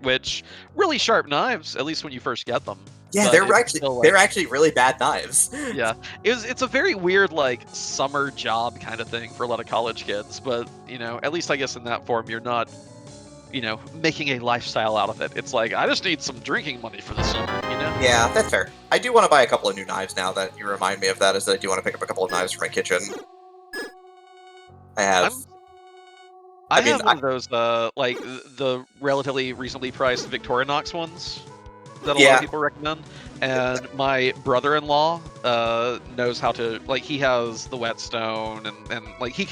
which really sharp knives, at least when you first get them.
Yeah, they're actually really bad knives.
Yeah, it's a very weird like summer job kind of thing for a lot of college kids, but at least I guess in that form you're not making a lifestyle out of it. It's like, I just need some drinking money for the summer,
Yeah, that's fair. I do want to buy a couple of new knives now that you remind me of that, is that I do want to pick up a couple of knives for my kitchen. I have
one of those, like, the relatively reasonably priced Victorinox ones that a lot of people recommend. And my brother-in-law knows how to, like, he has the whetstone and like he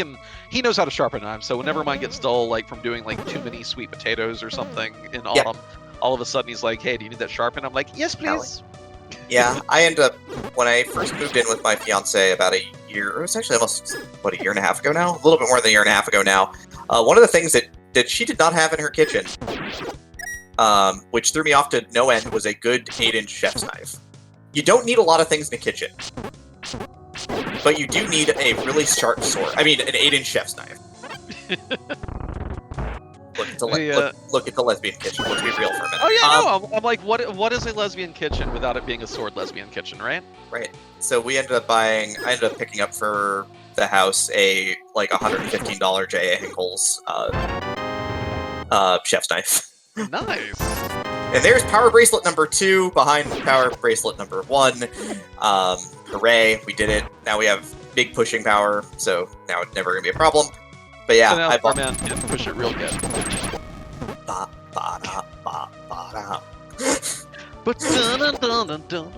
knows how to sharpen knives. So whenever mine gets dull, like from doing like too many sweet potatoes or something in autumn, all of a sudden he's like, hey, do you need that sharpened? I'm like, yes, please.
Yeah, I end up, when I first moved in with my fiance about a year, it was actually almost, a year and a half ago now? A little bit more than a year and a half ago now. One of the things that she did not have in her kitchen, which threw me off to no end, was a good 8-inch chef's knife. You don't need a lot of things in the kitchen, but you do need a really sharp sword. I mean, an 8-inch chef's knife. Look at the lesbian kitchen. Let's be real for a minute.
Oh yeah, I'm like, what is a lesbian kitchen without it being a sword lesbian kitchen, right?
Right. So I ended up picking up for the house a like $115 J.A. Hinkle's chef's knife.
Nice.
And there's power bracelet number 2 behind power bracelet number 1. Hooray, we did it. Now we have big pushing power, so now it's never gonna be a problem. But yeah,
so now I bought. Man, can push it real good.
Ba ba da ba ba da.
But dun dun dun dun.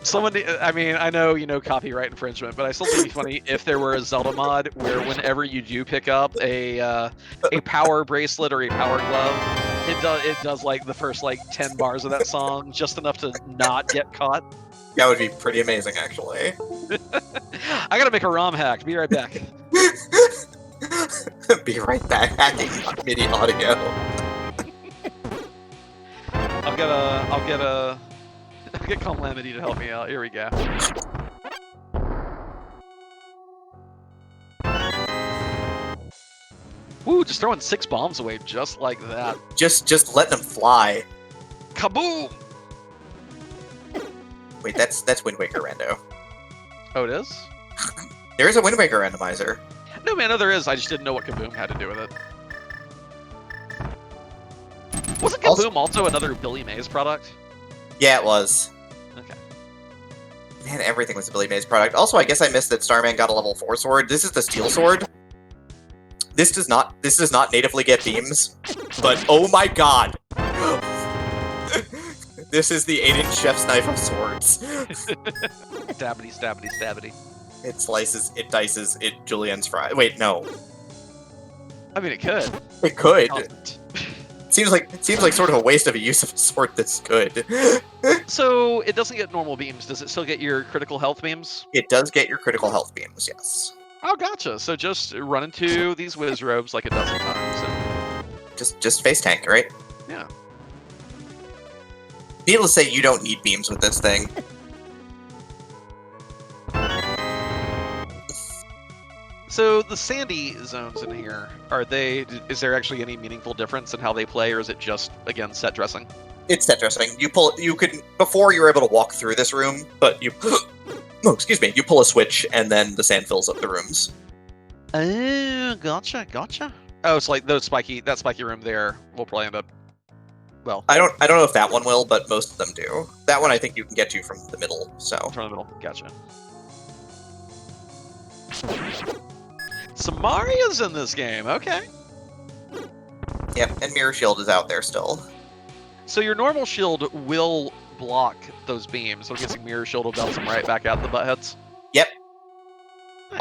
Someone, I mean, I know copyright infringement, but I still think it'd be funny if there were a Zelda mod where whenever you do pick up a power bracelet or a power glove, it does like the first like 10 bars of that song, just enough to not get caught.
That would be pretty amazing, actually.
I gotta make a ROM hack. Be right back.
Be right back. Hacking MIDI audio.
I'll get Calamity to help me out. Here we go. Woo! Just throwing 6 bombs away just like that.
Just letting them fly.
Kaboom!
Wait, that's Wind Waker Rando.
Oh, it is?
There is a Wind Waker randomizer.
No, man, no, there is. I just didn't know what Kaboom had to do with it. Wasn't Kaboom also another Billy Mays product?
Yeah, it was.
Okay.
Man, everything was a Billy Mays product. Also, I guess I missed that Starman got a level 4 sword. This is the steel sword. This does not natively get beams, but oh my god! This is the 8-inch chef's knife of swords.
Stabbity, stabbity, stabbity.
It slices, it dices, it julienne's fry. Wait, no.
I mean, it could.
It could. Seems like sort of a waste of a use of a sword that's good.
So it doesn't get normal beams. Does it still get your critical health beams?
It does get your critical health beams, yes.
Oh, gotcha. So just run into these whiz robes like a dozen times. And...
Just face tank, right?
Yeah.
Needless to say, you don't need beams with this thing.
So the sandy zones in here, is there actually any meaningful difference in how they play, or is it just, again, set dressing?
It's set dressing. Before you were able to walk through this room, but you pull a switch and then the sand fills up the rooms.
Oh, gotcha. Oh, it's like that spiky room there will probably end up. Well,
I don't know if that one will, but most of them do. That one I
Gotcha.
think you can get to from the middle. So
from the middle. Gotcha. Samaria's in this game. Okay.
yeah, and Mirror Shield is out there still.
So your normal shield will block those beams, so I'm guessing Mirror Shield will bounce them right back out the butt heads.
Yep.
Nice.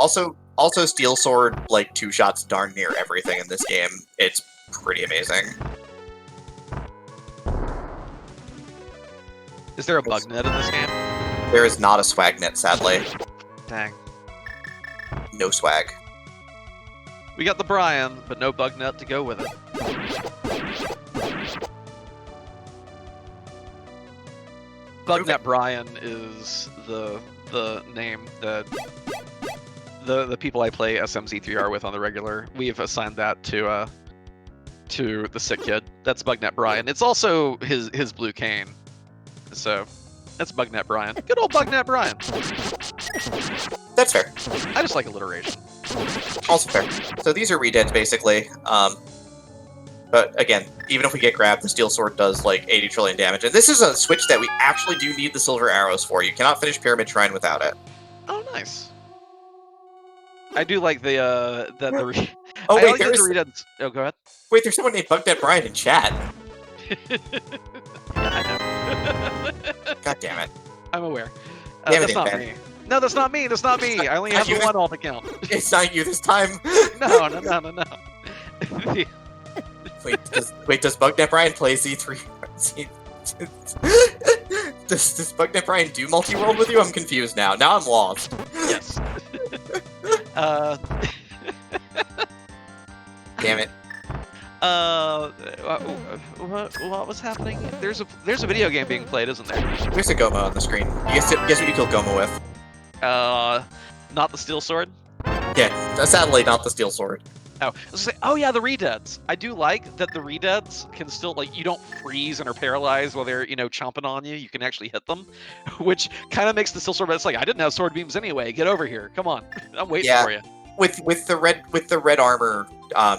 Also Steel Sword like two shots darn near everything in this game. It's pretty amazing.
Is there a bug net in this game?
There is not a swag net, sadly.
Dang.
No swag.
We got the Brian, but no bug net to go with it. Bugnet Brian is the name that the people I play SMZ3R with on the regular. We've assigned that to the sick kid. That's Bugnet Brian. It's also his blue cane. So that's Bugnet Brian. Good old Bugnet Brian.
That's fair.
I just like alliteration.
Also fair. So these are redeads basically. But again, even if we get grabbed, the Steel Sword does like 80 trillion damage. And this is a switch that we actually do need the Silver Arrows for. You cannot finish Pyramid Shrine without it.
Oh, nice. I do like the
Oh
I
wait,
like
there
the
is.
redeads. Oh, go ahead.
Wait, there's someone named Bugnet Brian in chat.
Yeah, I know.
God damn it.
I'm aware.
Damn it,
That's not
Ben.
me. No, that's not me. That's not me. I only have the one alt account.
It's not you this time.
No.
Wait, does Bugnet Brian play Z3? Does Bugnet Brian do multi-world with you? I'm confused now. Now I'm lost.
Yes.
Damn it.
What was happening? There's a video game being played, isn't there?
There's a Goma on the screen. Guess what you killed Goma with?
Not the Steel Sword.
Yeah, sadly not the Steel Sword.
Oh, I was gonna say, oh yeah, the redeads. I do like that the redeads can still, like, you don't freeze and are paralyzed while they're, chomping on you. You can actually hit them, which kind of makes the Steel Sword. But it's like, I didn't have sword beams anyway. Get over here. Come on, I'm waiting for you.
With the red armor,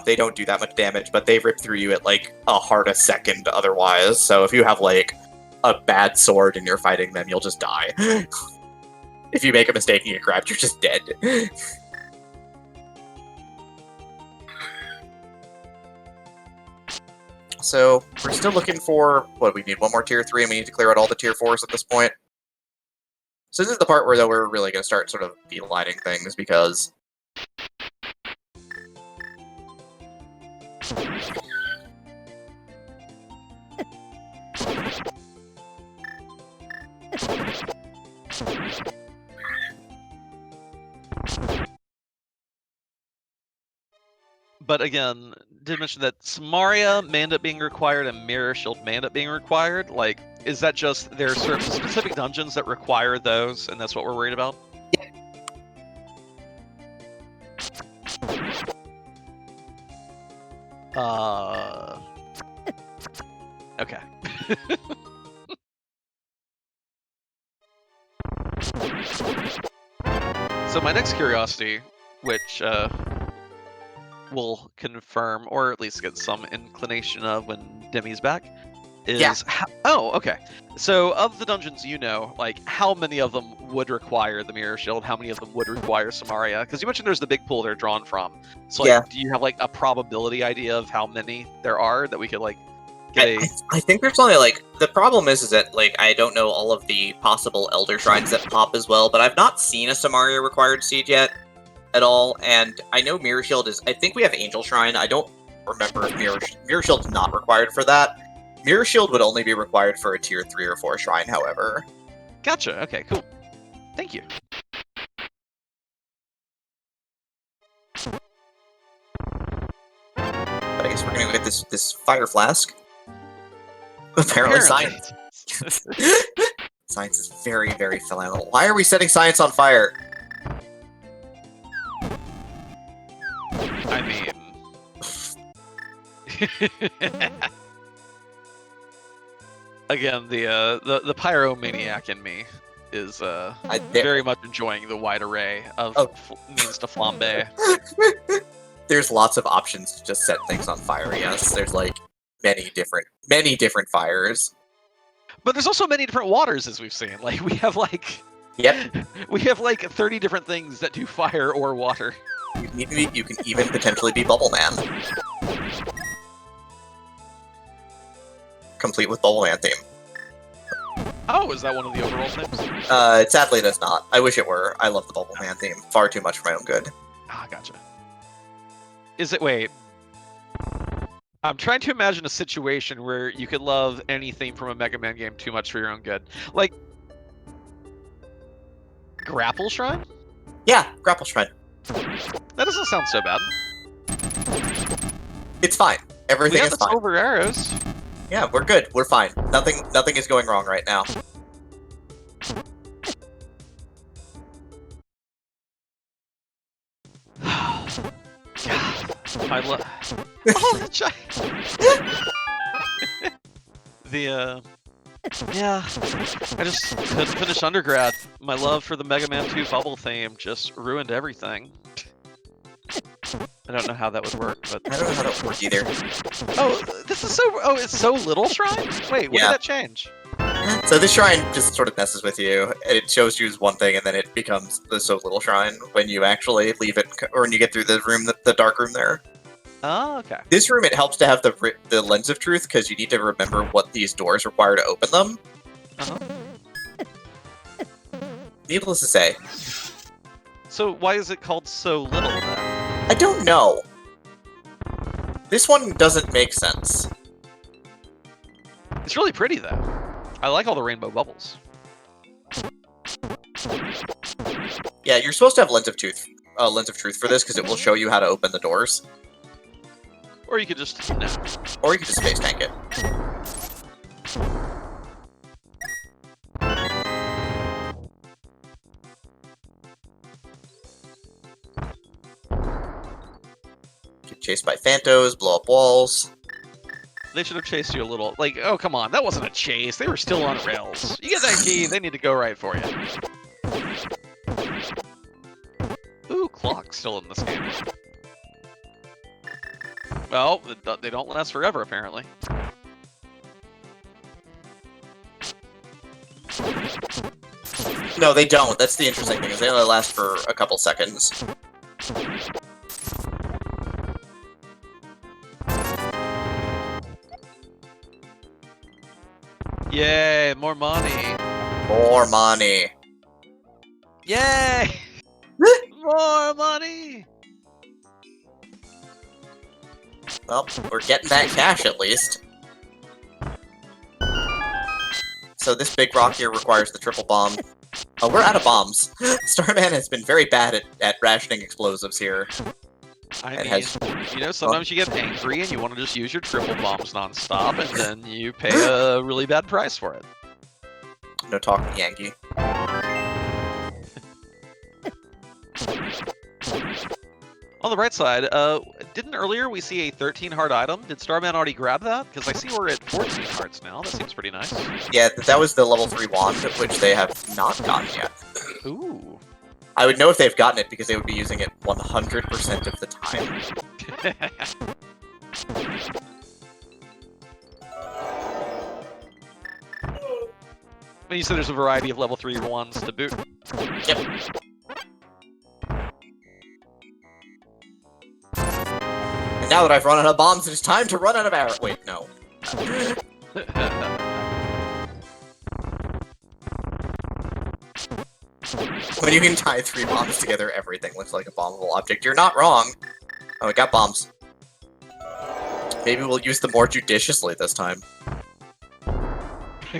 they don't do that much damage, but they rip through you at like a heart a second otherwise. So if you have like a bad sword and you're fighting them, you'll just die. If you make a mistake and get grabbed, you're just dead. So we're still looking for we need one more tier 3 and we need to clear out all the tier 4s at this point. So this is the part where though we're really gonna start sort of beelining things because
But again, did mention that Samaria may end up being required and Mirror Shield may end up being required. Like, is that just there are certain specific dungeons that require those, and that's what we're worried about? Okay. So my next curiosity, which will confirm, or at least get some inclination of when Demi's back, is oh, okay. So of the dungeons like how many of them would require the Mirror Shield? How many of them would require Samaria? Because you mentioned there's the big pool they're drawn from. So like, do you have like a probability idea of how many there are that we could like get a...
I think there's only like the problem is that like I don't know all of the possible Elder Shrines that pop as well, but I've not seen a Samaria required seed yet at all, and I know Mirror Shield is. I think we have Angel Shrine. I don't remember if Mirror Shield's not required for that. Mirror Shield would only be required for a tier 3 or 4 shrine, however.
Gotcha. Okay, cool. Thank you.
But I guess we're gonna get this fire flask. Apparently, science. Science is very, very flammable. Why are we setting science on fire?
I mean... Again, the pyromaniac in me is
there-
very much enjoying the wide array of means to flambe.
There's lots of options to just set things on fire. Yes, there's like many different fires.
But there's also many different waters, as we've seen. Like we have like
Yep.
we have like 30 different things that do fire or water.
You can even potentially be Bubble Man. Complete with Bubble Man theme.
Oh, is that one of the overall things?
Sadly it is not. I wish it were. I love the Bubble Man theme far too much for my own good.
Ah, gotcha. Is it, wait. I'm trying to imagine a situation where you could love anything from a Mega Man game too much for your own good. Like, Grapple Shrine?
Yeah, Grapple Shrine.
That doesn't sound so bad.
It's fine. Everything
We
is
got the
fine.
silver arrows.
Yeah, we're good. We're fine. Nothing is going wrong right now.
I love. Oh, the yeah. I just couldn't finish undergrad. My love for the Mega Man 2 bubble theme just ruined everything. I don't know how that would work, but
I don't know how that would work either.
oh, this is so. Oh, it's so little shrine. Wait, when
Yeah.
did that change?
So this shrine just sort of messes with you. It shows you as one thing, and then it becomes the so little shrine when you actually leave it, or when you get through the room, the dark room there.
Oh, okay.
This room, it helps to have the lens of truth because you need to remember what these doors require to open them.
Uh-huh.
Needless to say,
So why is it called so little then?
I don't know. This one doesn't make sense.
It's really pretty though. I like all the rainbow bubbles.
Yeah, you're supposed to have lens of truth for this because it will show you how to open the doors,
Or you could just no.
or you can just space tank it. Get chased by Phantos, blow up walls.
They should have chased you a little. Like, oh come on, that wasn't a chase. They were still on rails. You get that key, they need to go right for you. Ooh, clock's still in this game. Well, they don't last forever, apparently.
No, they don't. That's the interesting thing, is they only last for a couple seconds.
Yay, more money.
More money.
Yay! More money!
Well, we're getting that cash at least. So this big rock here requires the triple bomb. Oh, we're out of bombs. Starman has been very bad at rationing explosives here.
I
It
mean,
has-
you know, sometimes you get angry and you want to just use your triple bombs nonstop, and then you pay a really bad price for it.
No talking Yankee.
On the right side, didn't earlier we see a 13 heart item? Did Starman already grab that? Because I see we're at 14 hearts now. That seems pretty nice.
Yeah, that was the level 3 wand, which they have not gotten yet.
Ooh.
I would know if they've gotten it because they would be using it 100% of the time.
When you said there's a variety of level 3 wands to boot.
Yep. And now that I've run out of bombs, it's time to run out of arrows. Wait, no. When you can tie 3 bombs together, everything looks like a bombable object. You're not wrong. Oh, we got bombs. Maybe we'll use them more judiciously this time.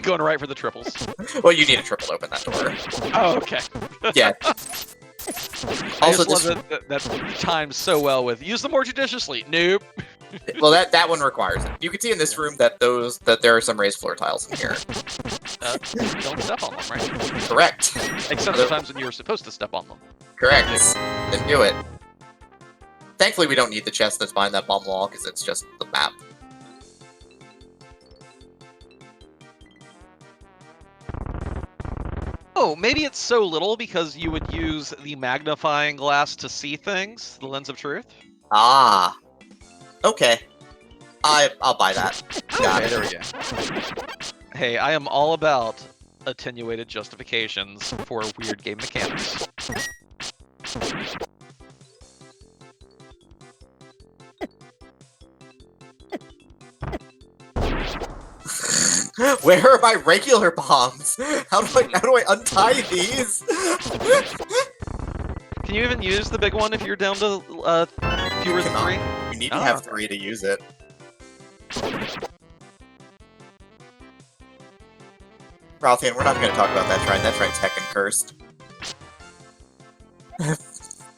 Going right for the triples.
Well, you need a triple to open that door.
Oh, okay.
Yeah.
I
Also,
just love that times so well with use them more judiciously. Nope.
well, that one requires it. You can see in this room that there are some raised floor tiles in here.
Don't step on them, right?
Correct.
Except the times when you were supposed to step on them.
Correct. Then do it. Thankfully, we don't need the chest that's behind that bomb wall because it's just the map.
Oh, maybe it's so little because you would use the magnifying glass to see things, the lens of truth.
Ah. Okay. I'll buy that. Got
Okay,
it.
there we go. Hey, I am all about attenuated justifications for weird game mechanics.
Where are my regular bombs? How do I untie these?
Can you even use the big one if you're down to fewer than 3?
You need to have 3 to use it. Ralphian, we're not going to talk about that shrine. That shrine's heckin' cursed.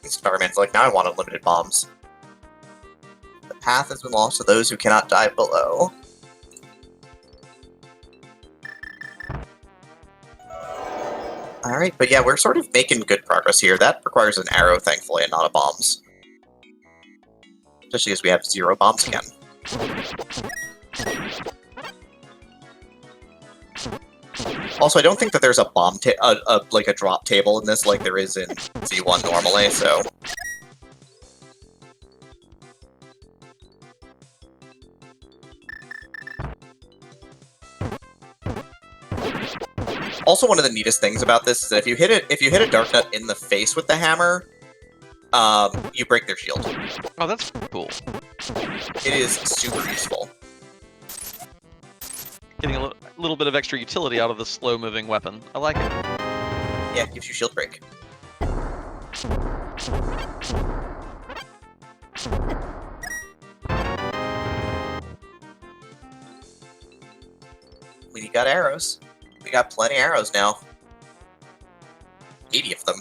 Starman's like, now I want unlimited bombs. The path has been lost to those who cannot dive below. Alright, but yeah, we're sort of making good progress here. That requires an arrow, thankfully, and not a bombs. Especially as we have 0 bombs again. Also, I don't think that there's a bomb like a drop table in this like there is in Z1 normally, so... Also, one of the neatest things about this is that if you hit a Dark Nut in the face with the hammer, you break their shield.
Oh, that's cool.
It is super useful.
Getting a little bit of extra utility out of the slow-moving weapon. I like it.
Yeah, it gives you shield break. We got arrows. We got plenty of arrows now. 80 of them.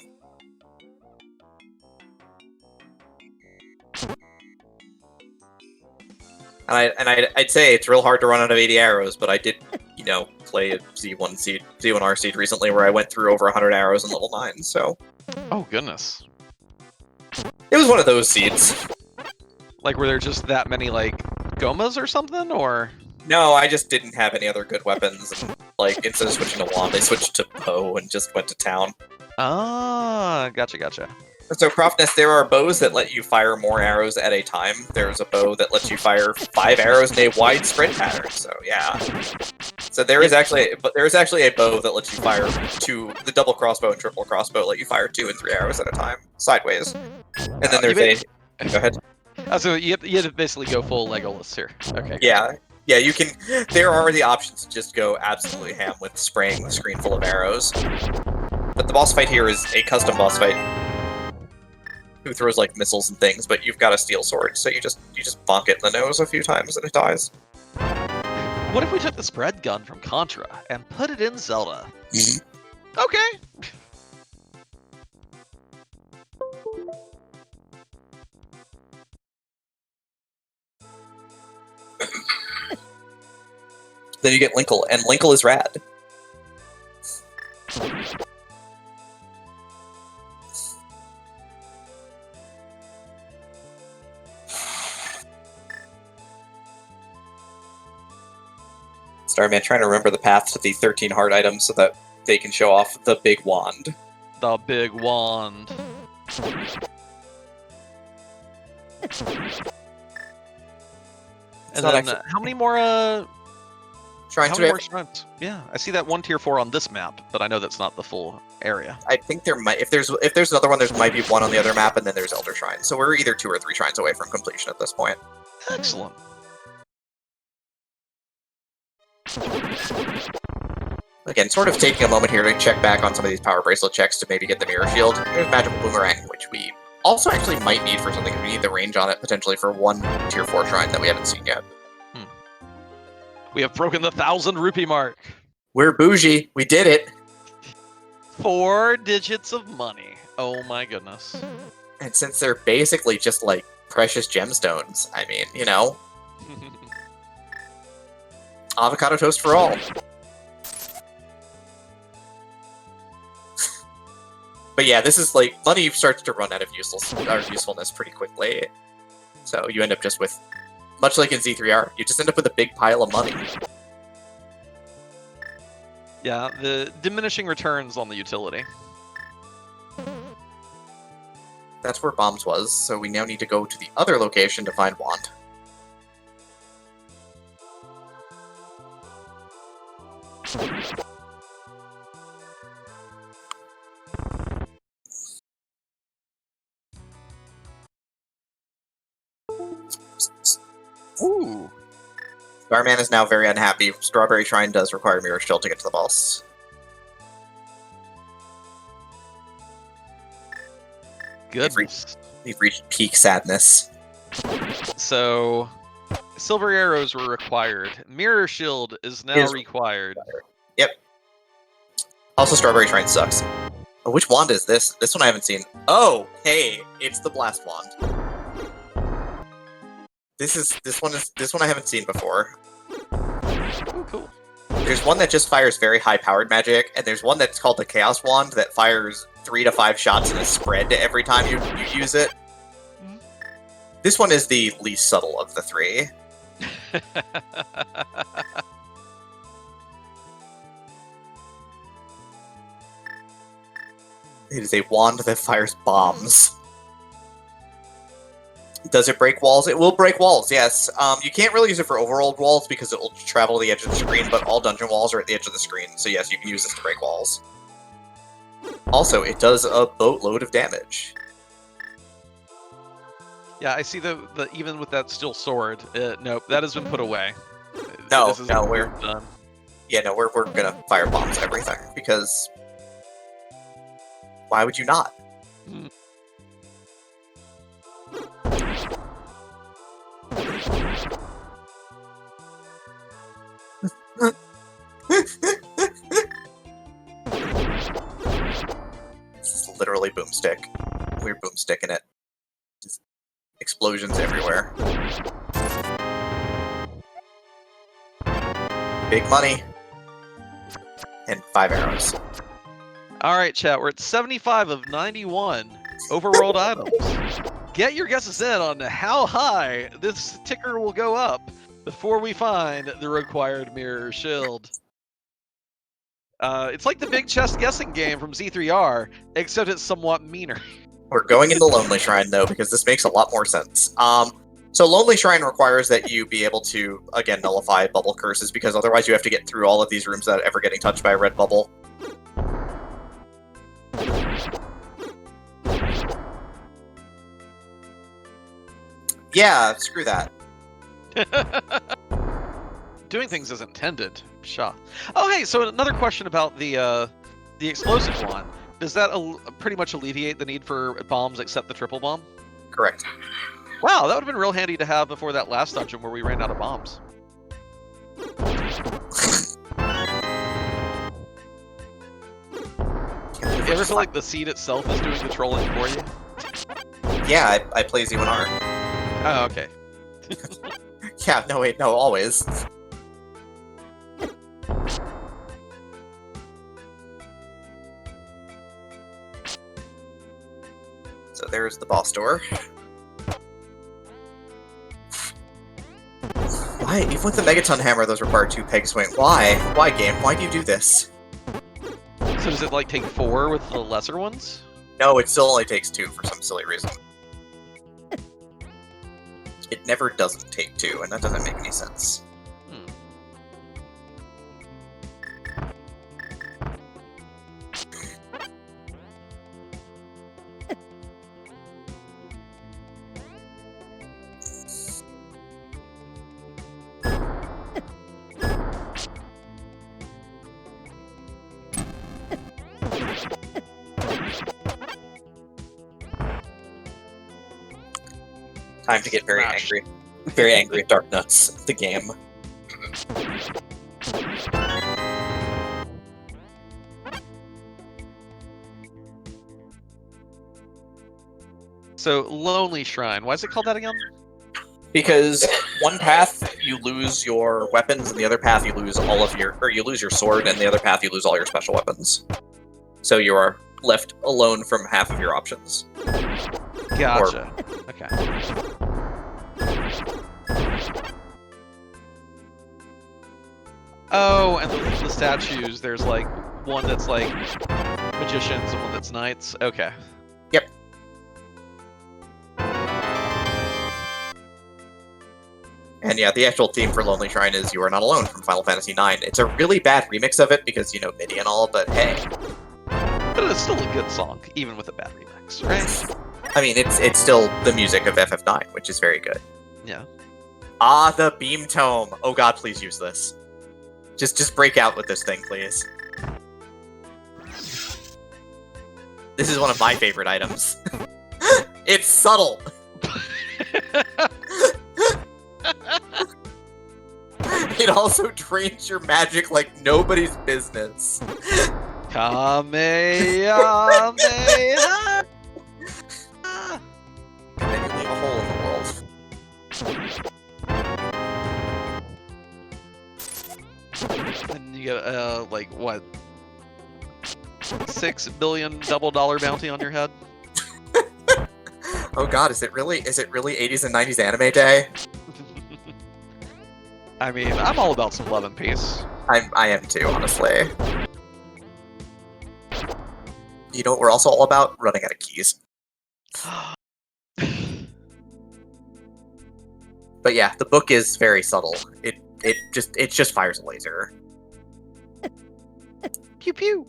And I'd say it's real hard to run out of 80 arrows, but I did, you know, play a Z1R seed recently where I went through over 100 arrows in level 9, so...
Oh, goodness.
It was one of those seeds.
Like, were there just that many, like, Gomas or something, or...?
No, I just didn't have any other good weapons, and, like, instead of switching to wand, I switched to bow and just went to town.
Ah, gotcha.
So, Profness, there are bows that let you fire more arrows at a time. There's a bow that lets you fire 5 arrows in a wide spread pattern, so yeah. So there is actually a bow that lets you fire 2, the double crossbow and triple crossbow let you fire 2 and 3 arrows at a time, sideways. And then there's go ahead.
So you have to basically go full Legolas here. Okay.
Yeah, you can, there are the options to just go absolutely ham with spraying the screen full of arrows. But the boss fight here is a custom boss fight. Who throws like missiles and things, but you've got a steel sword, so you just bonk it in the nose a few times and it dies.
What if we took the spread gun from Contra and put it in Zelda? Okay.
Then you get Linkle, and Linkle is rad. Starman trying to remember the path to the 13 heart items so that they can show off the big wand.
The big wand. And then, how many more
shrines?
Shrines? Yeah, I see that 1 tier 4 on this map, but I know that's not the full area.
I think there might, if there's another one, there might be 1 on the other map, and then there's Elder Shrines. So we're either 2 or 3 shrines away from completion at this point.
Excellent.
Again, sort of taking a moment here to check back on some of these power bracelet checks to maybe get the mirror shield. There's Magical Boomerang, which we also actually might need for something. We need the range on it, potentially, for 1 tier 4 shrine that we haven't seen yet.
We have broken the 1,000 rupee mark.
We're bougie. We did it.
4 digits of money. Oh my goodness.
And since they're basically just like precious gemstones, I mean, you know. Avocado toast for all. But yeah, this is like, money starts to run out of usefulness pretty quickly. So you end up just with, much like in Z3R, you just end up with a big pile of money.
Yeah, the diminishing returns on the utility.
That's where bombs was, so we now need to go to the other location to find wand.
Ooh.
Starman is now very unhappy. Strawberry Shrine does require Mirror Shield to get to the boss.
Goodness.
We've reached peak sadness.
So, silver arrows were required. Mirror Shield is now required.
Yep. Also, Strawberry Shrine sucks. Oh, which wand is this? This one I haven't seen. Oh, hey, it's the Blast Wand. This one I haven't seen before.
Oh, cool.
There's one that just fires very high-powered magic, and there's one that's called the Chaos Wand that fires 3 to 5 shots in a spread every time you use it.
Mm-hmm.
This one is the least subtle of the three. It is a wand that fires bombs. Does it break walls? It will break walls, yes. You can't really use it for overworld walls because it will travel to the edge of the screen, but all dungeon walls are at the edge of the screen, so yes, you can use this to break walls. Also, it does a boatload of damage.
Yeah, I see the even with that steel sword. Nope, that has been put away.
No,
we're done.
Yeah, no, we're gonna fire bombs everything because why would you not?
Mm.
This is literally boomstick. We're boomsticking it. Just explosions everywhere. Big money. And 5 arrows.
Alright, chat, we're at 75 of 91 overworld items. Get your guesses in on how high this ticker will go up before we find the required mirror shield. It's like the big chest guessing game from Z3R, except it's somewhat meaner.
We're going into Lonely Shrine, though, because this makes a lot more sense. So Lonely Shrine requires that you be able to, again, nullify bubble curses, because otherwise you have to get through all of these rooms without ever getting touched by a red bubble. Yeah, screw that.
Doing things as intended. Shaw. Oh, hey, so another question about the explosive one. Does that pretty much alleviate the need for bombs except the triple bomb?
Correct.
Wow, that would have been real handy to have before that last dungeon where we ran out of bombs. You ever feel like the seed itself is doing the trolling for you?
Yeah, I play Z1R.
Oh, okay.
Yeah, no, wait, no, always. So there's the boss door. Why? Even with the Megaton Hammer, those require 2 peg swing. Why? Why, game? Why do you do this?
So does it, like, take 4 with the lesser ones?
No, it still only takes 2 for some silly reason. It never doesn't take 2, and that doesn't make any sense. Time to get very angry. Very angry at Dark Nuts, the game.
So, Lonely Shrine. Why is it called that again?
Because one path you lose your weapons, and the other path you lose all of your, or you lose your sword, and the other path you lose all your special weapons. So you are left alone from half of your options.
Gotcha. Okay. Oh, and the statues, there's like one that's like magicians and one that's knights. Okay.
Yep. And yeah, the actual theme for Lonely Shrine is You Are Not Alone from Final Fantasy IX. It's a really bad remix of it because, you know, MIDI and all, but hey.
But it's still a good song, even with a bad remix, right?
I mean, it's still the music of FF9, which is very good.
Yeah.
Ah, the Beam Tome! Oh god, please use this. Just break out with this thing, please. This is one of my favorite items. It's subtle! It also drains your magic like nobody's business.
Kamehameha!
And then you leave a hole in the world.
And you get, like, what? $6 billion double dollar bounty on your head?
Oh god, is it really 80s and 90s anime day?
I mean, I'm all about some love and peace.
I am too, honestly. You know what we're also all about? Running out of keys. But yeah, the book is very subtle. It just fires a laser.
Pew pew.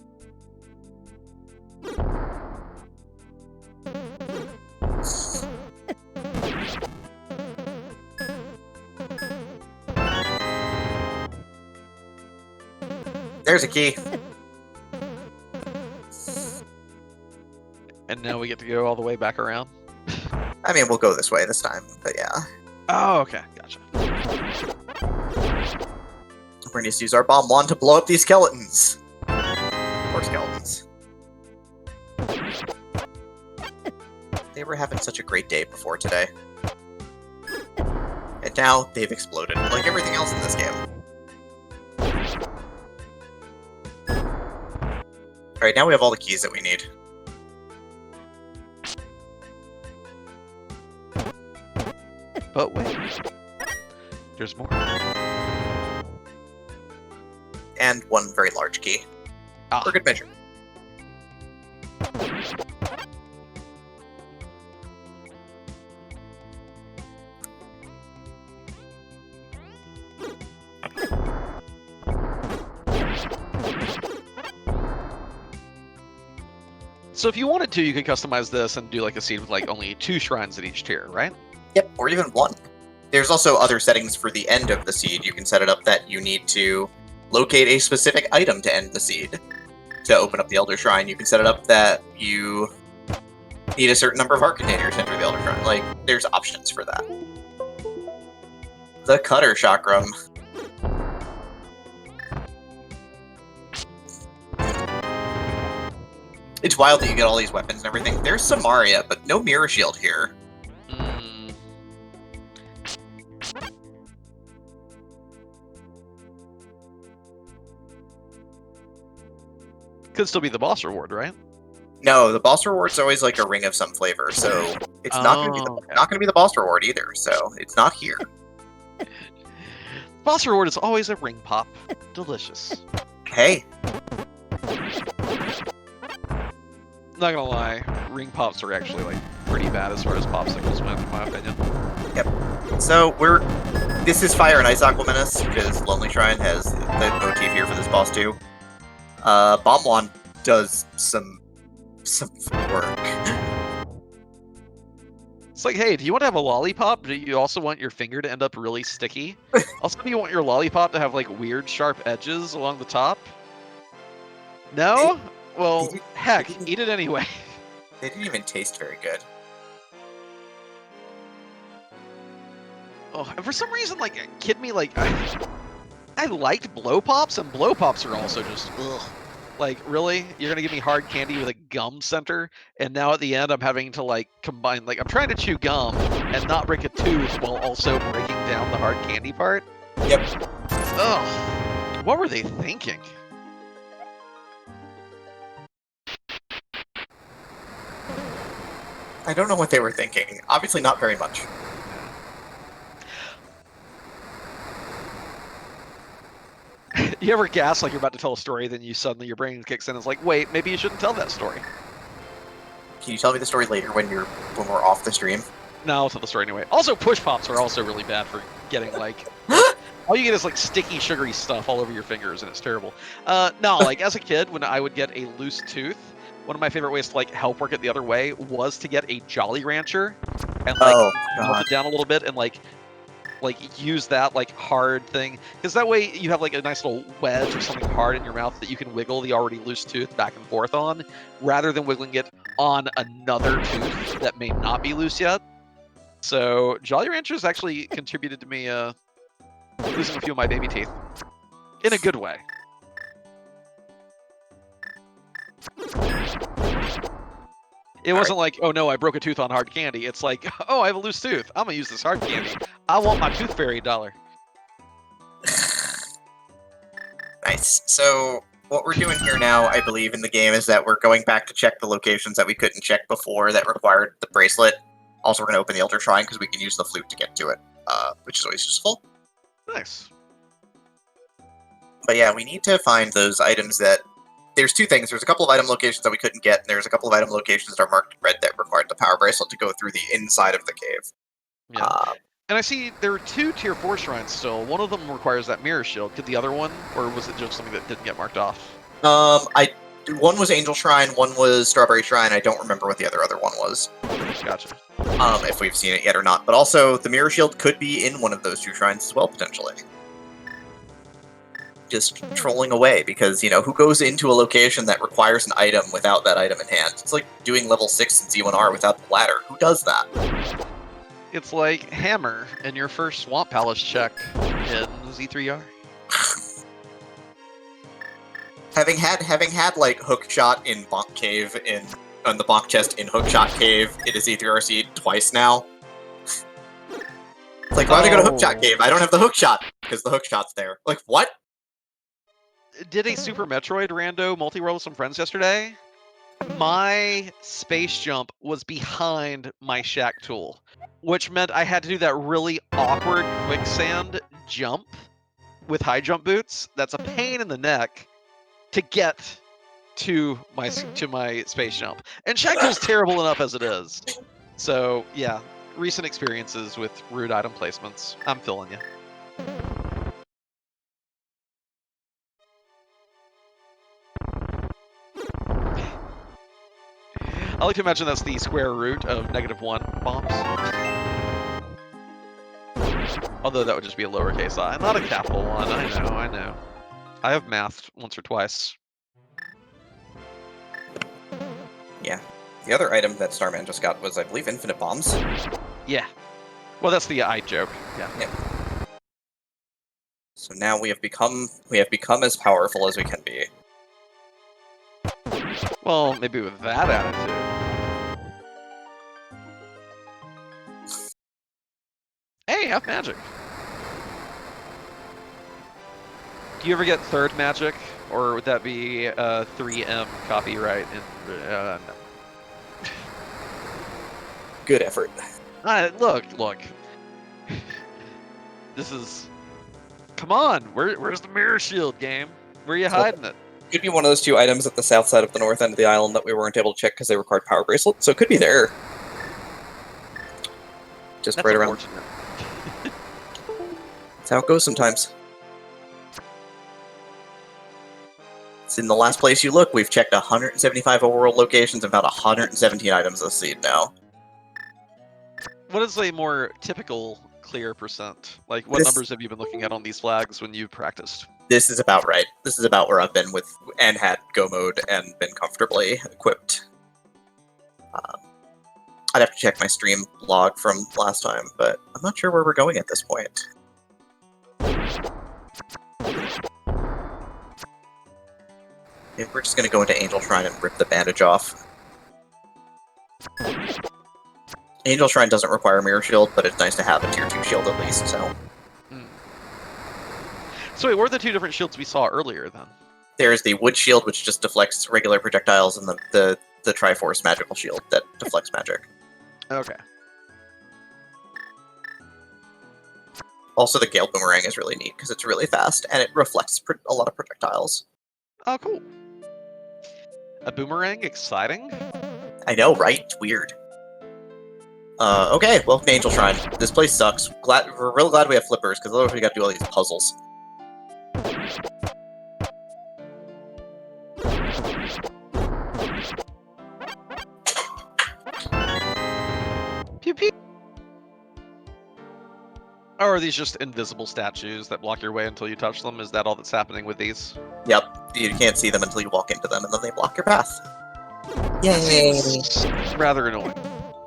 There's a key.
And now we get to go all the way back around?
I mean, we'll go this way this time, but yeah.
Oh, okay. Gotcha.
We're going to use our bomb wand to blow up these skeletons. Or skeletons. They were having such a great day before today. And now they've exploded, like everything else in this game. Alright, now we have all the keys that we need.
But wait. There's more.
And one very large key.
Ah.
For good measure.
So if you wanted to, you could customize this and do like a seed with like only 2 shrines at each tier, right?
Yep, or even 1. There's also other settings for the end of the seed. You can set it up that you need to locate a specific item to end the seed. To open up the Elder Shrine, you can set it up that you need a certain number of heart containers to enter the Elder Shrine. Like, there's options for that. The Cutter Chakram. It's wild that you get all these weapons and everything. There's Samaria, but no Mirror Shield here.
Mm. Could still be the boss reward, right?
No, the boss reward's always like a ring of some flavor, so it's not going to be
okay.
not going to be the boss reward either. So it's not here.
Boss reward is always a ring pop. Delicious.
Hey,
Not gonna lie, ring pops are actually like pretty bad as far as popsicles went, in my opinion.
so this is Fire and Ice Aquamanus because Lonely Shrine has the motif here for this boss too. Bomb Wand does some work.
It's like, hey, do you want to have a lollipop? Do you also want your finger to end up really sticky? Also, do you want your lollipop to have like weird sharp edges along the top? No? Well, heck, eat it anyway.
They didn't even taste very good.
Oh, and for some reason, like, kid me, like, I liked blow pops, and blow pops are also just, ugh. Like, really? You're gonna give me hard candy with a gum center? And now at the end, I'm having to, like, combine, like, I'm trying to chew gum and not break a tooth while also breaking down the hard candy part?
Yep.
Ugh. What were they thinking?
I don't know what they were thinking. Obviously not very much.
You ever gas like you're about to tell a story, then your brain kicks in and it's like, wait, maybe you shouldn't tell that story.
Can you tell me the story later when we're off the stream?
No, I'll tell the story anyway. Also, push pops are also really bad for getting like all you get is like sticky, sugary stuff all over your fingers, and it's terrible. No, like as a kid, when I would get a loose tooth, one of my favorite ways to like help work it the other way was to get a Jolly Rancher and like melt it down a little bit and like use that like hard thing, because that way you have like a nice little wedge or something hard in your mouth that you can wiggle the already loose tooth back and forth on, rather than wiggling it on another tooth that may not be loose yet. So Jolly Ranchers actually contributed to me losing a few of my baby teeth in a good way. It wasn't like, oh no, I broke a tooth on hard candy. It's like, oh, I have a loose tooth. I'm gonna use this hard candy. I want my tooth fairy dollar.
Nice. So what we're doing here now, I believe, in the game is that we're going back to check the locations that we couldn't check before that required the bracelet. Also, we're going to open the Elder Shrine because we can use the flute to get to it, which is always useful.
Nice.
But yeah, we need to find those items that... There's two things. There's a couple of item locations that we couldn't get, and there's a couple of item locations that are marked red that required the power bracelet to go through the inside of the cave.
Yeah. And I see there are 2 tier 4 shrines still. One of them requires that mirror shield. Could the other one, or was it just something that didn't get marked off?
One was Angel Shrine, one was Strawberry Shrine. I don't remember what the other one was.
Gotcha.
If we've seen it yet or not. But also, the mirror shield could be in one of those 2 shrines as well, potentially. Just trolling away, because, you know, who goes into a location that requires an item without that item in hand? It's like doing level 6 in Z1R without the ladder. Who does that?
It's like Hammer in your first Swamp Palace check in Z3R.
having had like hook shot in Bonk Cave on the Bonk chest in Hookshot Cave in a Z3R seed twice now. It's like, why would I go to Hookshot Cave? I don't have the hook shot because the hook shot's there. Like, what?
Did a Super Metroid rando multi-world with some friends yesterday. My space jump was behind my shack tool, which meant I had to do that really awkward quicksand jump with high jump boots. That's a pain in the neck to get to my space jump. And shack tool's terrible enough as it is. So yeah, recent experiences with rude item placements. I'm feeling you. I like to imagine that's the square root of -1 bombs. Although that would just be a lowercase I, not a capital one. I know. I have mathed once or twice.
Yeah. The other item that Starman just got was, I believe, infinite bombs.
Yeah. Well, that's the I joke. Yeah.
So now we have become as powerful as we can be.
Well, maybe with that attitude. Hey, have magic. Do you ever get third magic, or would that be 3M copyright? No.
Good effort.
Look. This is. Come on, where's the mirror shield game? Where are you hiding it?
Could be one of those 2 items at the south side of the north end of the island that we weren't able to check because they required power bracelet. So it could be there. Just
That's
right around.
unfortunate.
That's how it goes sometimes. It's in the last place you look. We've checked 175 overworld locations and found 117 items this seed now.
What is a more typical clear percent? Like, what numbers have you been looking at on these flags when you've practiced?
This is about right. This is about where I've been with and had go mode and been comfortably equipped. I'd have to check my stream log from last time, but I'm not sure where we're going at this point. If we're just going to go into Angel Shrine and rip the bandage off. Angel Shrine doesn't require Mirror Shield, but it's nice to have a tier 2 shield at least, so...
So wait, what are the 2 different shields we saw earlier, then?
There's the Wood Shield, which just deflects regular projectiles, and the Triforce Magical Shield that deflects magic.
Okay.
Also, the Gale Boomerang is really neat because it's really fast and it reflects a lot of projectiles.
Oh, cool. A boomerang, exciting.
I know, right? It's weird. Okay, welcome to Angel Shrine. This place sucks. We're real glad we have flippers, because otherwise we gotta do all these puzzles.
Pew pew. Or are these just invisible statues that block your way until you touch them? Is that all that's happening with these?
Yep, you can't see them until you walk into them, and then they block your path.
That
Yay!
seems rather annoying.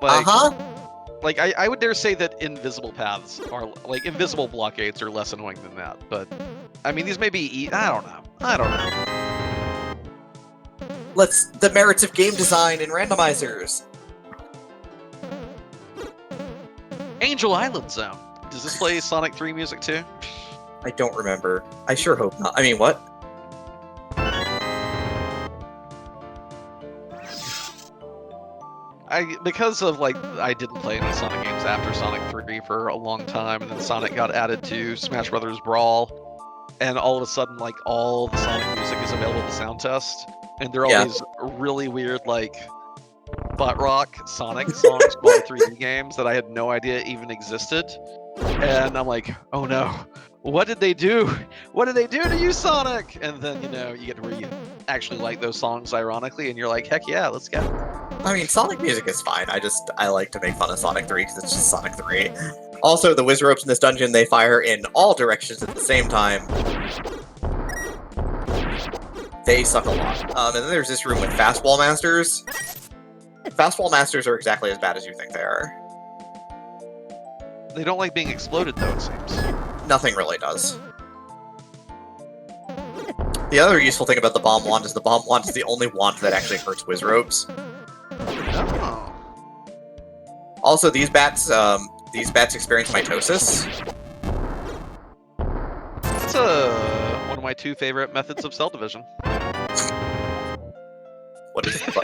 Like, Like, I would dare say that invisible paths are, like, invisible blockades are less annoying than that, but, I mean, these may be, I don't know.
The merits of game design and randomizers.
Angel Island Zone. Does this play Sonic 3 music too?
I don't remember. I sure hope not. I mean, what?
Because of, like, I didn't play any Sonic games after Sonic 3 for a long time, and then Sonic got added to Smash Brothers Brawl, and all of a sudden, like, all the Sonic music is available to sound test, and there are all these really weird, like, butt rock Sonic songs from all the 3D games that I had no idea even existed, and I'm like, oh no, what did they do? What did they do to you, Sonic? And then, you know, you get to where you actually like those songs ironically, and you're like, heck yeah, let's go.
I mean, Sonic music is fine. I like to make fun of Sonic 3 because it's just Sonic 3. Also, the whiz ropes in this dungeon, they fire in all directions at the same time. They suck a lot. And then there's this room with Fastball Masters. Fastball Masters are exactly as bad as you think they are.
They don't like being exploded, though, it seems.
Nothing really does. The other useful thing about the Bomb Wand is the Bomb Wand is the only wand that actually hurts whiz ropes.
Oh.
Also, these bats experience mitosis.
That's one of my 2 favorite methods of cell division.
What is it?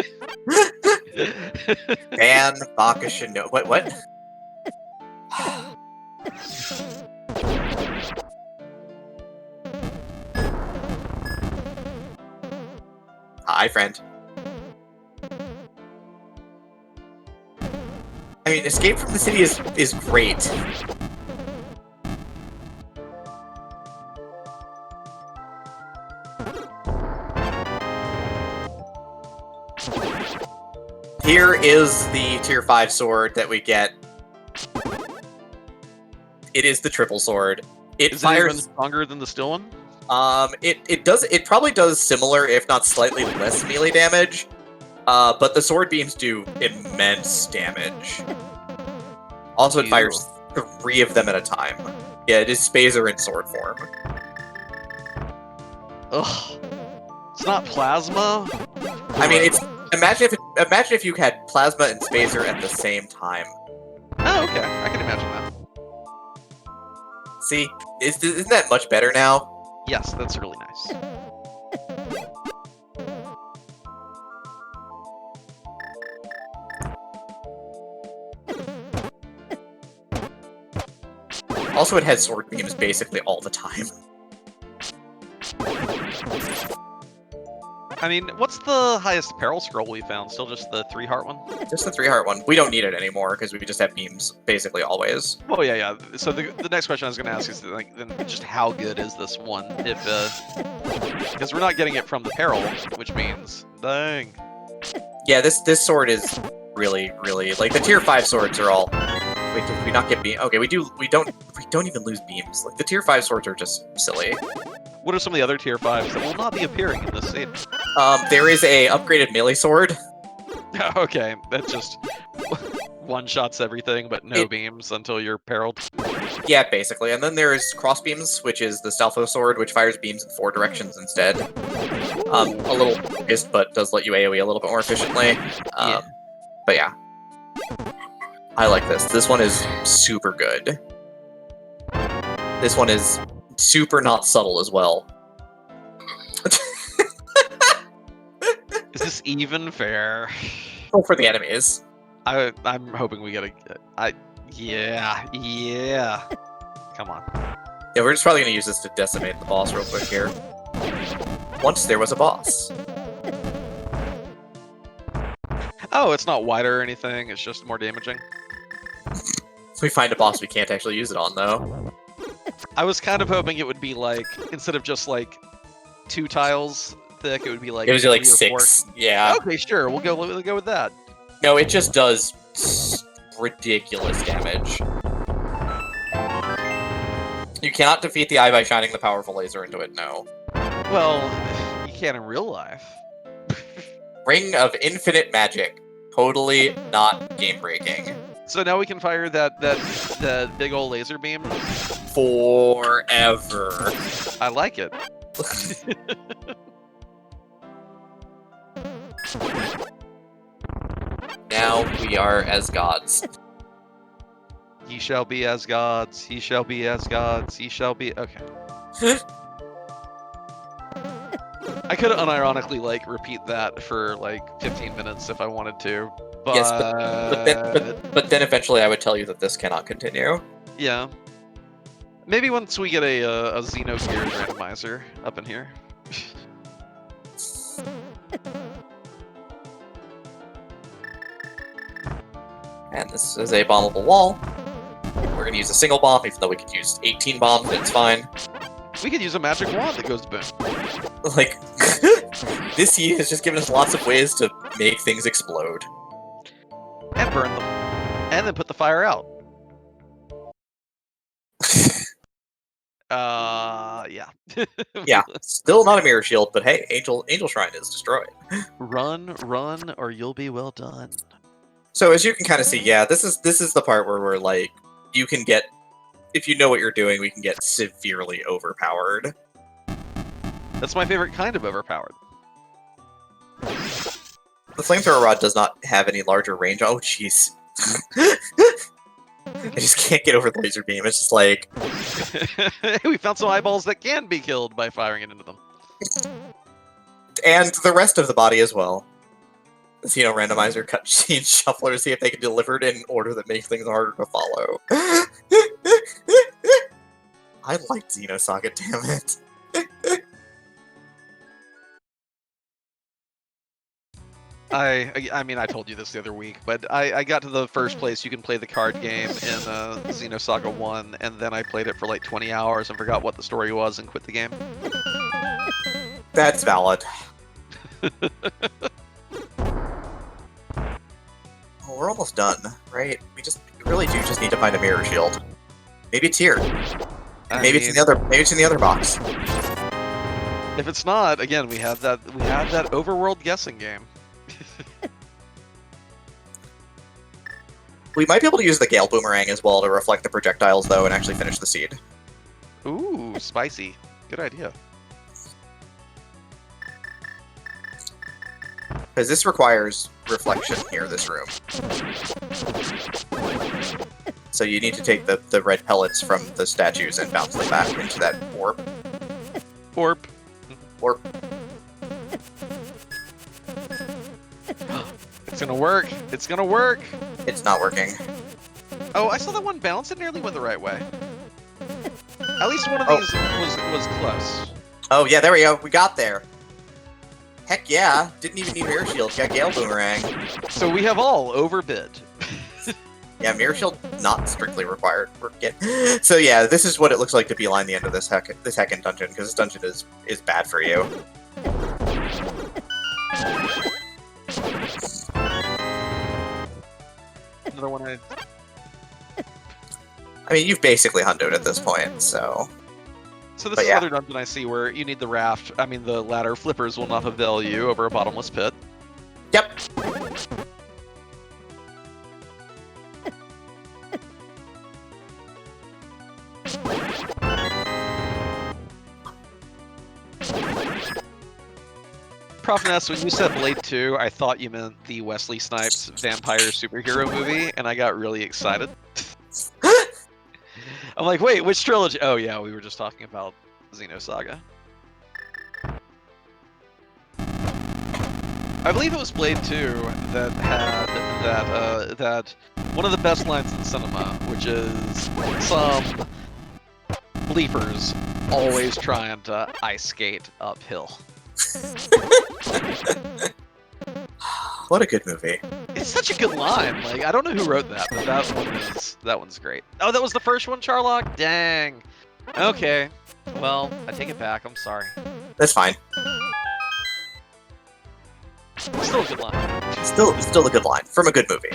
Ban Bakashino. What? Hi, friend. I mean, Escape from the City is great. Here is the Tier 5 sword that we get. It is the triple sword. It fires.
It even stronger than the steel one?
It probably does similar, if not slightly less melee damage. But the sword beams do immense damage. Also, it fires 3 of them at a time. Yeah, it is Spazer in sword form.
Ugh. It's not plasma?
I mean, it's imagine if you had plasma and Spazer at the same time.
Oh, okay. I can imagine that.
See, isn't that much better now?
Yes, that's really nice.
Also, it has sword beams basically all the time.
I mean, what's the highest peril scroll we found? Still just the 3-heart one?
Just the 3-heart one. We don't need it anymore because we just have beams basically always.
Oh yeah. So the next question I was going to ask is like, then just how good is this one? If because we're not getting it from the peril, which means dang.
Yeah, this sword is really like the tier 5 swords are all. Wait, did we not get beam? Okay, we don't even lose beams. Like the tier 5 swords are just silly.
What are some of the other tier 5s that will not be appearing in this scene?
There is a upgraded melee sword.
Okay, that just one-shots everything, but no beams until you're perilled.
Yeah, basically. And then there's crossbeams, which is the Stalfo sword, which fires beams in 4 directions instead. A little focused, but does let you AoE a little bit more efficiently. But yeah. I like this. This one is super good. This one is super not subtle as well.
Is this even fair?
Well, for the enemies.
I'm hoping we get a... Yeah. Come on.
Yeah, we're just probably gonna use this to decimate the boss real quick here. Once there was a boss.
Oh, it's not wider or anything. It's just more damaging.
If we find a boss we can't actually use it on, though.
I was kind of hoping it would be like, instead of just like 2 tiles thick, it would be like
It was like
3 or 4.
6. Yeah.
Okay, sure. We'll go with that.
No, it just does ridiculous damage. You cannot defeat the eye by shining the powerful laser into it, no.
Well, you can in real life.
Ring of Infinite Magic. Totally not game-breaking.
So now we can fire that big old laser beam.
Forever.
I like it.
Now we are as gods.
Ye shall be as gods. Ye shall be as gods. Ye shall be. Okay. I could unironically like repeat that for like 15 minutes if I wanted to. But...
Yes, but then eventually I would tell you that this cannot continue.
Yeah. Maybe once we get a Xenogears randomizer up in here.
And this is a bombable wall. We're gonna use a single bomb, even though we could use 18 bombs, it's fine.
We could use a magic wand that goes boom.
Like, this year has just given us lots of ways to make things explode.
And burn them. And then put the fire out. Yeah.
Yeah, still not a mirror shield, but hey, Angel Shrine is destroyed.
Run, or you'll be well done.
So as you can kind of see, yeah, this is the part where we're like, you can get, if you know what you're doing, we can get severely overpowered.
That's my favorite kind of overpowered.
The flamethrower rod does not have any larger range. Oh, jeez. I just can't get over the laser beam. It's just like...
We found some eyeballs that can be killed by firing it into them.
And the rest of the body as well. The Xeno randomizer cutscene shuffler to see if they can deliver it in order that makes things harder to follow. I like Xenosaga, damn it.
I mean, I told you this the other week, but I got to the first place you can play the card game in Xenosaga 1, and then I played it for like 20 hours and forgot what the story was and quit the game.
That's valid. Well, we're almost done, right? We really do just need to find a mirror shield. Maybe it's here. Maybe it's in the other box.
If it's not, again, we have that overworld guessing game.
We might be able to use the Gale Boomerang as well to reflect the projectiles, though, and actually finish the seed.
Ooh, spicy. Good idea.
Because this requires reflection here, this room. So you need to take the red pellets from the statues and bounce them back into that orb.
Orb.
Orb.
It's gonna work. It's gonna work.
It's not working.
Oh, I saw that one bounce. It nearly went the right way. At least one of these was close.
Oh, yeah, there we go. We got there. Heck yeah. Didn't even need Mirror Shield. Got Gale Boomerang.
So we have all overbid.
Yeah, Mirror Shield not strictly required. So yeah, this is what it looks like to beeline the end of this heckin' dungeon, because this dungeon is bad for you.
Another one
I mean, you've basically hundoed at this point, so...
So this is another dungeon I see where you need the raft. I mean, the ladder flippers will not avail you over a bottomless pit.
Yep.
Prof Ness, when you said Blade 2, I thought you meant the Wesley Snipes vampire superhero movie, and I got really excited. I'm like, wait, which trilogy? Oh yeah, we were just talking about Xenosaga. I believe it was Blade 2 that had that one of the best lines in cinema, which is some Leapers always trying to ice skate uphill.
What a good movie.
It's such a good line. Like, I don't know who wrote that, but that one's great. Oh, that was the first one, Charlock? Dang. Okay. Well, I take it back. I'm sorry.
That's fine.
Still a good line.
Still a good line from a good movie.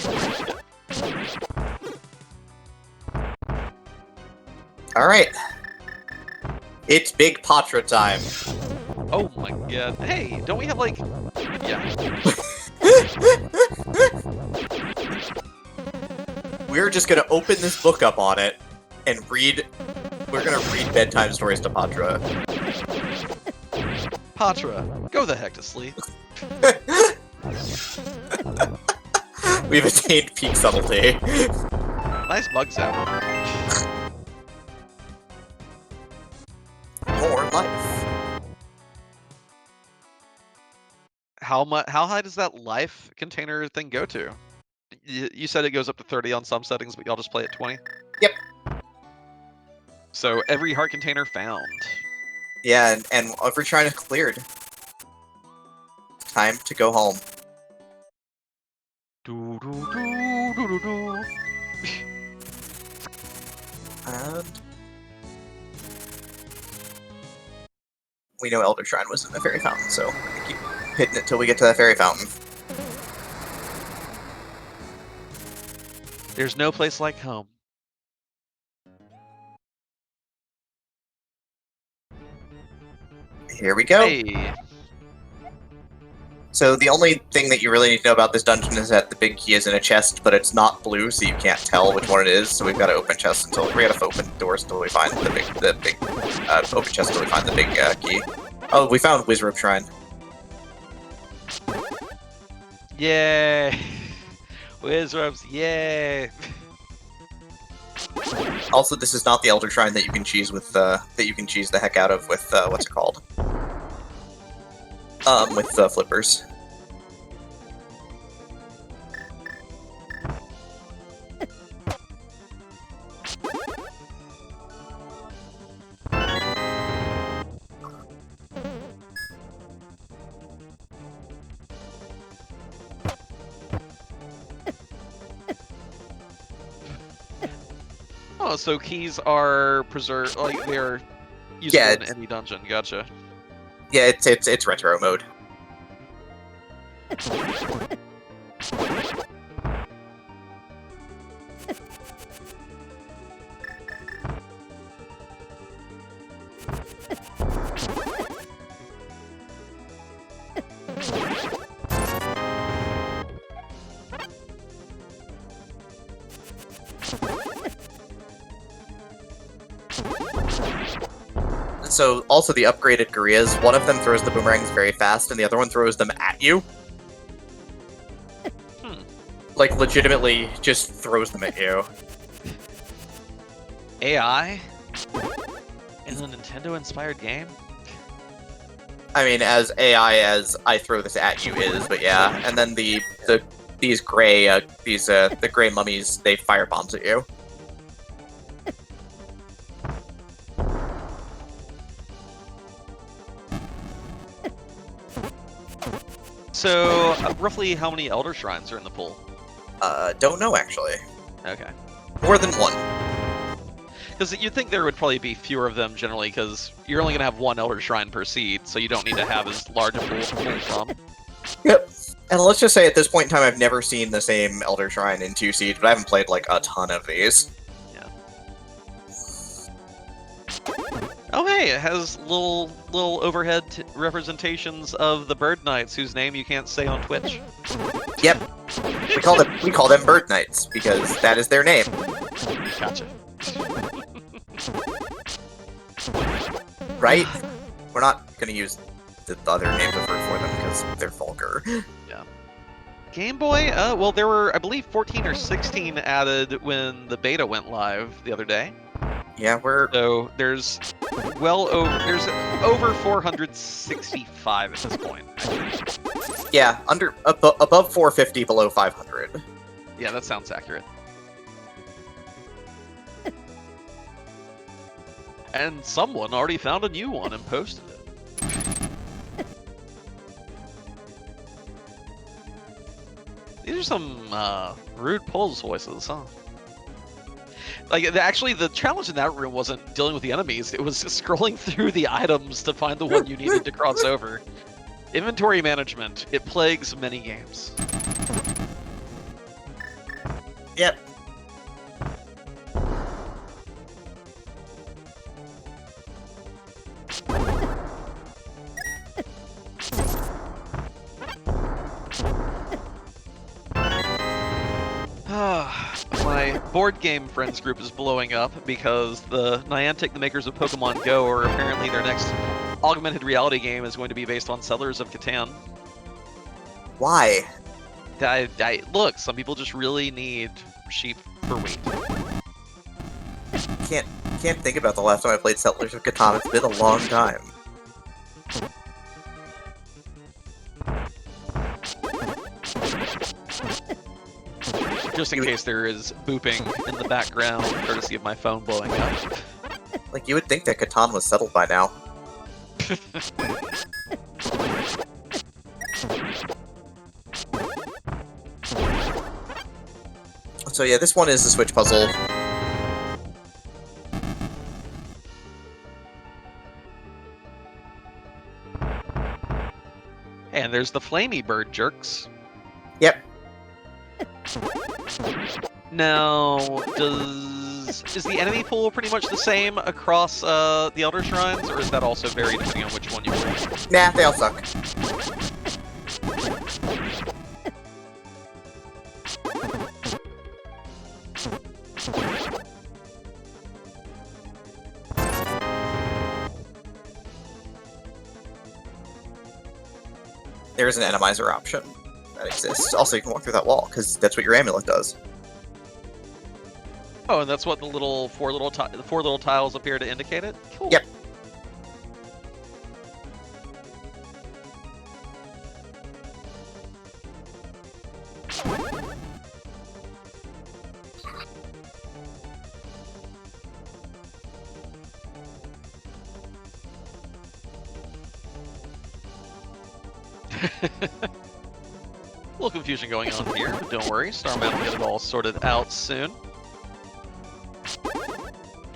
All right. It's Big Patra time.
Oh my god. Hey, don't we have like... Yeah.
We're just gonna open this book up on it and read. We're gonna read bedtime stories to Patra.
Patra, go the heck to sleep.
We've attained peak subtlety.
Nice bug sound.
More life.
How high does that life container thing go to? You said it goes up to 30 on some settings, but y'all just play at 20?
Yep.
So every heart container found.
Yeah, and every shrine is cleared. Time to go home.
Do, do, do, do, do, do.
And we know Elder Shrine was in the fairy fountain, so we're gonna keep hitting it till we get to that fairy fountain.
There's no place like home.
Here we go.
Hey.
So the only thing that you really need to know about this dungeon is that the big key is in a chest, but it's not blue, so you can't tell which one it is. So we've got to open chests until we got to open doors until we find the big open chest until we find the big key. Oh, we found Wizrobe Shrine.
Yay! Wizrobes, yay!
Also, this is not the Elder Shrine that you can cheese with that you can cheese the heck out of with what's it called? With flippers.
Oh, so keys are preserved, like they're usable in any dungeon. Gotcha.
Yeah, it's retro mode. So, also the upgraded Gurias, one of them throws the boomerangs very fast, and the other one throws them at you. Like, legitimately just throws them at you.
AI? In a Nintendo-inspired game?
I mean, as AI as I throw this at you is, but yeah. And then these gray, the gray mummies, they fire bombs at you.
So, roughly how many Elder Shrines are in the pool?
Don't know, actually.
Okay.
More than one.
Because you'd think there would probably be fewer of them generally, because you're only going to have one Elder Shrine per seed, so you don't need to have as large a pool to pull from.
Yep. And let's just say at this point in time, I've never seen the same Elder Shrine in 2 seed, but I haven't played, like, a ton of these.
Yeah. Oh hey, it has little overhead representations of the Bird Knights, whose name you can't say on Twitch.
Yep. We call them Bird Knights, because that is their name.
Gotcha.
Right? We're not gonna use the other names I've heard for them, because they're vulgar.
Yeah. Game Boy? Well, there were, I believe, 14 or 16 added when the beta went live the other day.
Yeah,
So there's over 465 at this point, I think.
Yeah, above 450, below 500.
Yeah, that sounds accurate. And someone already found a new one and posted it. These are some rude Pulse voices, huh? Like, actually, the challenge in that room wasn't dealing with the enemies. It was just scrolling through the items to find the one you needed to cross over. Inventory management. It plagues many games.
Yep.
My board game friends group is blowing up because the Niantic, the makers of Pokemon Go, are apparently their next augmented reality game is going to be based on Settlers of Catan.
Why?
Look, some people just really need sheep for weight.
Can't think about the last time I played Settlers of Catan. It's been a long time.
Just in case there is booping in the background, courtesy of my phone blowing up.
Like, you would think that Catan was settled by now. So yeah, this one is the Switch puzzle.
And there's the flamey bird jerks.
Yep.
Now, is the enemy pool pretty much the same across the Elder Shrines, or is that also vary depending on which one you play?
Nah, they all suck. There is an animizer option that exists. Also, you can walk through that wall, because that's what your amulet does.
Oh, and that's what the four little tiles appear to indicate it? Cool.
Yep.
A little confusion going on here, but don't worry, Starman will get it all sorted out soon.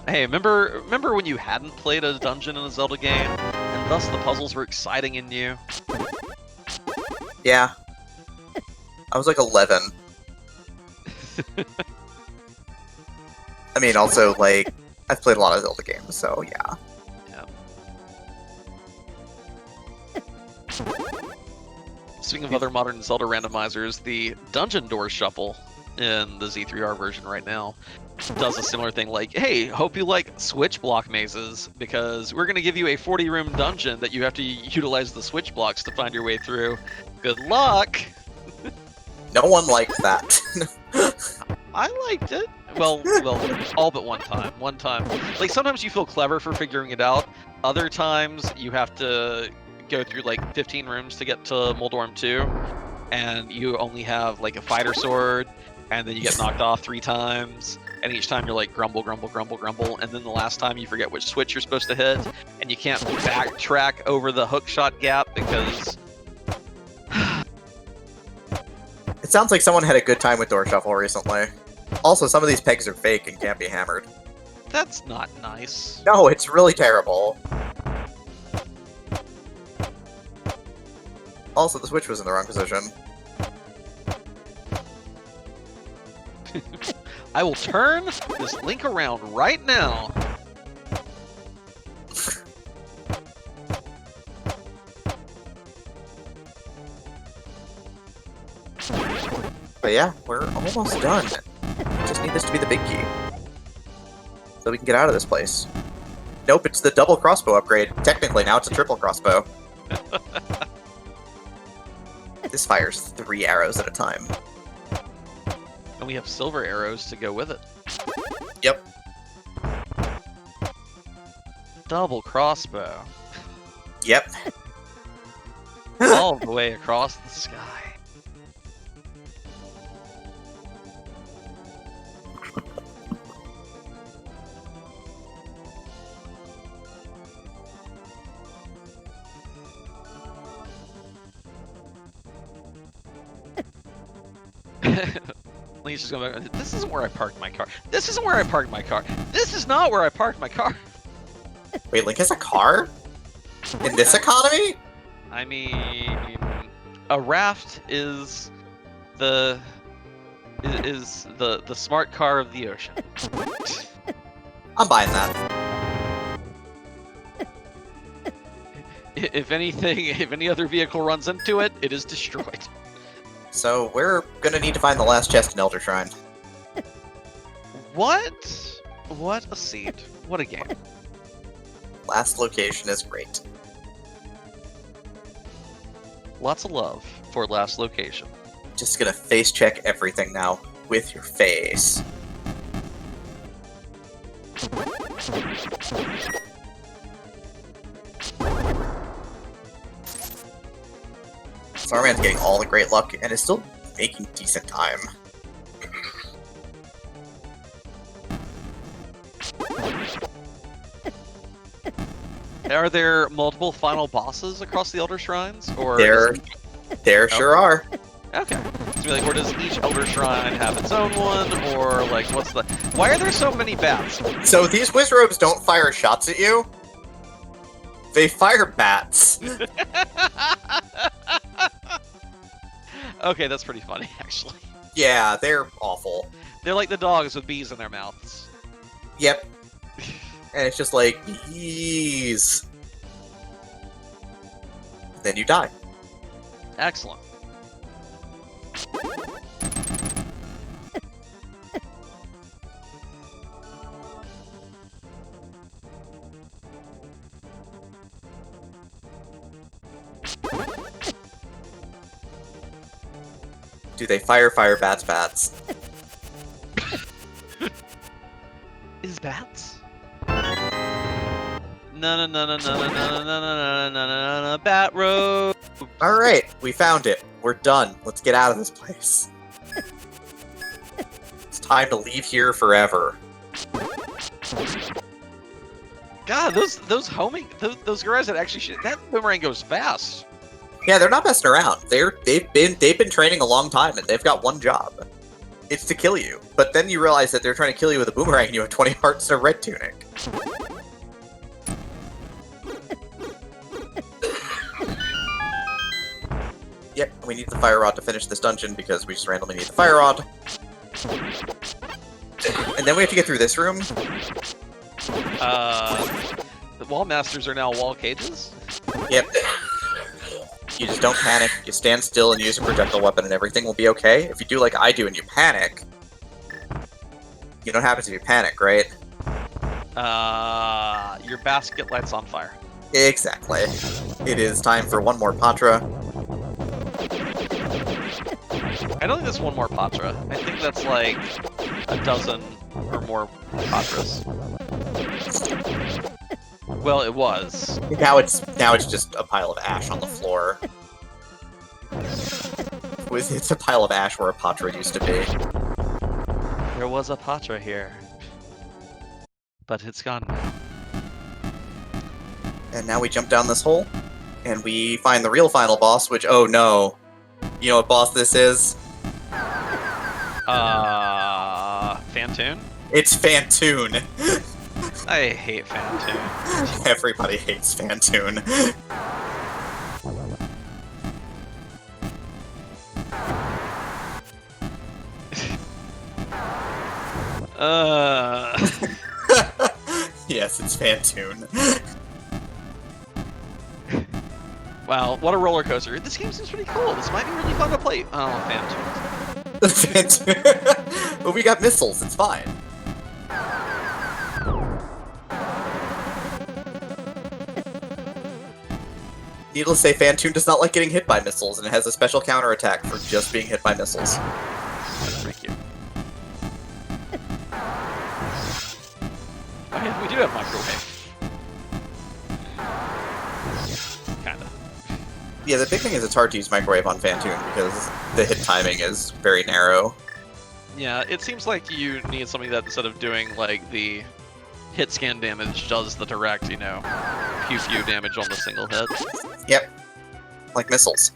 Hey, remember when you hadn't played a dungeon in a Zelda game, and thus the puzzles were exciting in you?
Yeah. I was like 11. I mean, also, like, I've played a lot of Zelda games, so yeah.
Speaking of other modern Zelda randomizers, the Dungeon Door Shuffle in the Z3R version right now does a similar thing like, hey, hope you like switch block mazes, because we're going to give you a 40-room dungeon that you have to utilize the switch blocks to find your way through. Good luck!
No one liked that.
I liked it. Well, all but one time. One time. Like, sometimes you feel clever for figuring it out. Other times, you have to go through, like, 15 rooms to get to Moldorm 2, and you only have, like, a fighter sword, and then you get knocked off 3 times, and each time you're like, grumble, grumble, grumble, grumble, and then the last time you forget which switch you're supposed to hit, and you can't backtrack over the hookshot gap because...
It sounds like someone had a good time with Door Shuffle recently. Also, some of these pegs are fake and can't be hammered.
That's not nice.
No, it's really terrible. Also, the switch was in the wrong position.
I will turn this Link around right now.
But yeah, we're almost done. Just need this to be the big key. So we can get out of this place. Nope, it's the double crossbow upgrade. Technically, now it's a triple crossbow. This fires 3 arrows at a time.
And we have silver arrows to go with it.
Yep.
Double crossbow.
Yep.
All the way across the sky. Lee's just going back. This isn't where I parked my car. This isn't where I parked my car. This is not where I parked my car.
Wait, Link has a car? In this economy?
I mean, a raft is the smart car of the ocean.
I'm buying that.
If anything, if any other vehicle runs into it, it is destroyed.
So we're gonna need to find the last chest in Elder Shrine.
What? What a seed. What a game.
Last location is great.
Lots of love for last location.
Just gonna face check everything now with your face. Starman's getting all the great luck and is still making decent time.
Are there multiple final bosses across the Elder Shrines, or
There sure are.
Okay. So like, or does each Elder Shrine have its own one, or like, what's the? Why are there so many bats?
So these Wizrobes don't fire shots at you. They fire bats.
Okay, that's pretty funny, actually.
Yeah, they're awful.
They're like the dogs with bees in their mouths.
Yep. And it's just like, yeez. Then you die.
Excellent.
Do they fire bats?
Is bats? No, Bat Road.
Alright, we found it. We're done. Let's get out of this place. It's time to leave here forever.
God, those homing those guys that actually shoot, that boomerang goes fast.
Yeah, they're not messing around. They've been training a long time and they've got one job. It's to kill you. But then you realize that they're trying to kill you with a boomerang and you have 20 hearts and a red tunic. Yep, we need the fire rod to finish this dungeon because we just randomly need the fire rod. And then we have to get through this room.
The wall masters are now wall cages?
Yep. You just don't panic, you stand still and use a projectile weapon and everything will be okay. If you do like I do and you panic, you know what happens if you panic, right?
Your basket lights on fire.
Exactly. It is time for one more Patra.
I don't think that's one more Patra. I think that's like a dozen or more Patras. Well, it was.
Now it's just a pile of ash on the floor. It's a pile of ash where a Patra used to be.
There was a Patra here. But it's gone now.
And now we jump down this hole, and we find the real final boss, which, oh no. You know what boss this is?
Fantoon?
It's Fantoon.
I hate Fantoon.
Everybody hates Fantoon. Yes, it's Fantoon.
Wow, what a roller coaster. This game seems pretty cool. This might be really fun to play. Oh, Fantoon.
Fantoon. But we got missiles, it's fine. Needless to say, Fantoon does not like getting hit by missiles, and it has a special counterattack for just being hit by missiles.
Thank you. Oh yeah, we do have microwave. Kinda.
Yeah, the big thing is it's hard to use microwave on Fantoon because the hit timing is very narrow.
Yeah, it seems like you need something that instead of doing like the hit scan damage does the direct, you know, pew damage on the single hit.
Yep. Like missiles.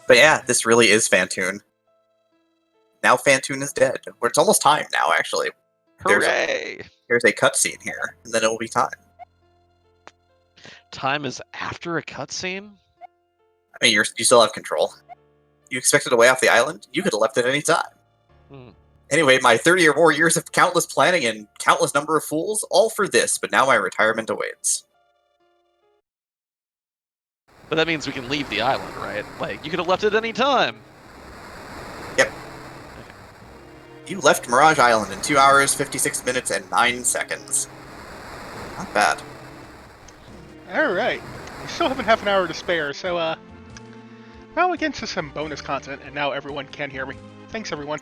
But yeah, this really is Fantoon. Now Fantoon is dead. Or it's almost time now, actually.
Hooray!
There's a cutscene here, and then it will be time.
Time is after a cutscene?
I mean, you still have control. You expected a way off the island? You could have left at any time.
Hmm.
Anyway, my 30 or more years of countless planning and countless number of fools, all for this, but now my retirement awaits.
But that means we can leave the island, right? Like, you could have left at any time.
Yep.
Okay.
You left Mirage Island in 2 hours, 56 minutes, and 9 seconds. Not bad.
Alright. We still have half an hour to spare, so, well, we get into some bonus content, and now everyone can hear me. Thanks, everyone.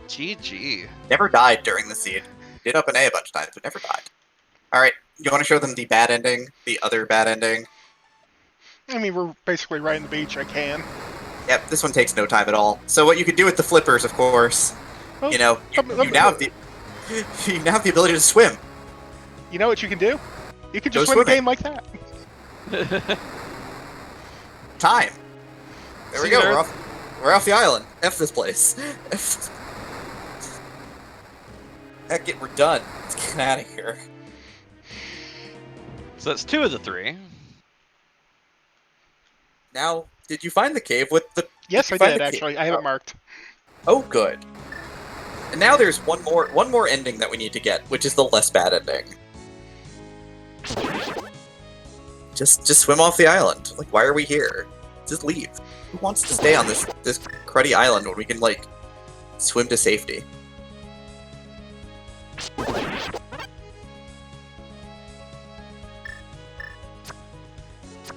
GG.
Never died during the seed. Did up an A a bunch of times, but never died. Alright, you want to show them the bad ending? The other bad ending?
I mean, we're basically right on the beach, I can.
Yep, this one takes no time at all. So what you can do with the flippers, of course,
Well,
you know, you now have the ability to swim.
You know what you can do? You can
Go
just win a
swimming.
game like that.
Time. There we
See
go.
there?
We're off the island. F this place. Heck it, we're done. Let's get out of here.
So that's 2 of the 3.
Now, did you find the cave with the?
Yes,
you
I
find
did,
the cave?
actually. I have it marked.
Oh, good. And now there's one more ending that we need to get, which is the less bad ending. Just swim off the island. Like, why are we here? Just leave. Who wants to stay on this cruddy island when we can, like, swim to safety?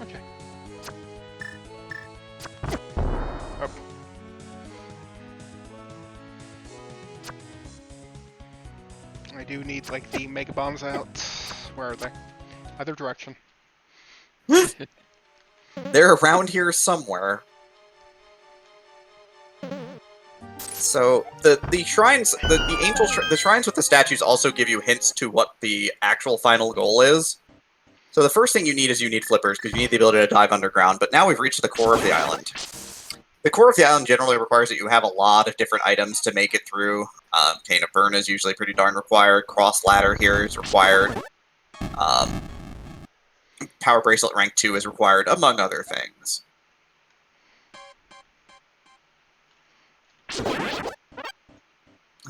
Okay. Oh. I do need, like, the mega bombs out. Where are they? Other direction.
They're around here somewhere. So the shrines, the angel, the shrines with the statues also give you hints to what the actual final goal is. So the first thing you need is flippers because you need the ability to dive underground. But now we've reached the core of the island. The core of the island generally requires that you have a lot of different items to make it through. Cane of Burn is usually pretty darn required. Cross Ladder here is required. Power Bracelet rank 2 is required, among other things.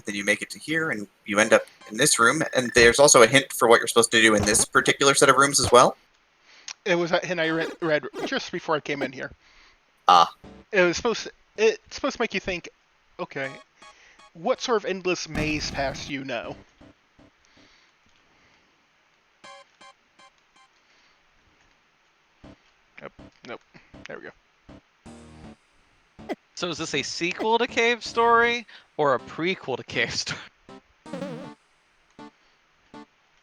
Then you make it to here, and you end up in this room, and there's also a hint for what you're supposed to do in this particular set of rooms as well.
It was that hint I read just before I came in here.
Ah.
It's supposed to make you think, okay, what sort of endless maze pass do you know? Nope. There we go.
So is this a sequel to Cave Story or a prequel to Cave Story?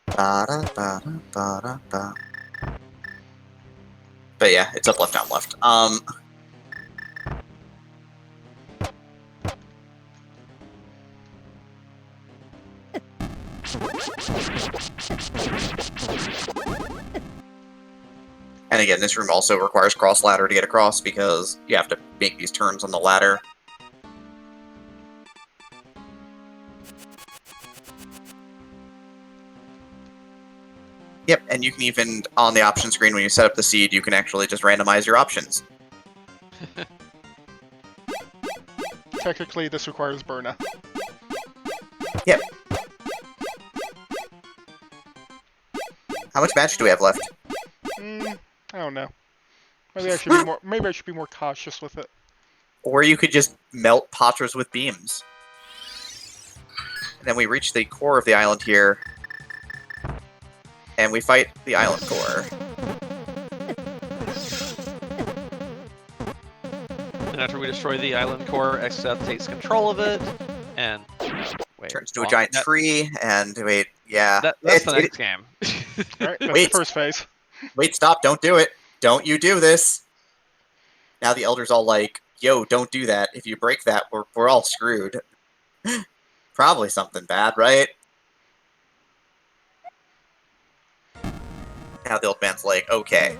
Ba-da-ba-da-ba-da-ba. But yeah, it's up, left, down, left. And again, this room also requires cross ladder to get across because you have to make these turns on the ladder. Yep, and you can even, on the option screen when you set up the seed, you can actually just randomize your options.
Technically, this requires Burna.
Yep. How much magic do we have left?
I don't know. Maybe I should be more. Maybe I should be more cautious with it.
Or you could just melt Patras with beams. And then we reach the core of the island here. And we fight the island core.
And after we destroy the island core, Exeth takes control of it, and wait,
Turns into a giant tree, and wait, yeah.
That's the next game.
Alright, that's
Wait.
the first phase.
Wait, stop, don't do it. Don't you do this. Now the Elder's all like, yo, don't do that. If you break that, we're all screwed. Probably something bad, right? Now the old man's like, okay.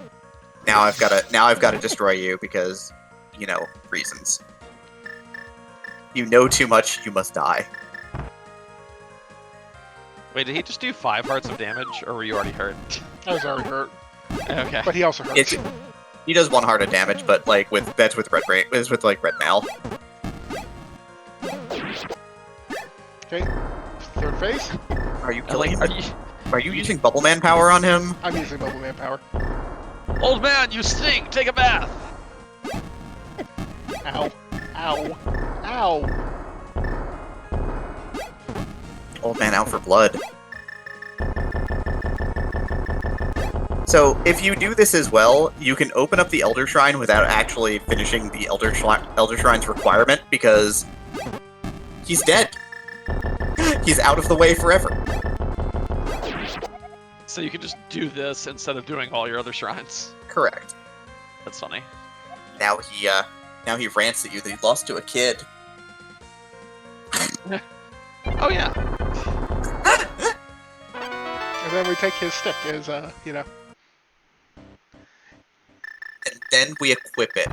Now I've gotta destroy you because reasons. You know too much, you must die.
Wait, did he just do 5 hearts of damage, or were you already hurt?
I was already hurt,
Okay.
but he also hurts.
He does 1 heart of damage, but that's with red rate. It's with red mail.
Okay, third phase.
Are you
I like,
killing? Are you using Bubble Man power on him?
I'm using Bubble Man power.
Old man, you stink! Take a bath!
Ow. Ow. Ow.
Old man out for blood. So, if you do this as well, you can open up the Elder Shrine without actually finishing the Elder Shrine's requirement, because he's dead. He's out of the way forever.
So you can just do this instead of doing all your other shrines.
Correct.
That's funny.
Now he rants at you that he lost to a kid.
Oh yeah.
And then we take his stick as, you know.
And then we equip it.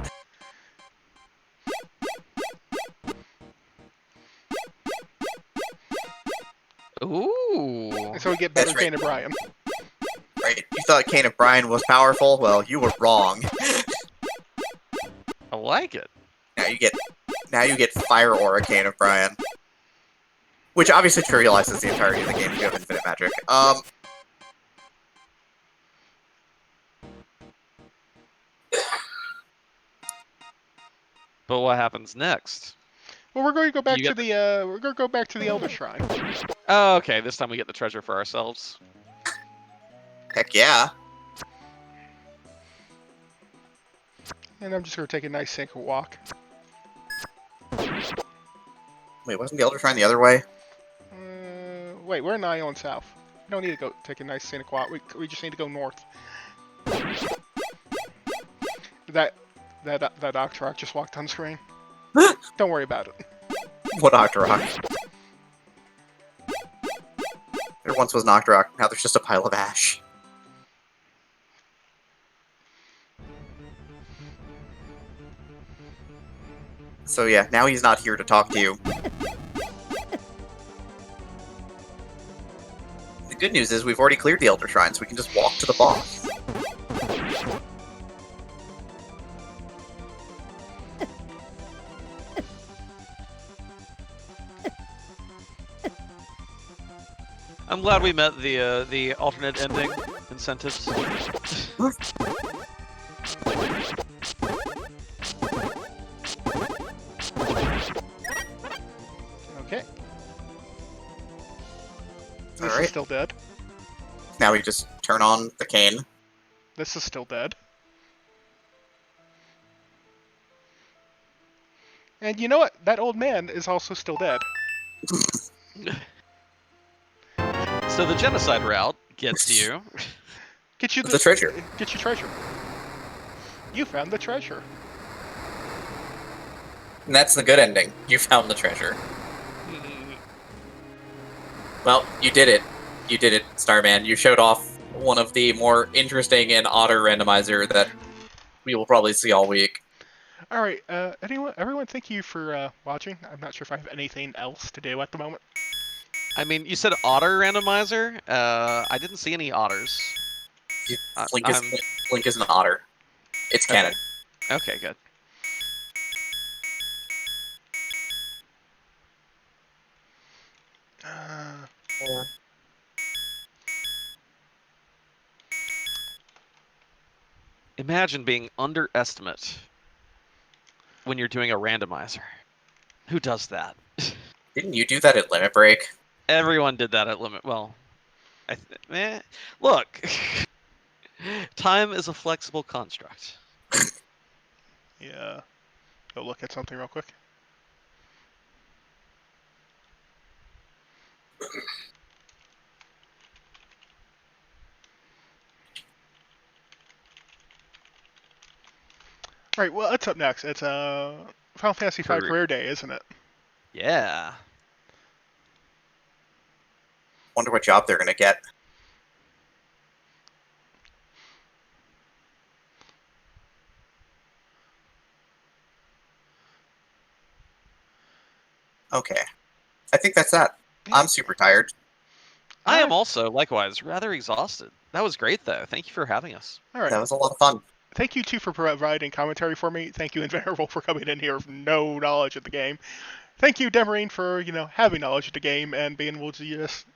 Ooh.
And so we get better
That's right.
Kane and Brian.
Right? You thought Kane of Brian was powerful? Well, you were wrong.
I like it.
Now you get Fire Aura Kane of Brian. Which obviously trivializes the entirety of the game if you have infinite magic.
But what happens next?
Well, we're going to go back
You
to
get
the, we're going to go back to the Elder Shrine.
Oh, okay. This time we get the treasure for ourselves.
Heck yeah.
And I'm just going to take a nice sync walk.
Wait, wasn't the Elder Shrine the other way?
Wait, we're in Island South. We don't need to go take a nice scenic walk. We just need to go north. That Octorok just walked on screen. Don't worry about it.
What Octorok? There once was an Octorok, now there's just a pile of ash. So yeah, now he's not here to talk to you. The good news is we've already cleared the Elder Shrine, so we can just walk to the boss.
I'm glad we met the alternate ending incentives.
Okay. This
Alright.
is still dead.
Now we just turn on the cane.
This is still dead. And you know what? That old man is also still dead.
So the genocide route gets you.
Get you
The treasure.
Get you treasure. You found the treasure.
And that's the good ending. You found the treasure. Well, you did it. You did it, Starman. You showed off one of the more interesting and odder randomizer that we will probably see all week.
All right. Everyone, thank you for watching. I'm not sure if I have anything else to do at the moment.
I mean, you said otter randomizer. I didn't see any otters.
Link is an otter. It's canon.
Okay, good. Imagine being underestimate when you're doing a randomizer. Who does that?
Didn't you do that at Limit Break?
Everyone did that at limit. Well, look, time is a flexible construct.
Yeah. Go look at something real quick. Right. Well, what's up next? It's Final Fantasy V Career Day, isn't it?
Yeah.
Wonder what job they're gonna get. Okay. I think that's that.
Yeah.
I'm super tired.
I am
Alright.
also, likewise, rather exhausted. That was great, though. Thank you for having us.
All right.
That was a lot of fun.
Thank you two for providing commentary for me. Thank you, Invenerable, for coming in here with no knowledge of the game. Thank you, Demarine, for having knowledge of the game and being able to just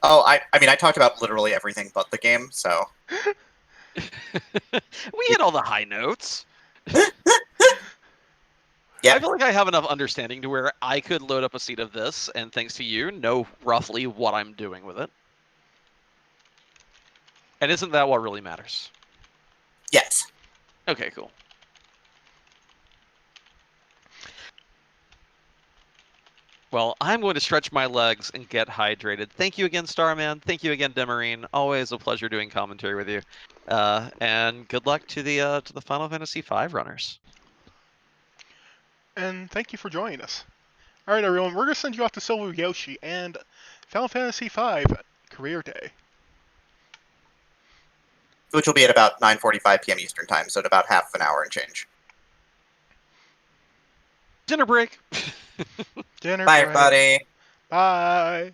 Oh, I mean, I talked about literally everything but the game, so.
We hit all the high notes.
Yeah.
I feel like I have enough understanding to where I could load up a seat of this, and thanks to you, know roughly what I'm doing with it. And isn't that what really matters?
Yes.
Okay, cool. Well, I'm going to stretch my legs and get hydrated. Thank you again, Starman. Thank you again, Demarine. Always a pleasure doing commentary with you. And good luck to the Final Fantasy V runners.
and thank you for joining us. All right, everyone, we're gonna send you off to Silver Yoshi and Final Fantasy V Career Day.
Which will be at about 9:45 p.m. Eastern Time, so at about half an hour and change.
Dinner break.
Dinner
Bye,
break.
everybody.
Bye.